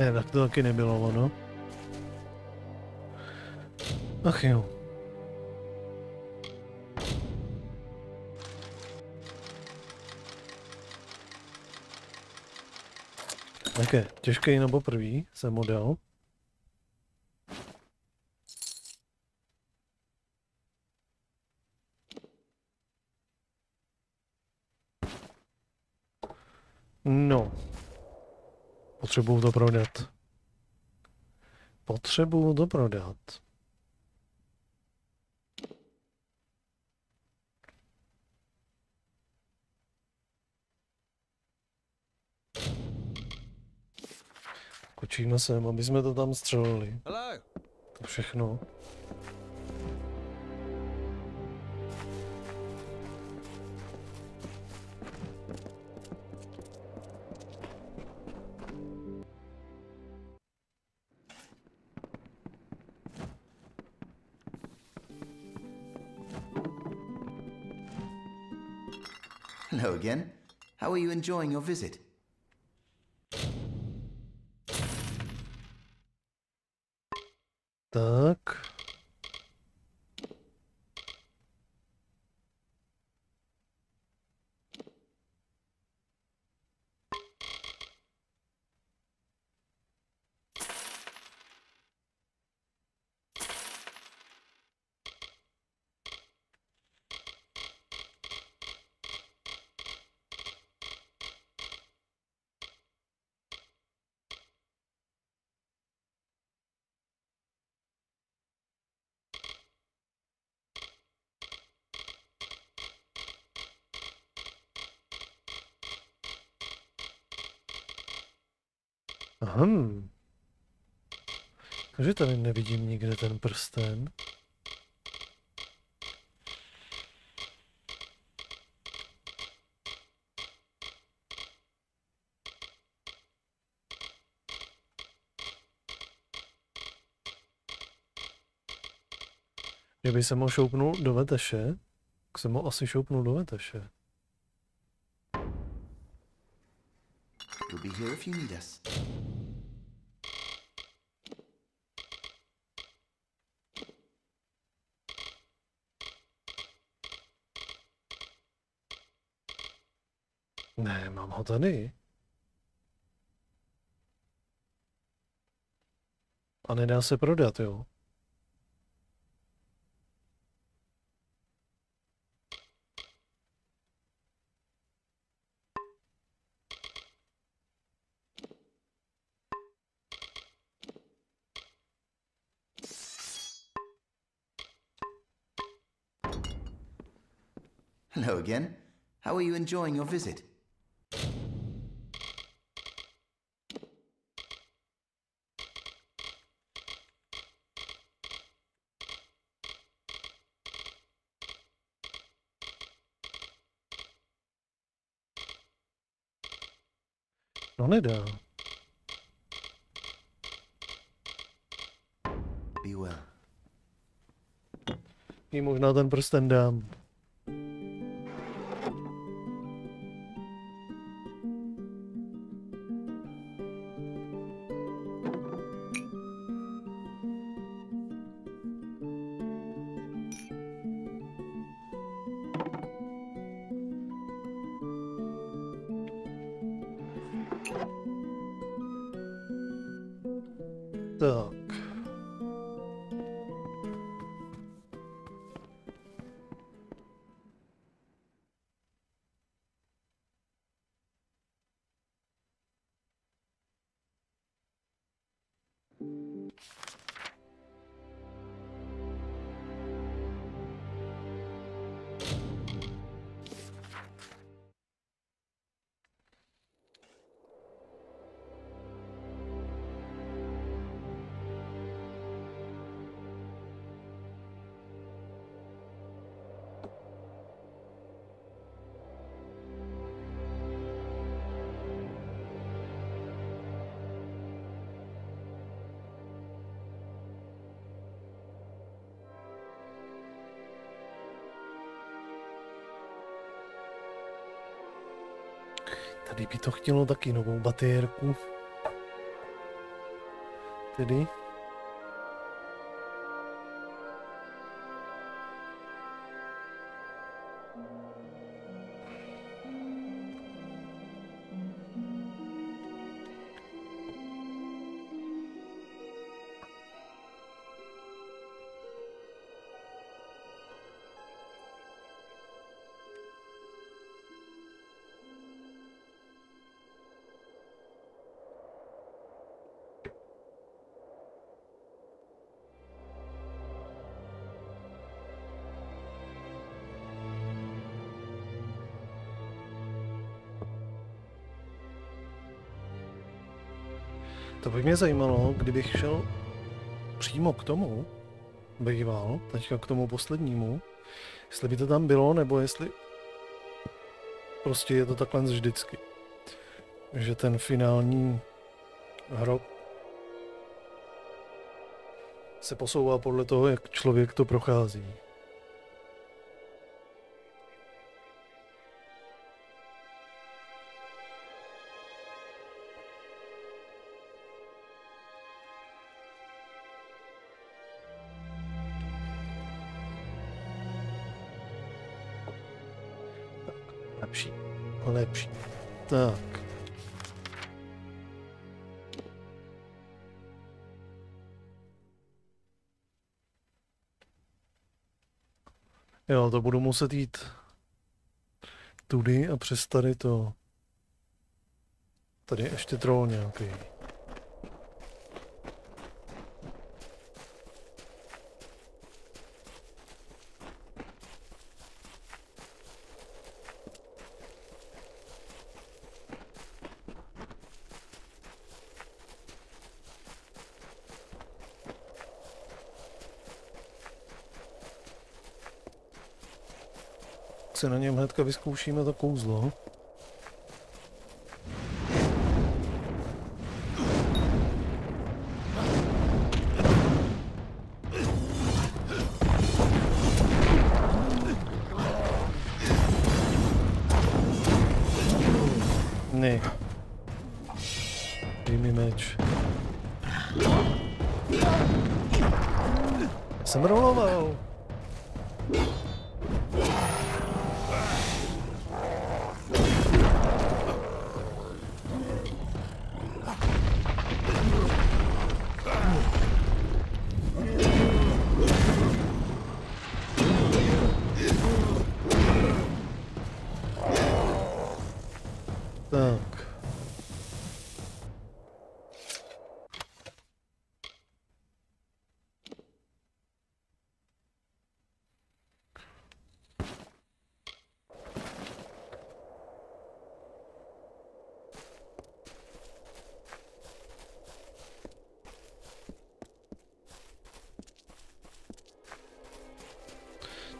Ne, tak to taky nebylo ono. Ach jo. Také těžký na poprvé jsem mu dal. No. Potřebuju to prodat. Potřebuju to prodat. Kočíme sem, aby jsme to tam střelili. To všechno. Hello again. How are you enjoying your visit? Tak. Aha. Takže tady nevidím nikde ten prsten. Kdyby se mohl šoupnout do veteše, tak jsem mohl asi šoupnout do veteše. We'll be here if you need us. Ne, mám ho tady. A nedá se prodat, jo? Hello again. How are you enjoying your visit? No nedá. Be well. Jí možná ten prsten dám. Tak. Tady by to chtělo taky novou baterku. tedy. To by mě zajímalo, kdybych šel přímo k tomu, býval, teďka k tomu poslednímu, jestli by to tam bylo, nebo jestli prostě je to takhle vždycky. Že ten finální hrob se posouvá podle toho, jak člověk to prochází. Lepší. Tak. Jo, to budu muset jít tudy a přes tady to. Tady ještě troll nějaký. Si na něm hnedka vyzkoušíme to kouzlo. Ne. Dej mi meč. Jsem roloval.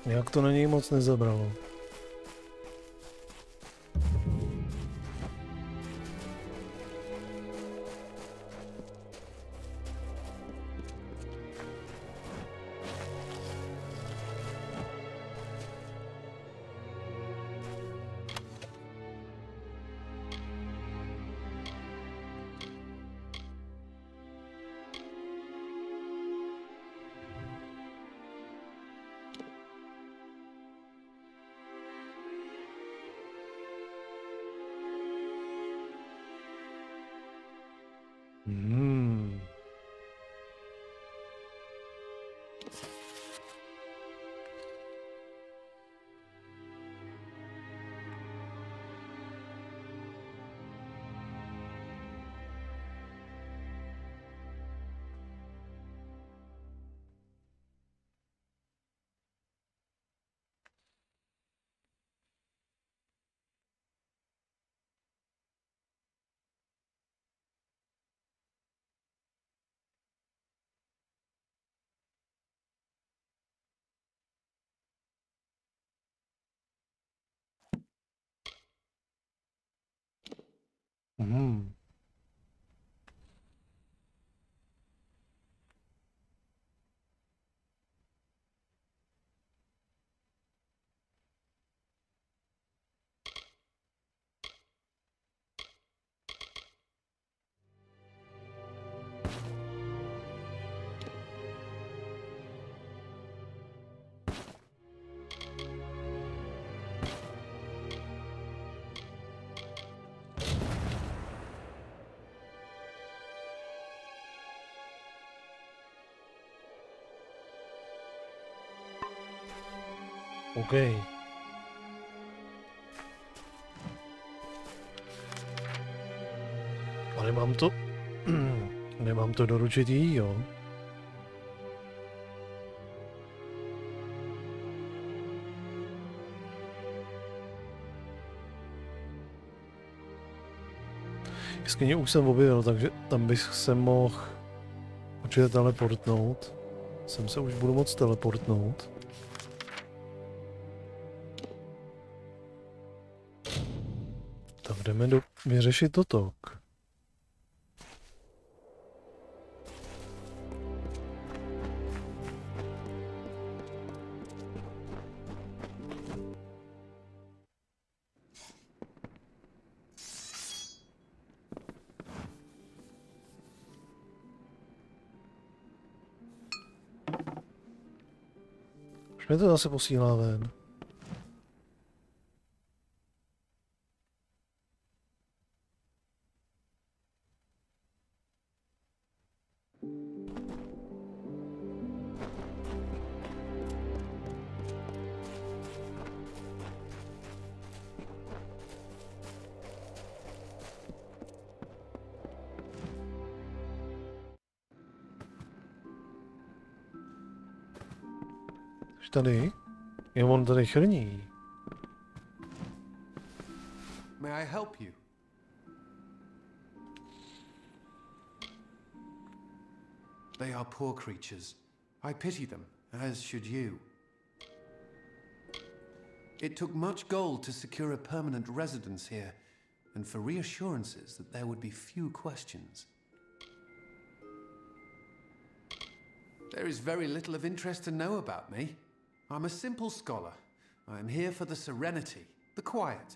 Jak to na něj moc nezabralo. OK. A nemám to... nemám to doručit jí, jo. Jeskyně už jsem objevil, takže tam bych se mohl určitě teleportnout. Sem se už budu moct teleportnout. Tak jdeme vyřešit toto. Už mě to zase posílá ven. Tady? Je on tady chrní. May I help you? They are poor creatures. I pity them, as should you. It took much gold to secure a permanent residence here, and for reassurances that there would be few questions. There is very little of interest to know about me. I'm a simple scholar. I am here for the serenity, the quiet.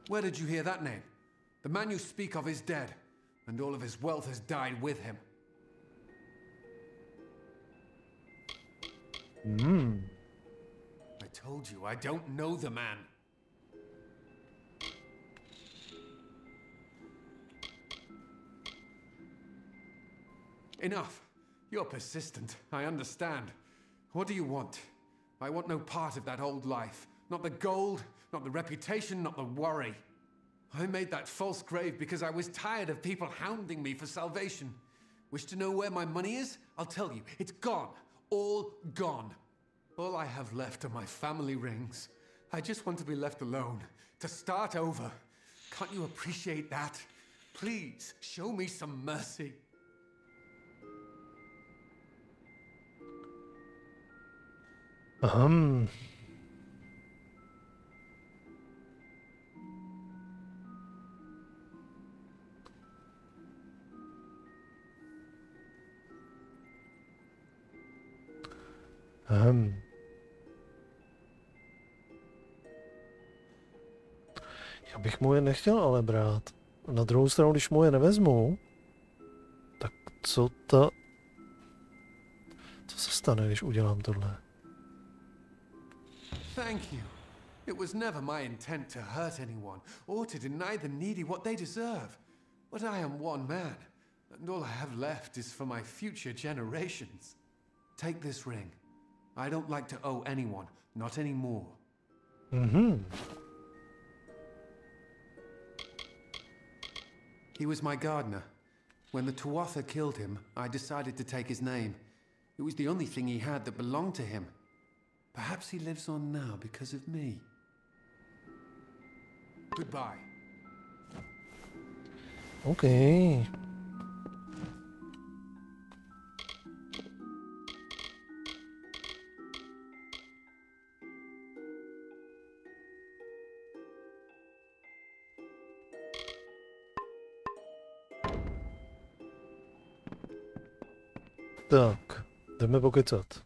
Where did you hear that name? The man you speak of is dead, and all of his wealth has died with him. I told you, I don't know the man. Enough. You're persistent, I understand. What do you want? I want no part of that old life. Not the gold, not the reputation, not the worry. I made that false grave because I was tired of people hounding me for salvation. Wish to know where my money is? I'll tell you. It's gone. All gone. All I have left are my family rings. I just want to be left alone. To start over. Can't you appreciate that? Please, show me some mercy. Já bych mu je nechtěl ale brát. Na druhou stranu, když mu je nevezmu, tak co se stane, když udělám tohle? Thank you. It was never my intent to hurt anyone, or to deny the needy what they deserve. But I am one man, and all I have left is for my future generations. Take this ring. I don't like to owe anyone, not anymore. He was my gardener. When the Tuatha killed him, I decided to take his name. It was the only thing he had that belonged to him. Perhaps he lives on now because of me. Goodbye. Okay. Tak, jdeme pokecat.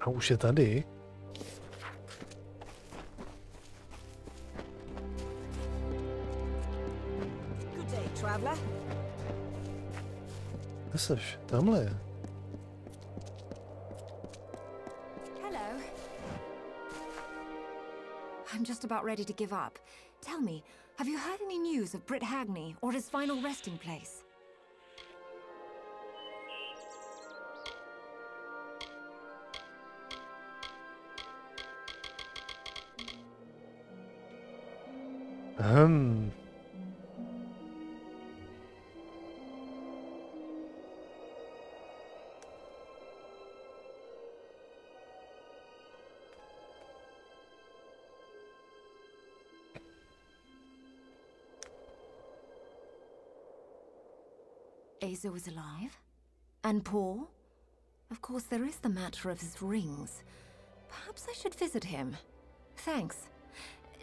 A už je tady. Good day, traveler. Kde seš? Tamhle je. just about ready to give up. Tell me, have you heard any news of Britt Hagney or his final resting place? Azo is alive? And poor? Of course, there is the matter of his rings. Perhaps I should visit him. Thanks.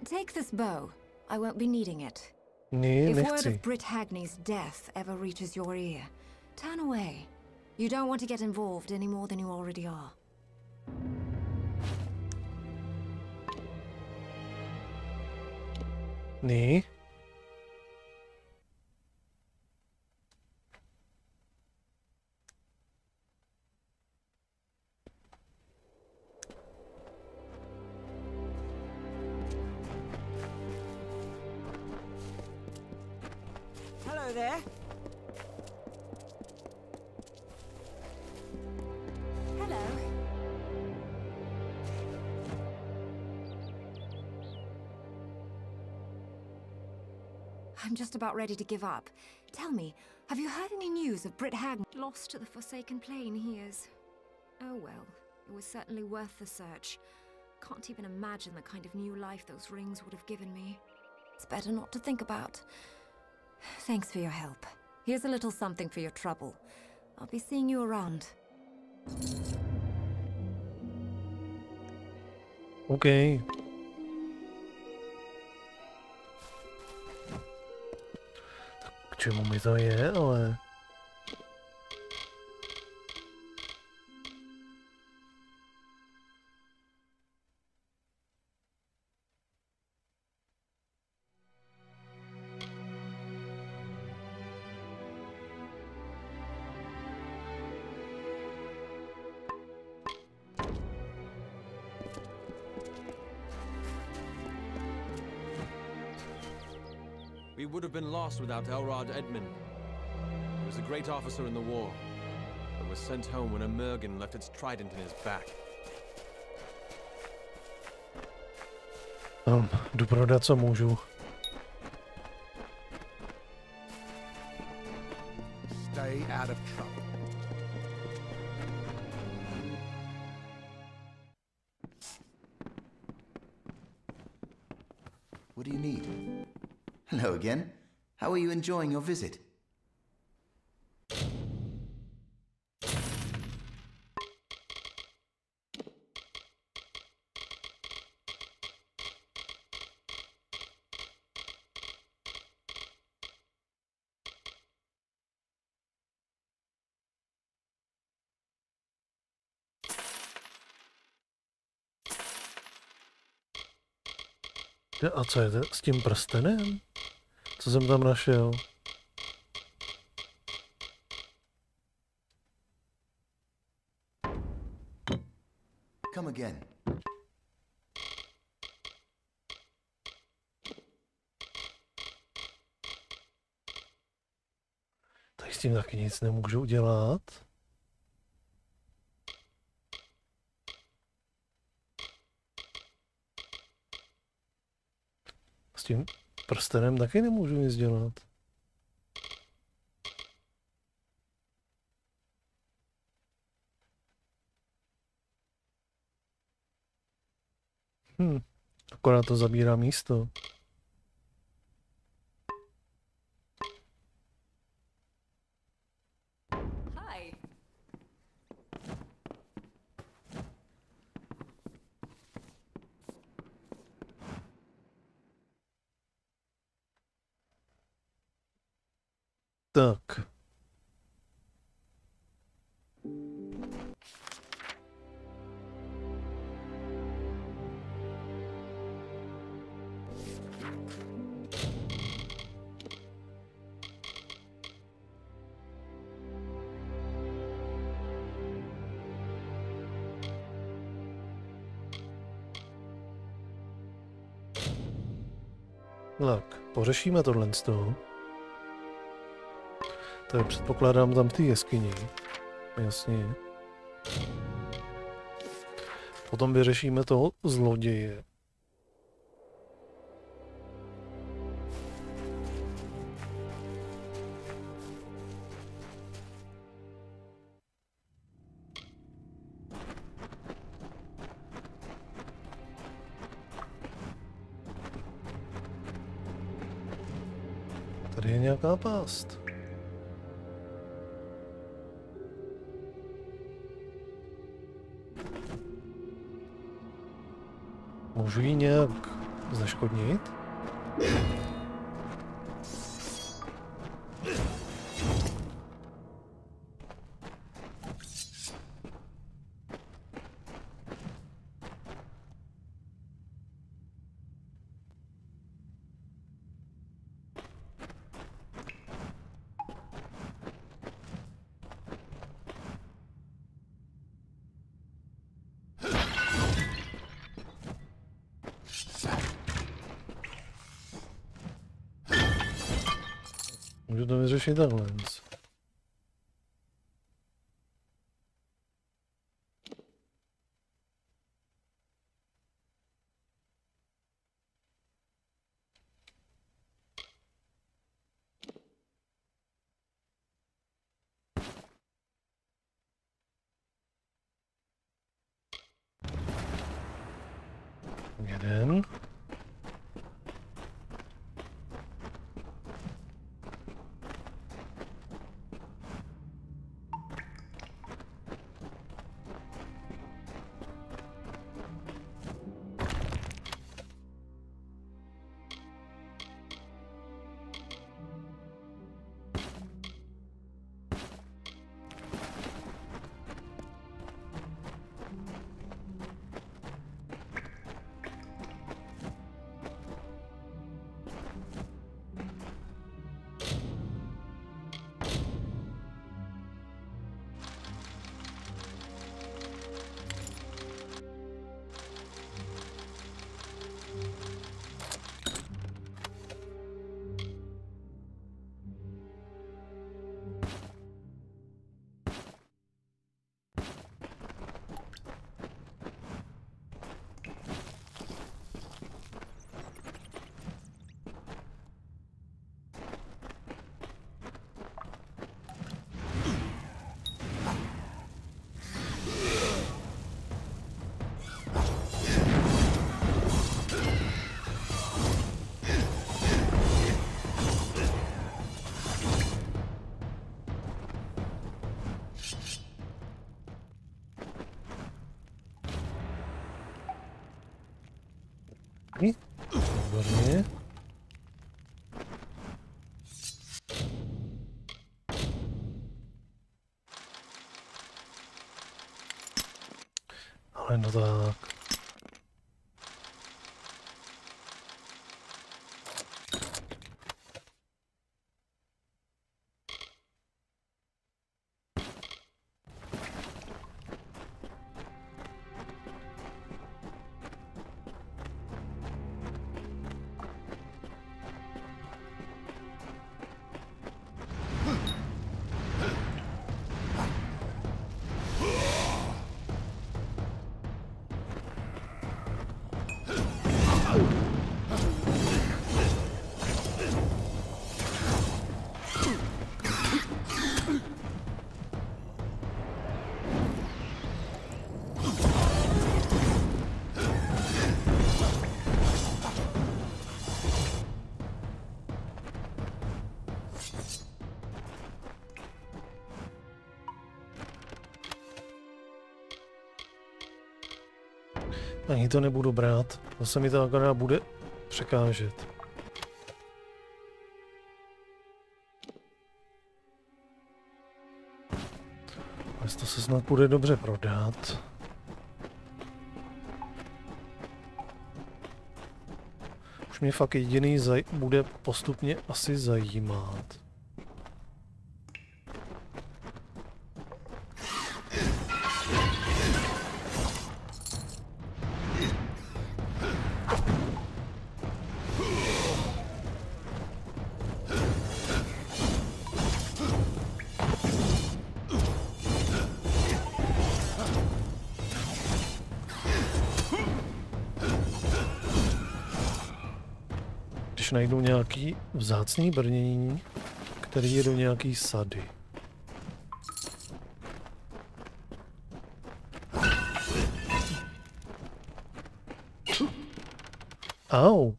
Take this bow. I won't be needing it. If word of Britt Hagney's death ever reaches your ear, turn away. You don't want to get involved any more than you already are. Nee. Hello there. Hello. I'm just about ready to give up. Tell me, have you heard any news of Britt Hagney? Lost to the Forsaken Plane, he is. Oh well, it was certainly worth the search. Can't even imagine the kind of new life those rings would have given me. It's better not to think about. Thanks for your help. Here's a little something for your trouble. I'll be seeing you around. Okay. Tak k čemu mi to je, ale... We would have been lost without Elrod Edmund. He was a great officer in the war, but was sent home when a Mergen left its trident in his back. Jdu prodat, co můžu. Stay out of trouble. What do you need? Hello again. How are you enjoying your visit? A co je to s tím prstenem? Co jsem tam našel? Come again. Tak s tím taky nic nemůžu udělat. S tím prstenem taky nemůžu nic dělat. Akorát to zabírá místo. Hi. Tak. Tak, pořešíme tohle z toho. Tady předpokládám tam v té jeskyni. Jasně. Potom vyřešíme toho zloděje. Tady je nějaká pást. Můžu ji nějak zneškodnit? Můžu to vyřešit takhle. Jeden. Výborně. Ale no tak. Ani to nebudu brát, zase mi to akorát bude překážet. Ale to se snad bude dobře prodat. Už mě fakt jediný bude postupně asi zajímat. totiž najdu nějaký vzácný brnění, který je do nějaký sady. Au.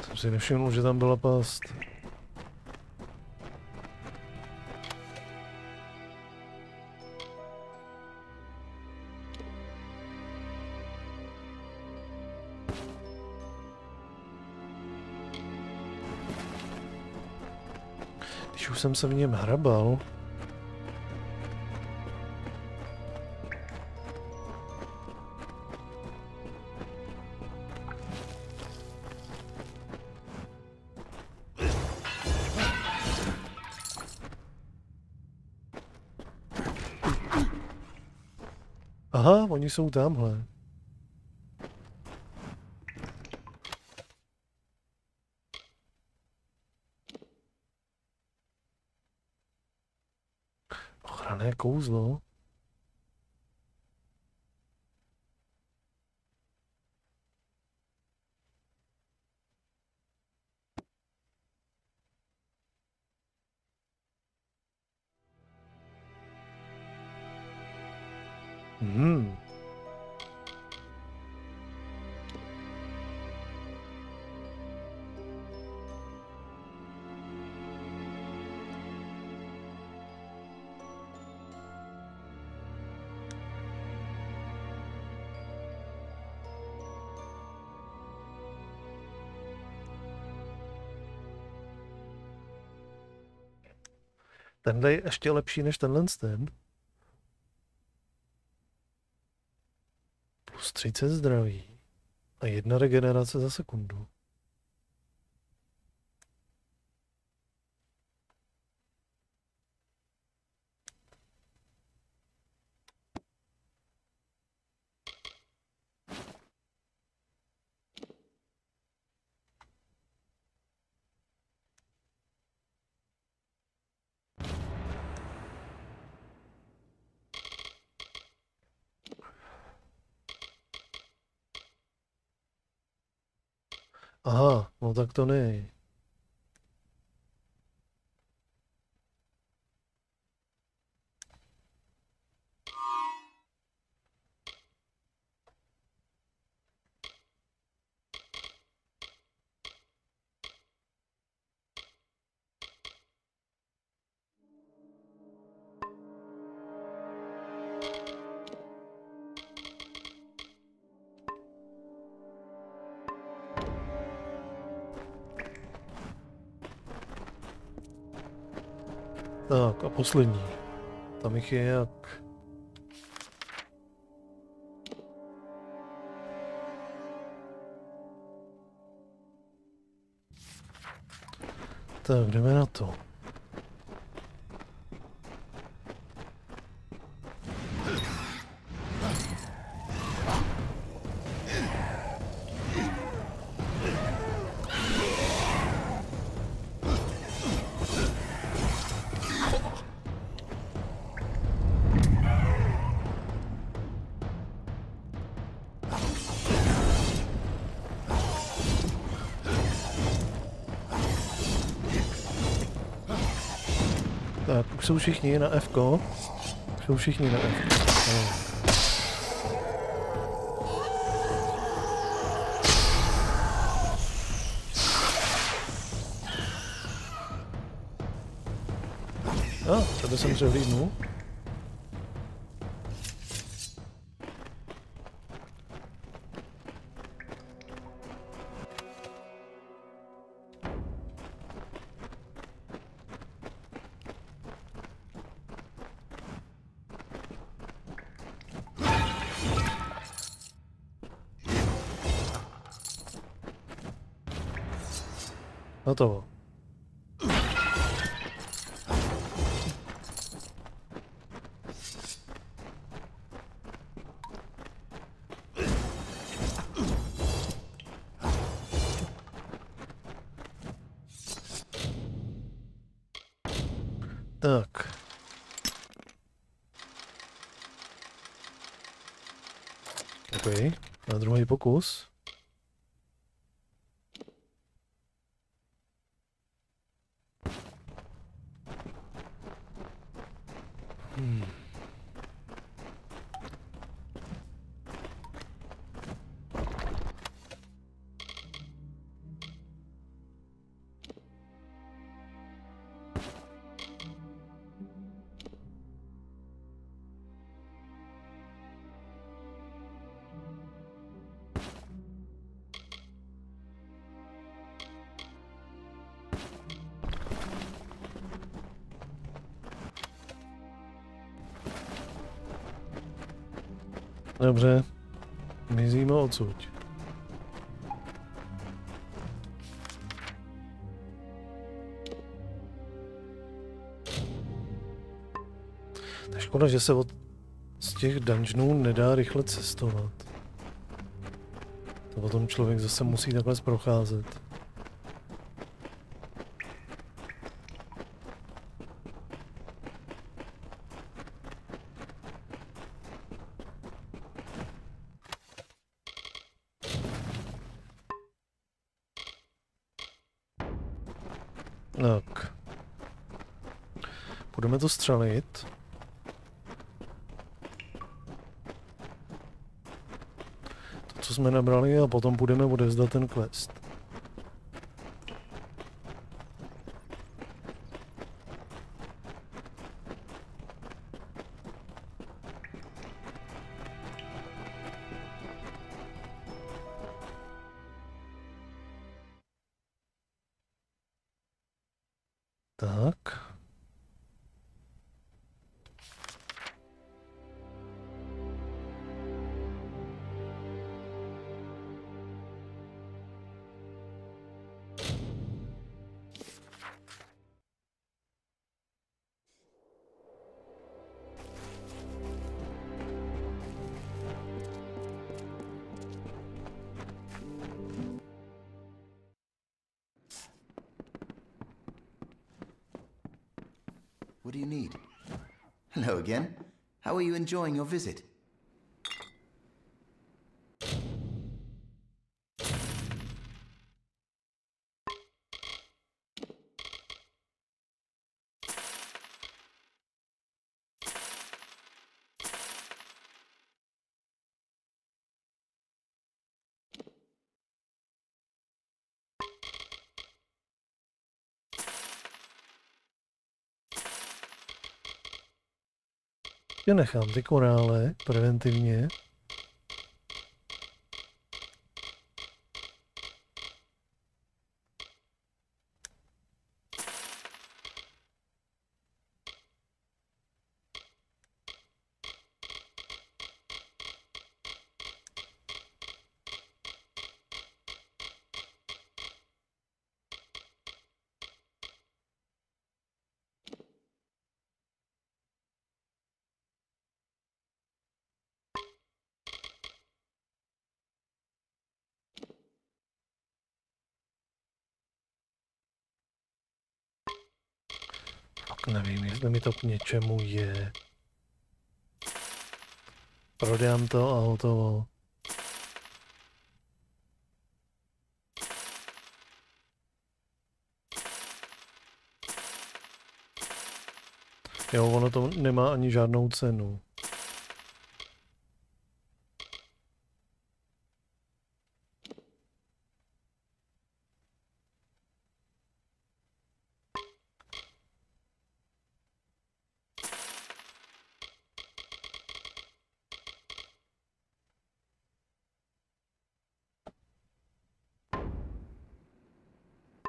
Jsem si nevšiml, že tam byla past. Když už jsem se v něm hrabal, aha, oni jsou tamhle. Ochranné kouzlo. Tenhle je ještě lepší než tenhle ten. Plus 30 zdraví a 1 regenerace za sekundu. Aha, no tak to nej. Tak a poslední. Tam jich je jak... Tak, jdeme na to. Tak, už jsou všichni na F-ko. Už jsou všichni na F. Tebe jsem přehlídnul. Hotovo. Tak. OK, na druhý pokus. Dobře, mizíme odsud. To je škoda, že se z těch dungeonů nedá rychle cestovat. To potom člověk zase musí takhle procházet. Tak. Budeme to střelit. To, co jsme nabrali, a potom budeme odevzdat ten quest. Tak. What do you need? Hello again. How are you enjoying your visit? Já nechám ty korále preventivně. Nevím, jestli mi to k něčemu je. Prodám to a hotovo. Jo, ono to nemá ani žádnou cenu.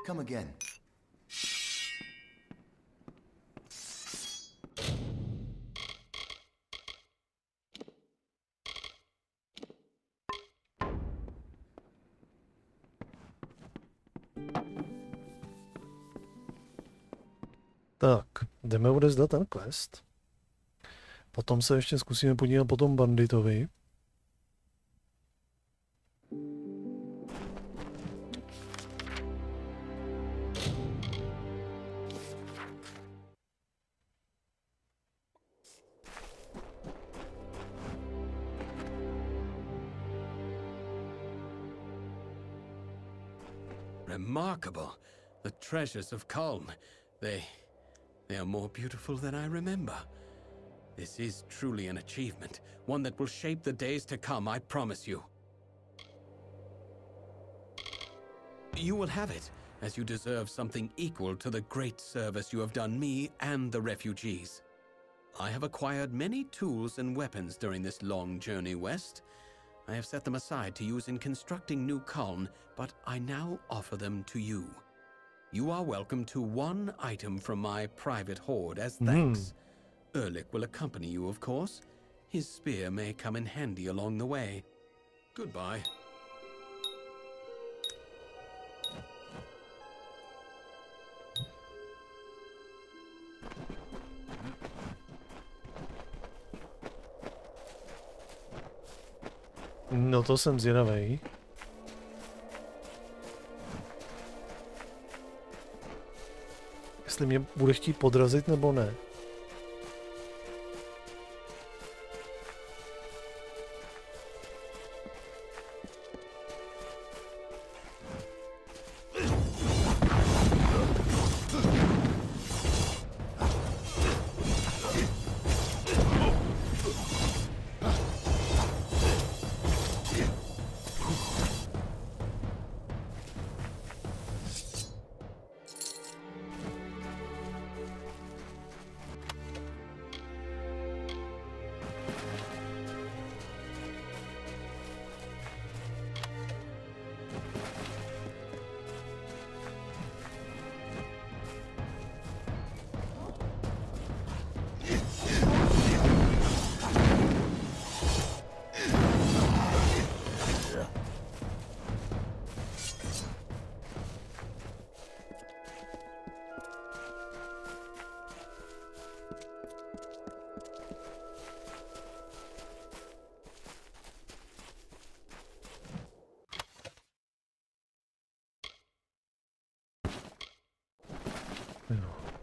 Come again. Tak, jdeme odezdat ten quest. Potom se ještě zkusíme podívat po tom banditovi. Remarkable. The treasures of Culm. They are more beautiful than I remember. This is truly an achievement, one that will shape the days to come, I promise you. You will have it, as you deserve something equal to the great service you have done me and the refugees. I have acquired many tools and weapons during this long journey west. I have set them aside to use in constructing new Culm, but I now offer them to you. You are welcome to one item from my private hoard as thanks. Erlich will accompany you, of course. His spear may come in handy along the way. Goodbye. No to jsem zvědavej. Jestli mě bude chtít podrazit nebo ne.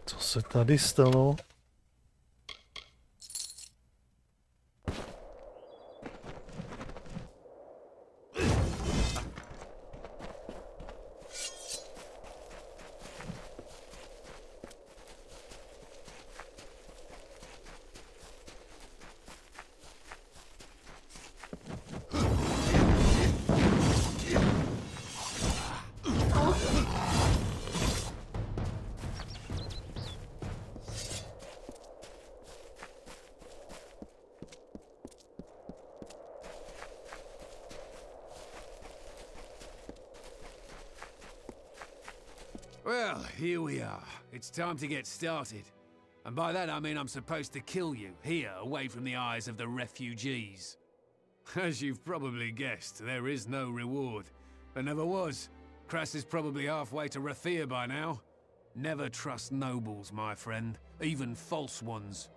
Co se tady stalo? Well, here we are. It's time to get started. And by that I mean I'm supposed to kill you, here, away from the eyes of the refugees. As you've probably guessed, there is no reward. There never was. Kras is probably halfway to Rathir by now. Never trust nobles, my friend, even false ones.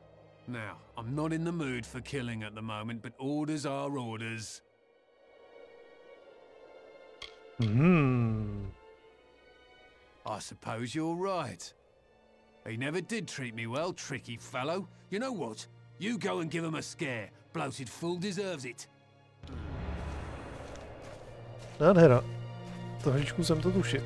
Now, I'm not in the mood for killing at the moment, but orders are orders. I suppose you're right. He never did treat me well, tricky fellow. You know what? You go and give him a scare. Bloated fool deserves it. Nádhera. Trošičku jsem to tušil.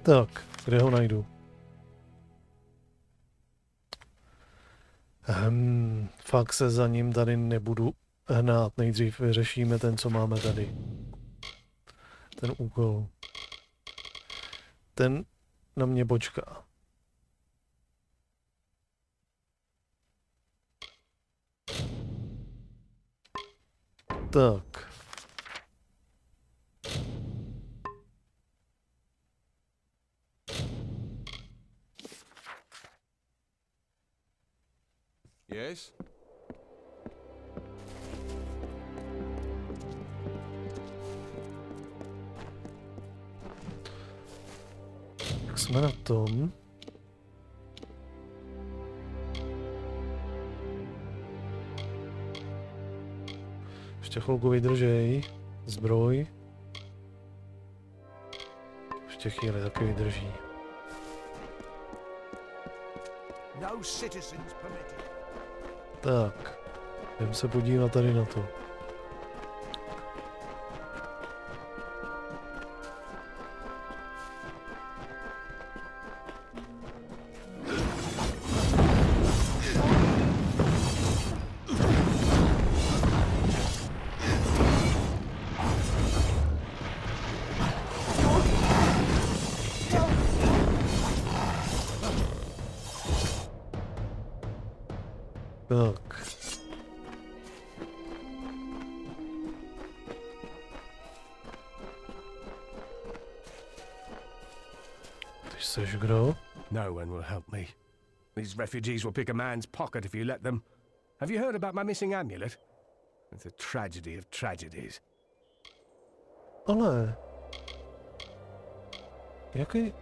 Tak, kde ho najdu? Fakt se za ním tady nebudu hnát. Nejdřív vyřešíme ten, co máme tady. Ten úkol. Ten na mě počká. Tak. Yes? jsme na tom. Ještě chvilku vydržej. Zbroj. Ještě chvíli taky vydrží. Tak. Jdem se podívat tady na to. Tak. Ty seš kdo? No one will help me. These refugees will pick a man's pocket if you let them. Have you heard about my missing amulet? It's a tragedy of tragedies. Ale... Jaký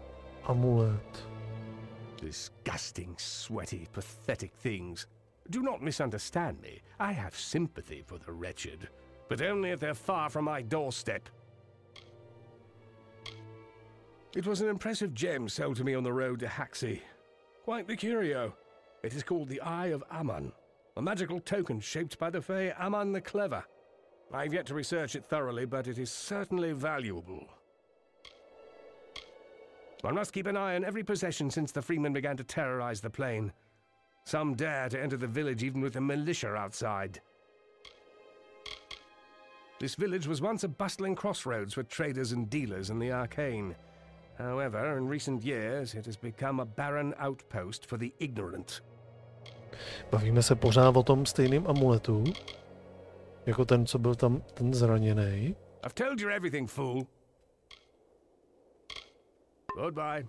amulet? Disgusting, sweaty, pathetic things. Do not misunderstand me. I have sympathy for the wretched, but only if they're far from my doorstep. It was an impressive gem sold to me on the road to Haxi. Quite the curio. It is called the Eye of Aman, a magical token shaped by the Fae Aman the Clever. I've yet to research it thoroughly, but it is certainly valuable. One must keep an eye on every possession since the freemen began to terrorize the plain. Some dare to enter the village even with the militia outside. This village was once a bustling crossroads for traders and dealers in the arcane. However, in recent years, it has become a barren outpost for the ignorant. Bavíme se pořád o tom stejném amuletu, jako ten, co byl tam ten zraněný. I've told you everything, fool. Goodbye.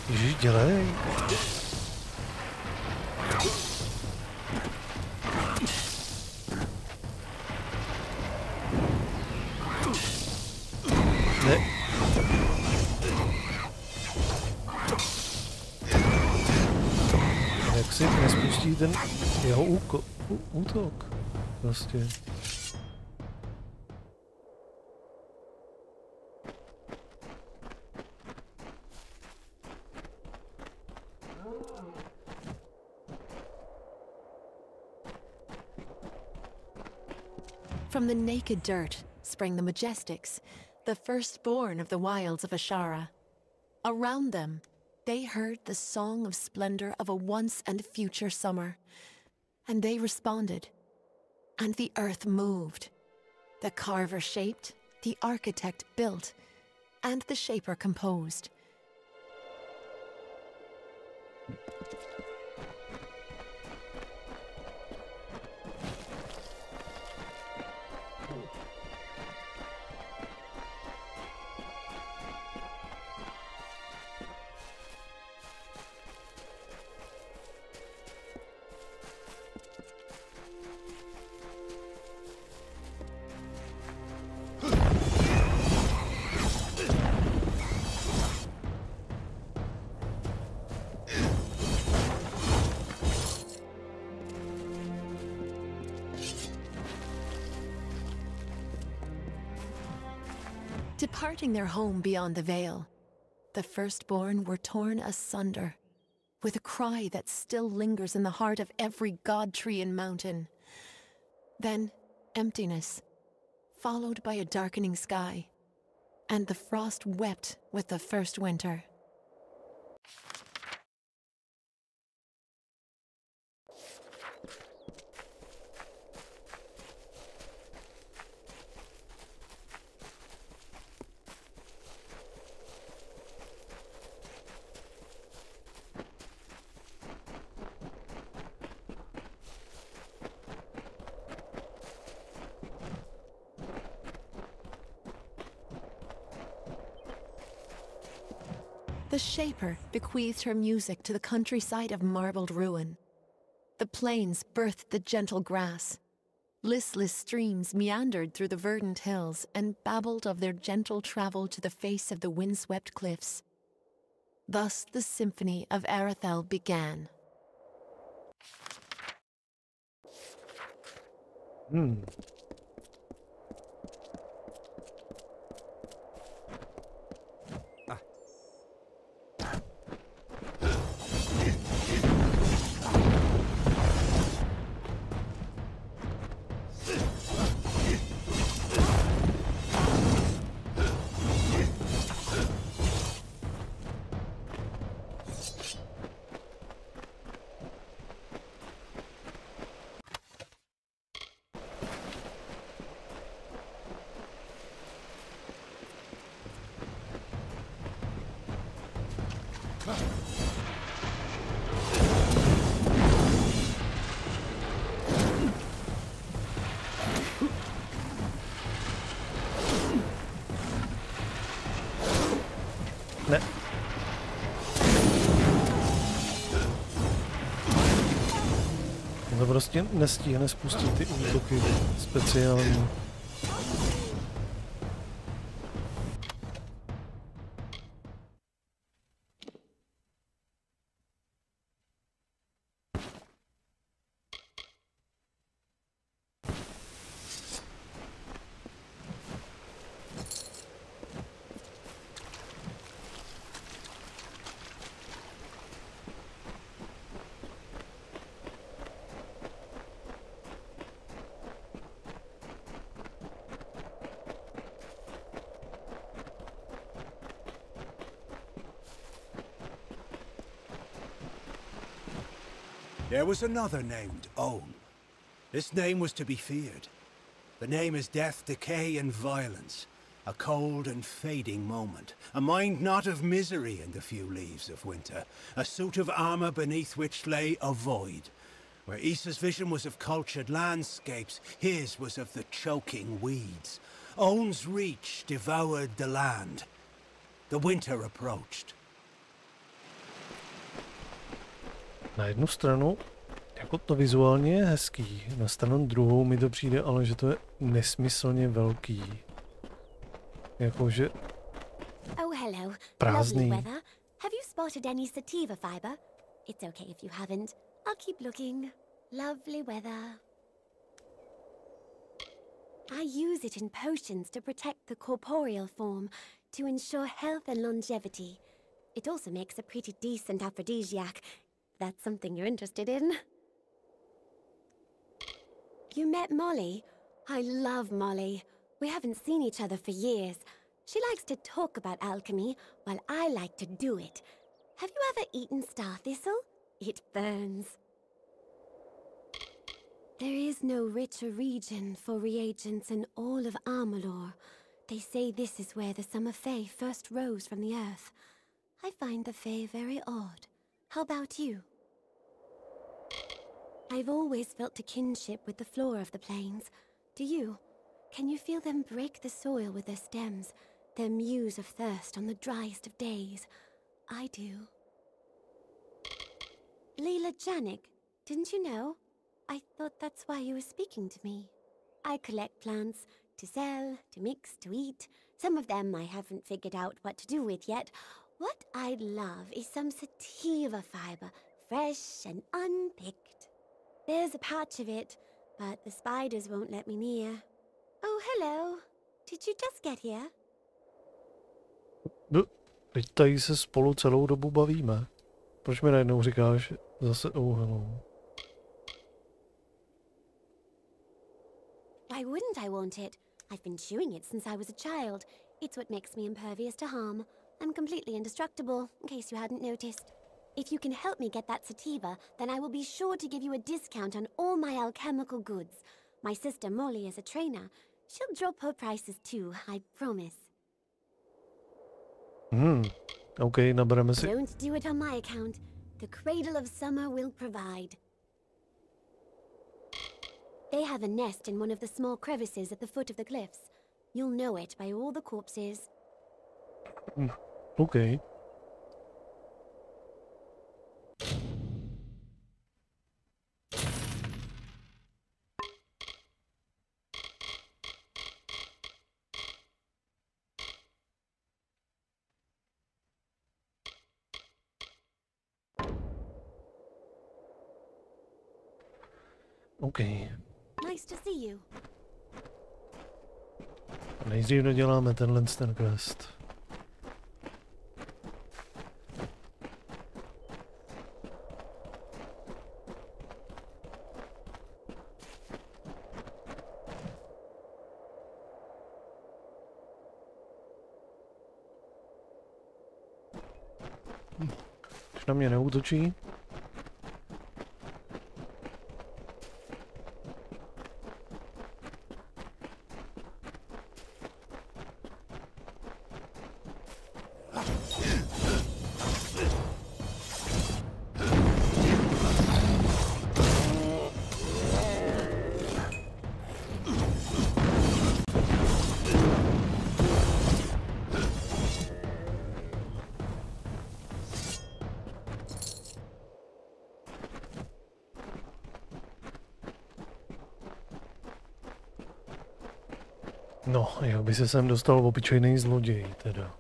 Ježiš, dělej. Ne. Jak si nespustí ten jeho útok? Prostě. From the naked dirt sprang the Majestics, the firstborn of the wilds of Ashara. Around them, they heard the song of splendor of a once and future summer, and they responded. And the earth moved. The carver shaped, the architect built, and the shaper composed. Departing their home beyond the veil, the firstborn were torn asunder, with a cry that still lingers in the heart of every god tree and mountain. Then emptiness, followed by a darkening sky, and the frost wept with the first winter. The Shaper bequeathed her music to the countryside of marbled ruin. The plains birthed the gentle grass. Listless streams meandered through the verdant hills and babbled of their gentle travel to the face of the windswept cliffs. Thus the symphony of Arethel began. Ne. To prostě nestíhne spustit ty útoky speciální. There was another named Own. This name was to be feared. The name is death, decay, and violence. A cold and fading moment. A mind not of misery in the few leaves of winter. A suit of armor beneath which lay a void. Where Issa's vision was of cultured landscapes, his was of the choking weeds. Own's reach devoured the land. The winter approached. Na jednu stranu, jako to vizuálně je hezký, na stranu druhou mi to přijde, ale že to je nesmyslně velký. Jakože prázdný. Have you spotted any sativa fiber? It's okay if you haven't. I'll keep looking. Lovely weather. I use it in potions to protect the corporeal form, to ensure health and longevity. It also makes a pretty decent aphrodisiac. That's something you're interested in. You met Molly? I love Molly. We haven't seen each other for years. She likes to talk about alchemy, while I like to do it. Have you ever eaten star thistle? It burns. There is no richer region for reagents in all of Amalur. They say this is where the summer fae first rose from the earth. I find the fae very odd. How about you? I've always felt a kinship with the flora of the plains. Do you? Can you feel them break the soil with their stems, their muse of thirst on the driest of days? I do. Leela Janik, didn't you know? I thought that's why you were speaking to me. I collect plants to sell, to mix, to eat. Some of them I haven't figured out what to do with yet. What I'd love is some sativa fiber, fresh and unpicked. There's a patch of it, but the spiders won't let me near. Oh, hello. Did you just get here? No, teď tady se spolu celou dobu bavíme. Proč mi najednou říkáš zase oh hello? Why wouldn't I want it? I've been chewing it since I was a child. It's what makes me impervious to harm. I'm completely indestructible, in case you hadn't noticed. If you can help me get that sativa, then I will be sure to give you a discount on all my alchemical goods. My sister Molly is a trainer. She'll drop her prices too, I promise. Okay, nabereme si. Don't do it on my account. The Cradle of Summer will provide. They have a nest in one of the small crevices at the foot of the cliffs. You'll know it by all the corpses. Okay. OK. Nice to see you. Nejdřív doděláme ten quest. Už na mě neútočí. No, jak by se sem dostal obyčejný zloděj, teda.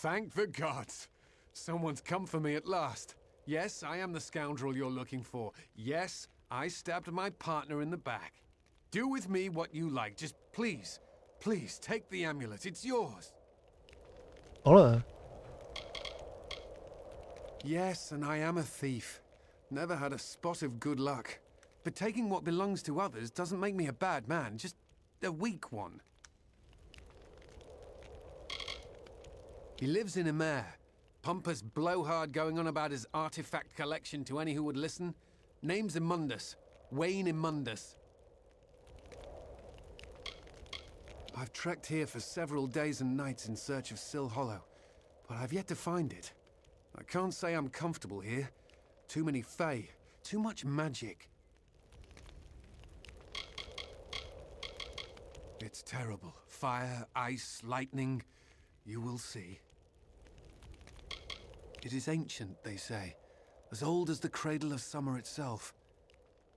Thank the gods! Someone's come for me at last. Yes, I am the scoundrel you're looking for. Yes, I stabbed my partner in the back. Do with me what you like. Just please, please take the amulet. It's yours. Ale. Yes, and I am a thief. Never had a spot of good luck. But taking what belongs to others doesn't make me a bad man, just a weak one. He lives in a mare. Pompous blowhard going on about his artifact collection to any who would listen. Name's Immundus. Wayne Immundus. I've trekked here for several days and nights in search of Sill Hollow, but I've yet to find it. I can't say I'm comfortable here. Too many fae, too much magic. It's terrible. Fire, ice, lightning. You will see. It is ancient, they say, as old as the cradle of summer itself.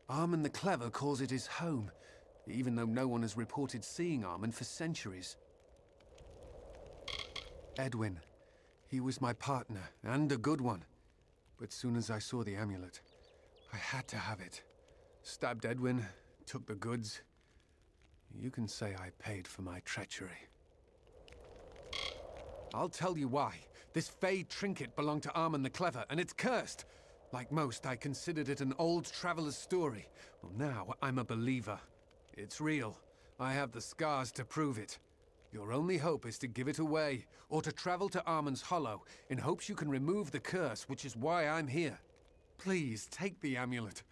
Armen the Clever calls it his home, even though no one has reported seeing Armen for centuries. Edwin, he was my partner, and a good one. But soon as I saw the amulet, I had to have it. Stabbed Edwin, took the goods. You can say I paid for my treachery. I'll tell you why. This Fey trinket belonged to Armen the Clever, and it's cursed. Like most, I considered it an old traveler's story. Well, now I'm a believer. It's real. I have the scars to prove it. Your only hope is to give it away, or to travel to Armen's Hollow, in hopes you can remove the curse, which is why I'm here. Please, take the amulet.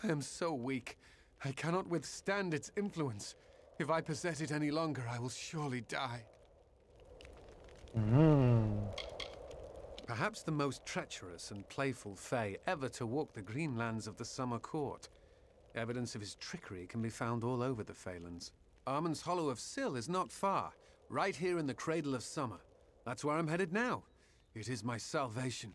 I am so weak. I cannot withstand its influence. If I possess it any longer, I will surely die. Perhaps the most treacherous and playful Fae ever to walk the green lands of the Summer Court. Evidence of his trickery can be found all over the Phalanx. Armen's Hollow of Sill is not far, right here in the Cradle of Summer. That's where I'm headed now. It is my salvation.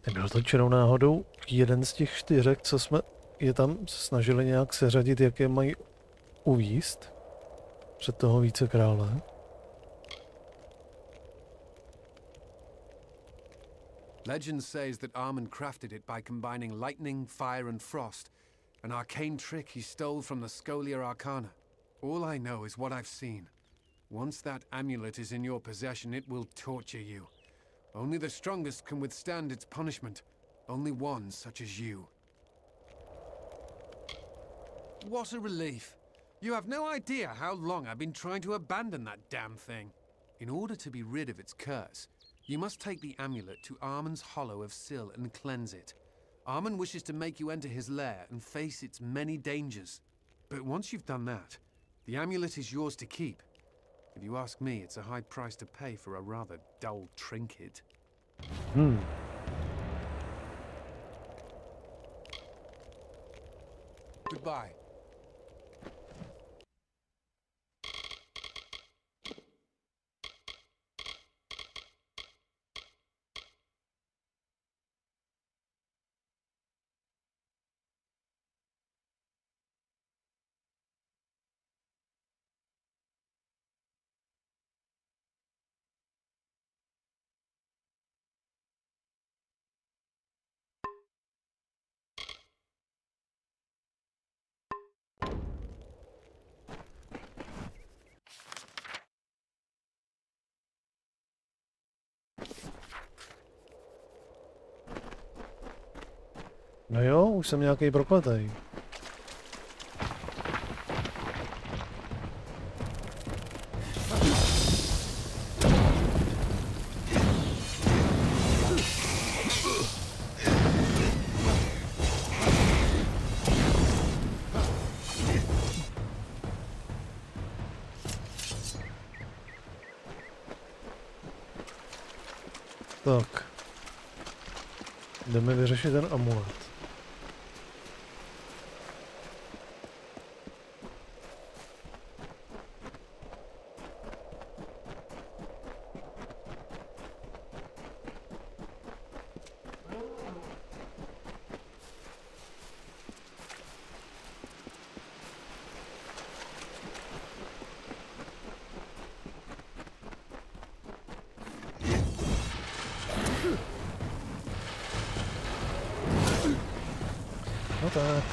Nebyl to čirou náhodou jeden z těch 4, co jsme je tam snažili nějak seřadit, jak je mají uvízt před toho vícekrále? Legend says that Armen crafted it by combining lightning, fire, and frost, an arcane trick he stole from the Scholia Arcana. All I know is what I've seen. Once that amulet is in your possession, it will torture you. Only the strongest can withstand its punishment. Only one such as you. What a relief. You have no idea how long I've been trying to abandon that damn thing. In order to be rid of its curse, you must take the amulet to Armen's Hollow of Sill and cleanse it. Armen wishes to make you enter his lair and face its many dangers. But once you've done that, the amulet is yours to keep. If you ask me, it's a high price to pay for a rather dull trinket. Goodbye. No jo, už jsem nějaký prokletej. Tak. Jdeme vyřešit ten amulet. No tak.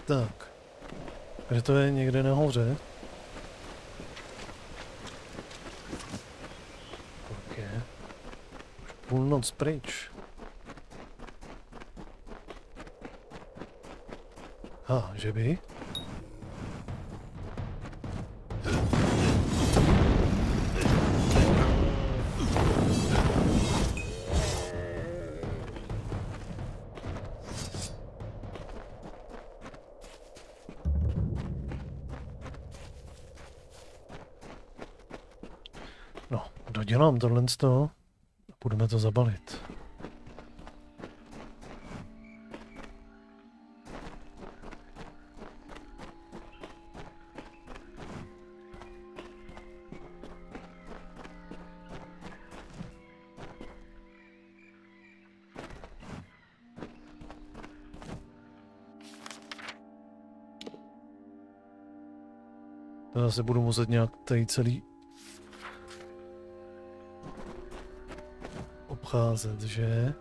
Tak. Takže to je někde nahoře. Ok. Už půlnoc pryč. Že by? No, dodělám tohle z toho a budeme to zabalit. To zase budu muset nějak tady celý obcházet, že?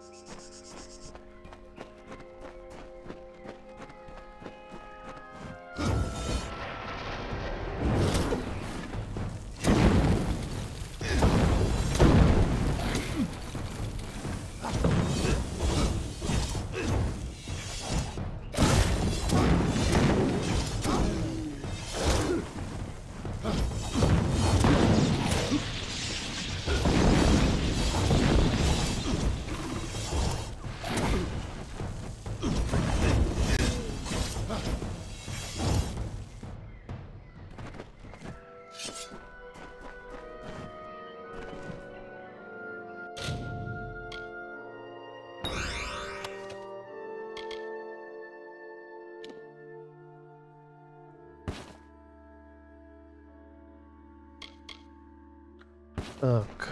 Tak.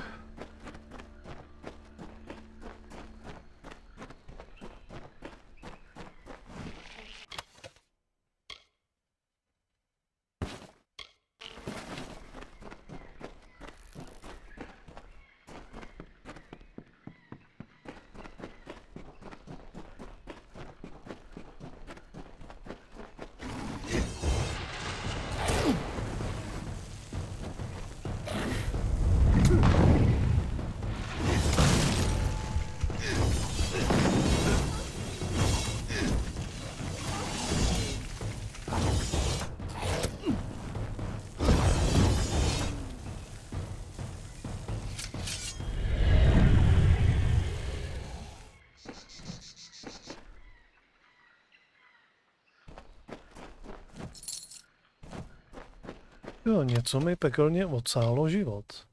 Jo, něco mi pekelně odsálo život.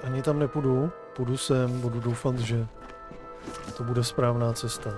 Ani tam nepůjdu, půjdu sem, budu doufat, že to bude správná cesta.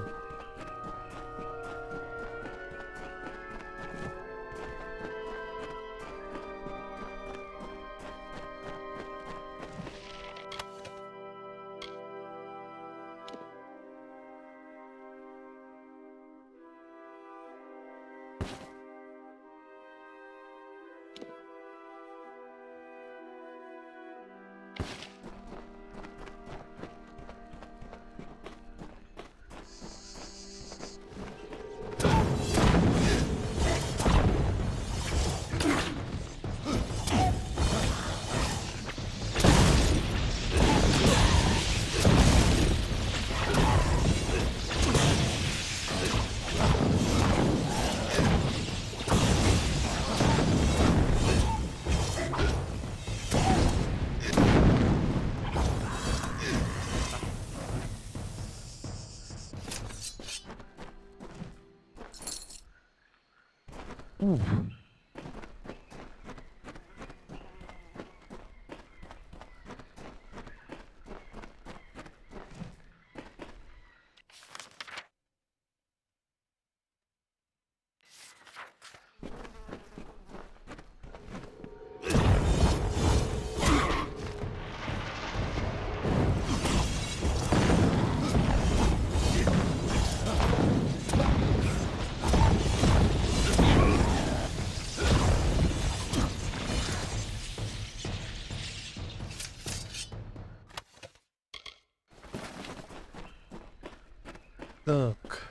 Tak.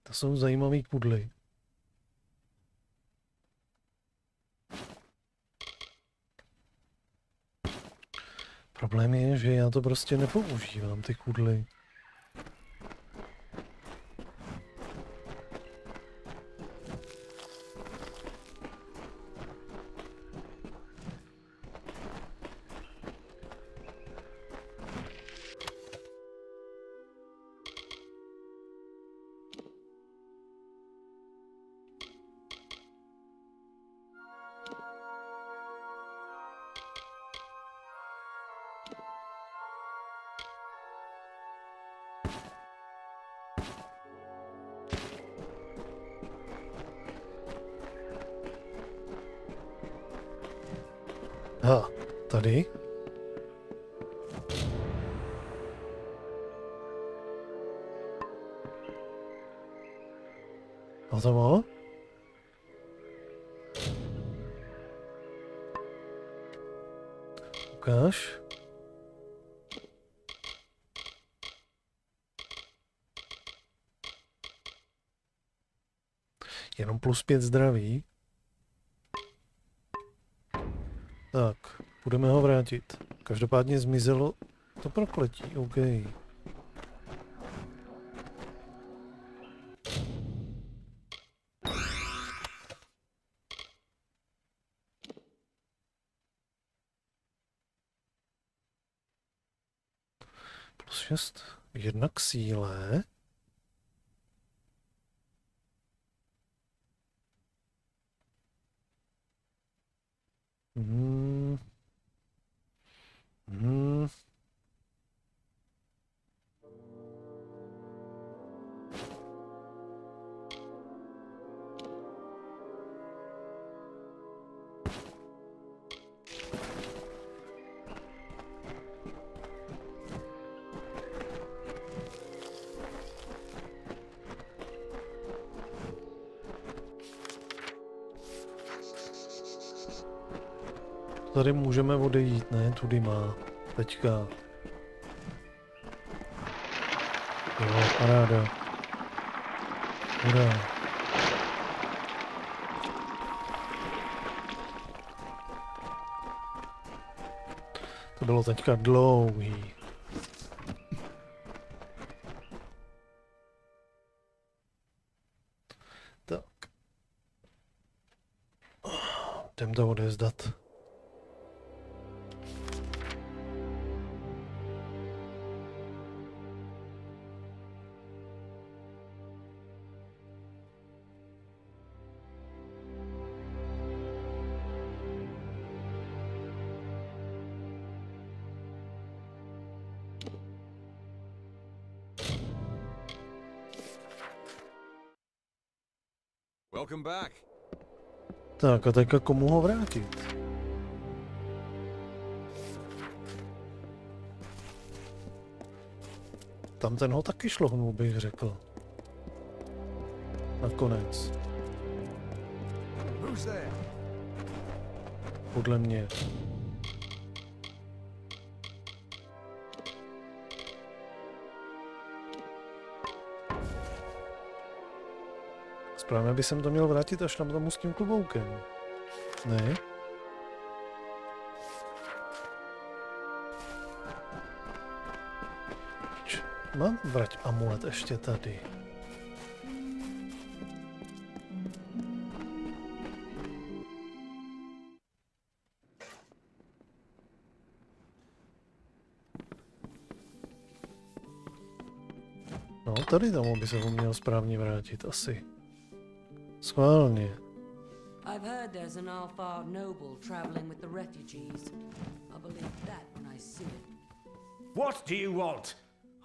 To jsou zajímavý pudly. Problém je, že já to prostě nepoužívám, ty kudly. Tady. Hotovo. Ukáž. Jenom +5 zdraví. Tak. Budeme ho vrátit. Každopádně zmizelo to prokletí, OK. +6, 1 k síle. tady můžeme odejít, ne? Tudy má. Teďka. Jo, paráda. Hurá. To bylo teďka dlouhý. Tak. Jdem to odezdat. Welcome back. Tak a teďka komu ho vrátit? Tam ten ho taky šlohnul, bych řekl. Nakonec. Podle mě. Správně by jsem to měl vrátit až tam tomu s tím kloboukem. Ne? Mám vrať amulet ještě tady. No, tady tomu by se ho měl správně vrátit, asi. Schválně. I've heard there's an Alfar noble traveling with the refugees. I'll believe that when I see it. What do you want?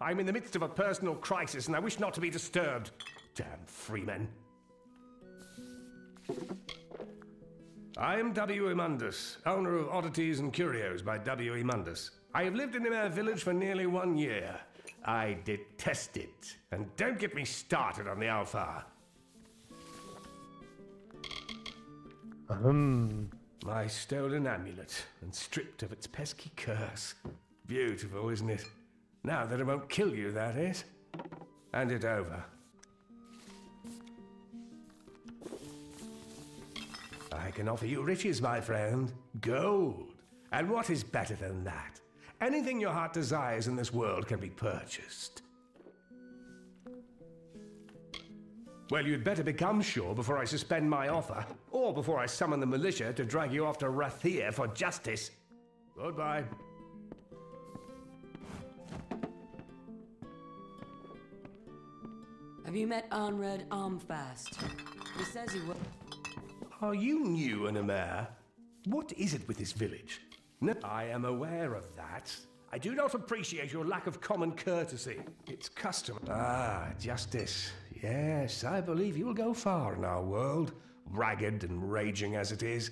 I'm in the midst of a personal crisis and I wish not to be disturbed. Damn freemen. I am W. Mundus, owner of Oddities and Curios by W. Mundus. I have lived in the village for nearly 1 year. I detest it. And don't get me started on the Alfar. My stolen amulet, and stripped of its pesky curse. Beautiful, isn't it? Now that it won't kill you, that is. Hand it over. I can offer you riches, my friend. Gold. And what is better than that? Anything your heart desires in this world can be purchased. Well, you'd better become sure before I suspend my offer, or before I summon the militia to drag you off to Rathir for justice. Goodbye. Have you met Onred Armfast? He says he will. Are you new and a mayor? What is it with this village? No, I am aware of that. I do not appreciate your lack of common courtesy. It's custom. Ah, justice. Yes, I believe you will go far in our world, ragged and raging as it is.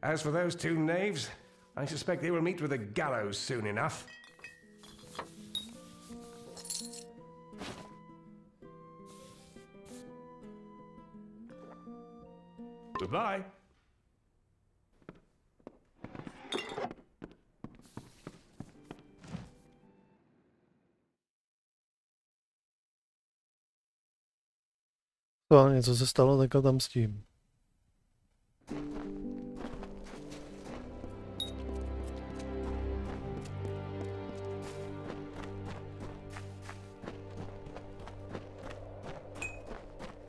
As for those two knaves, I suspect they will meet with a gallows soon enough. Goodbye. Schválně, co se stalo, tak tam s tím.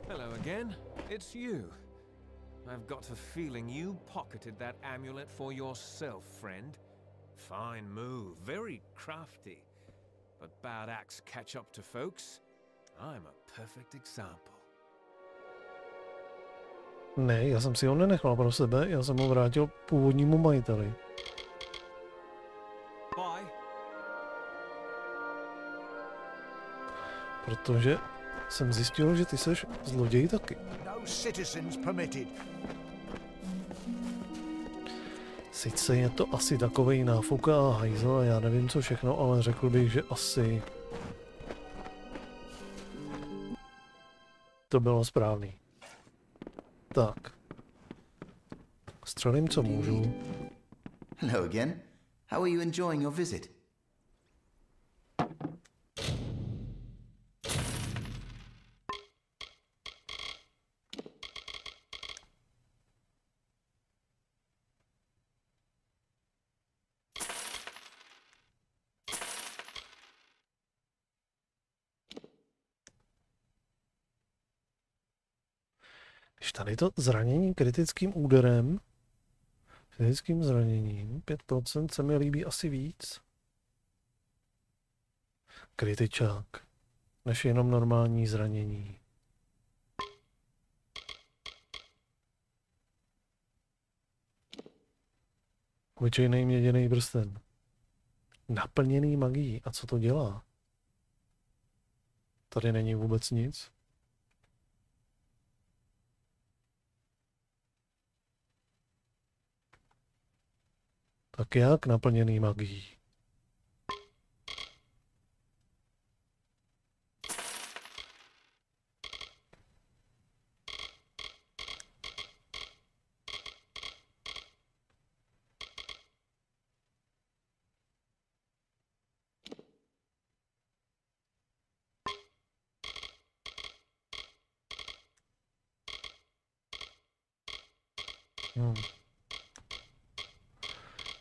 Hello again. It's you. I've got a feeling you pocketed that amulet for yourself, friend. Fine move, very crafty. But bad acts catch up to folks. I'm a perfect example. Ne, já jsem si ho nenechal pro sebe, já jsem ho vrátil původnímu majiteli. Bye. Protože jsem zjistil, že ty seš zloděj taky. No citizens permitted. Sice je to asi takovej náfuka a hajzl a já nevím co všechno, ale řekl bych, že asi to bylo správný. Tak. Střelím, co můžu. Hello again. How are you enjoying your visit? Když tady to zranění kritickým úderem, fyzickým zraněním, 5% se mi líbí asi víc. Kritičák, než jenom normální zranění. Obyčejný měděný prsten. Naplněný magií. A co to dělá? Tady není vůbec nic. Tak jak naplněný magií?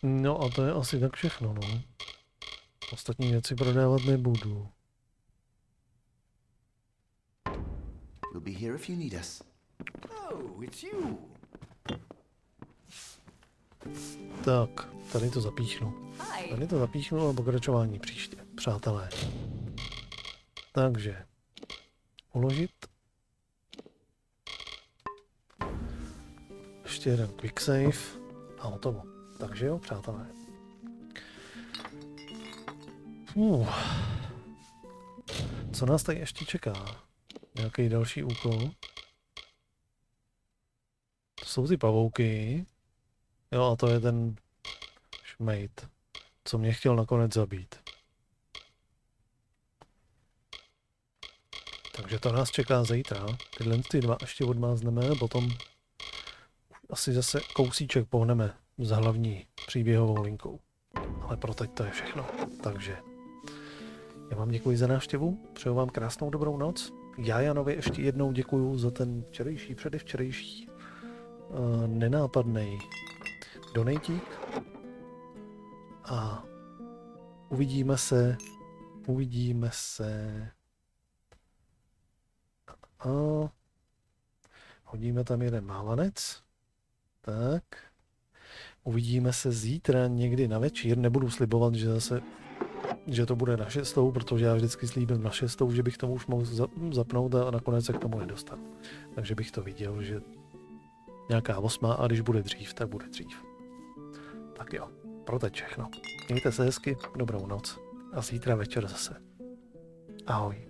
No a to je asi tak všechno, no. Ostatní věci prodávat nebudu. We'll be here if you need us. Oh, it's you. Tak, tady to zapíchnu. Tady to zapíchnu a pokračování příště, přátelé. Takže, uložit. Ještě jeden quick save a hotovo. Takže jo, přátelé. Co nás tady ještě čeká? Nějaký další úkol? To jsou ty pavouky. Jo, a to je ten šmejt, co mě chtěl nakonec zabít. Takže to nás čeká zítra. Tyhle ty dva ještě odmázneme a potom asi zase kousíček pohneme za hlavní příběhovou linkou. Ale pro teď to je všechno. Takže já vám děkuji za návštěvu, přeju vám krásnou dobrou noc. Já Janovi ještě jednou děkuju za ten včerejší, předevčerejší nenápadnej donatík. A uvidíme se. A hodíme tam jeden mávanec. Tak. Uvidíme se zítra někdy na večír. Nebudu slibovat, že to bude na 6, protože já vždycky slíbím na 6, že bych tomu už mohl zapnout a nakonec se k tomu nedostanu. Takže bych to viděl, že nějaká 8 a když bude dřív, tak bude dřív. Tak jo, pro teď všechno. Mějte se hezky, dobrou noc a zítra večer zase. Ahoj.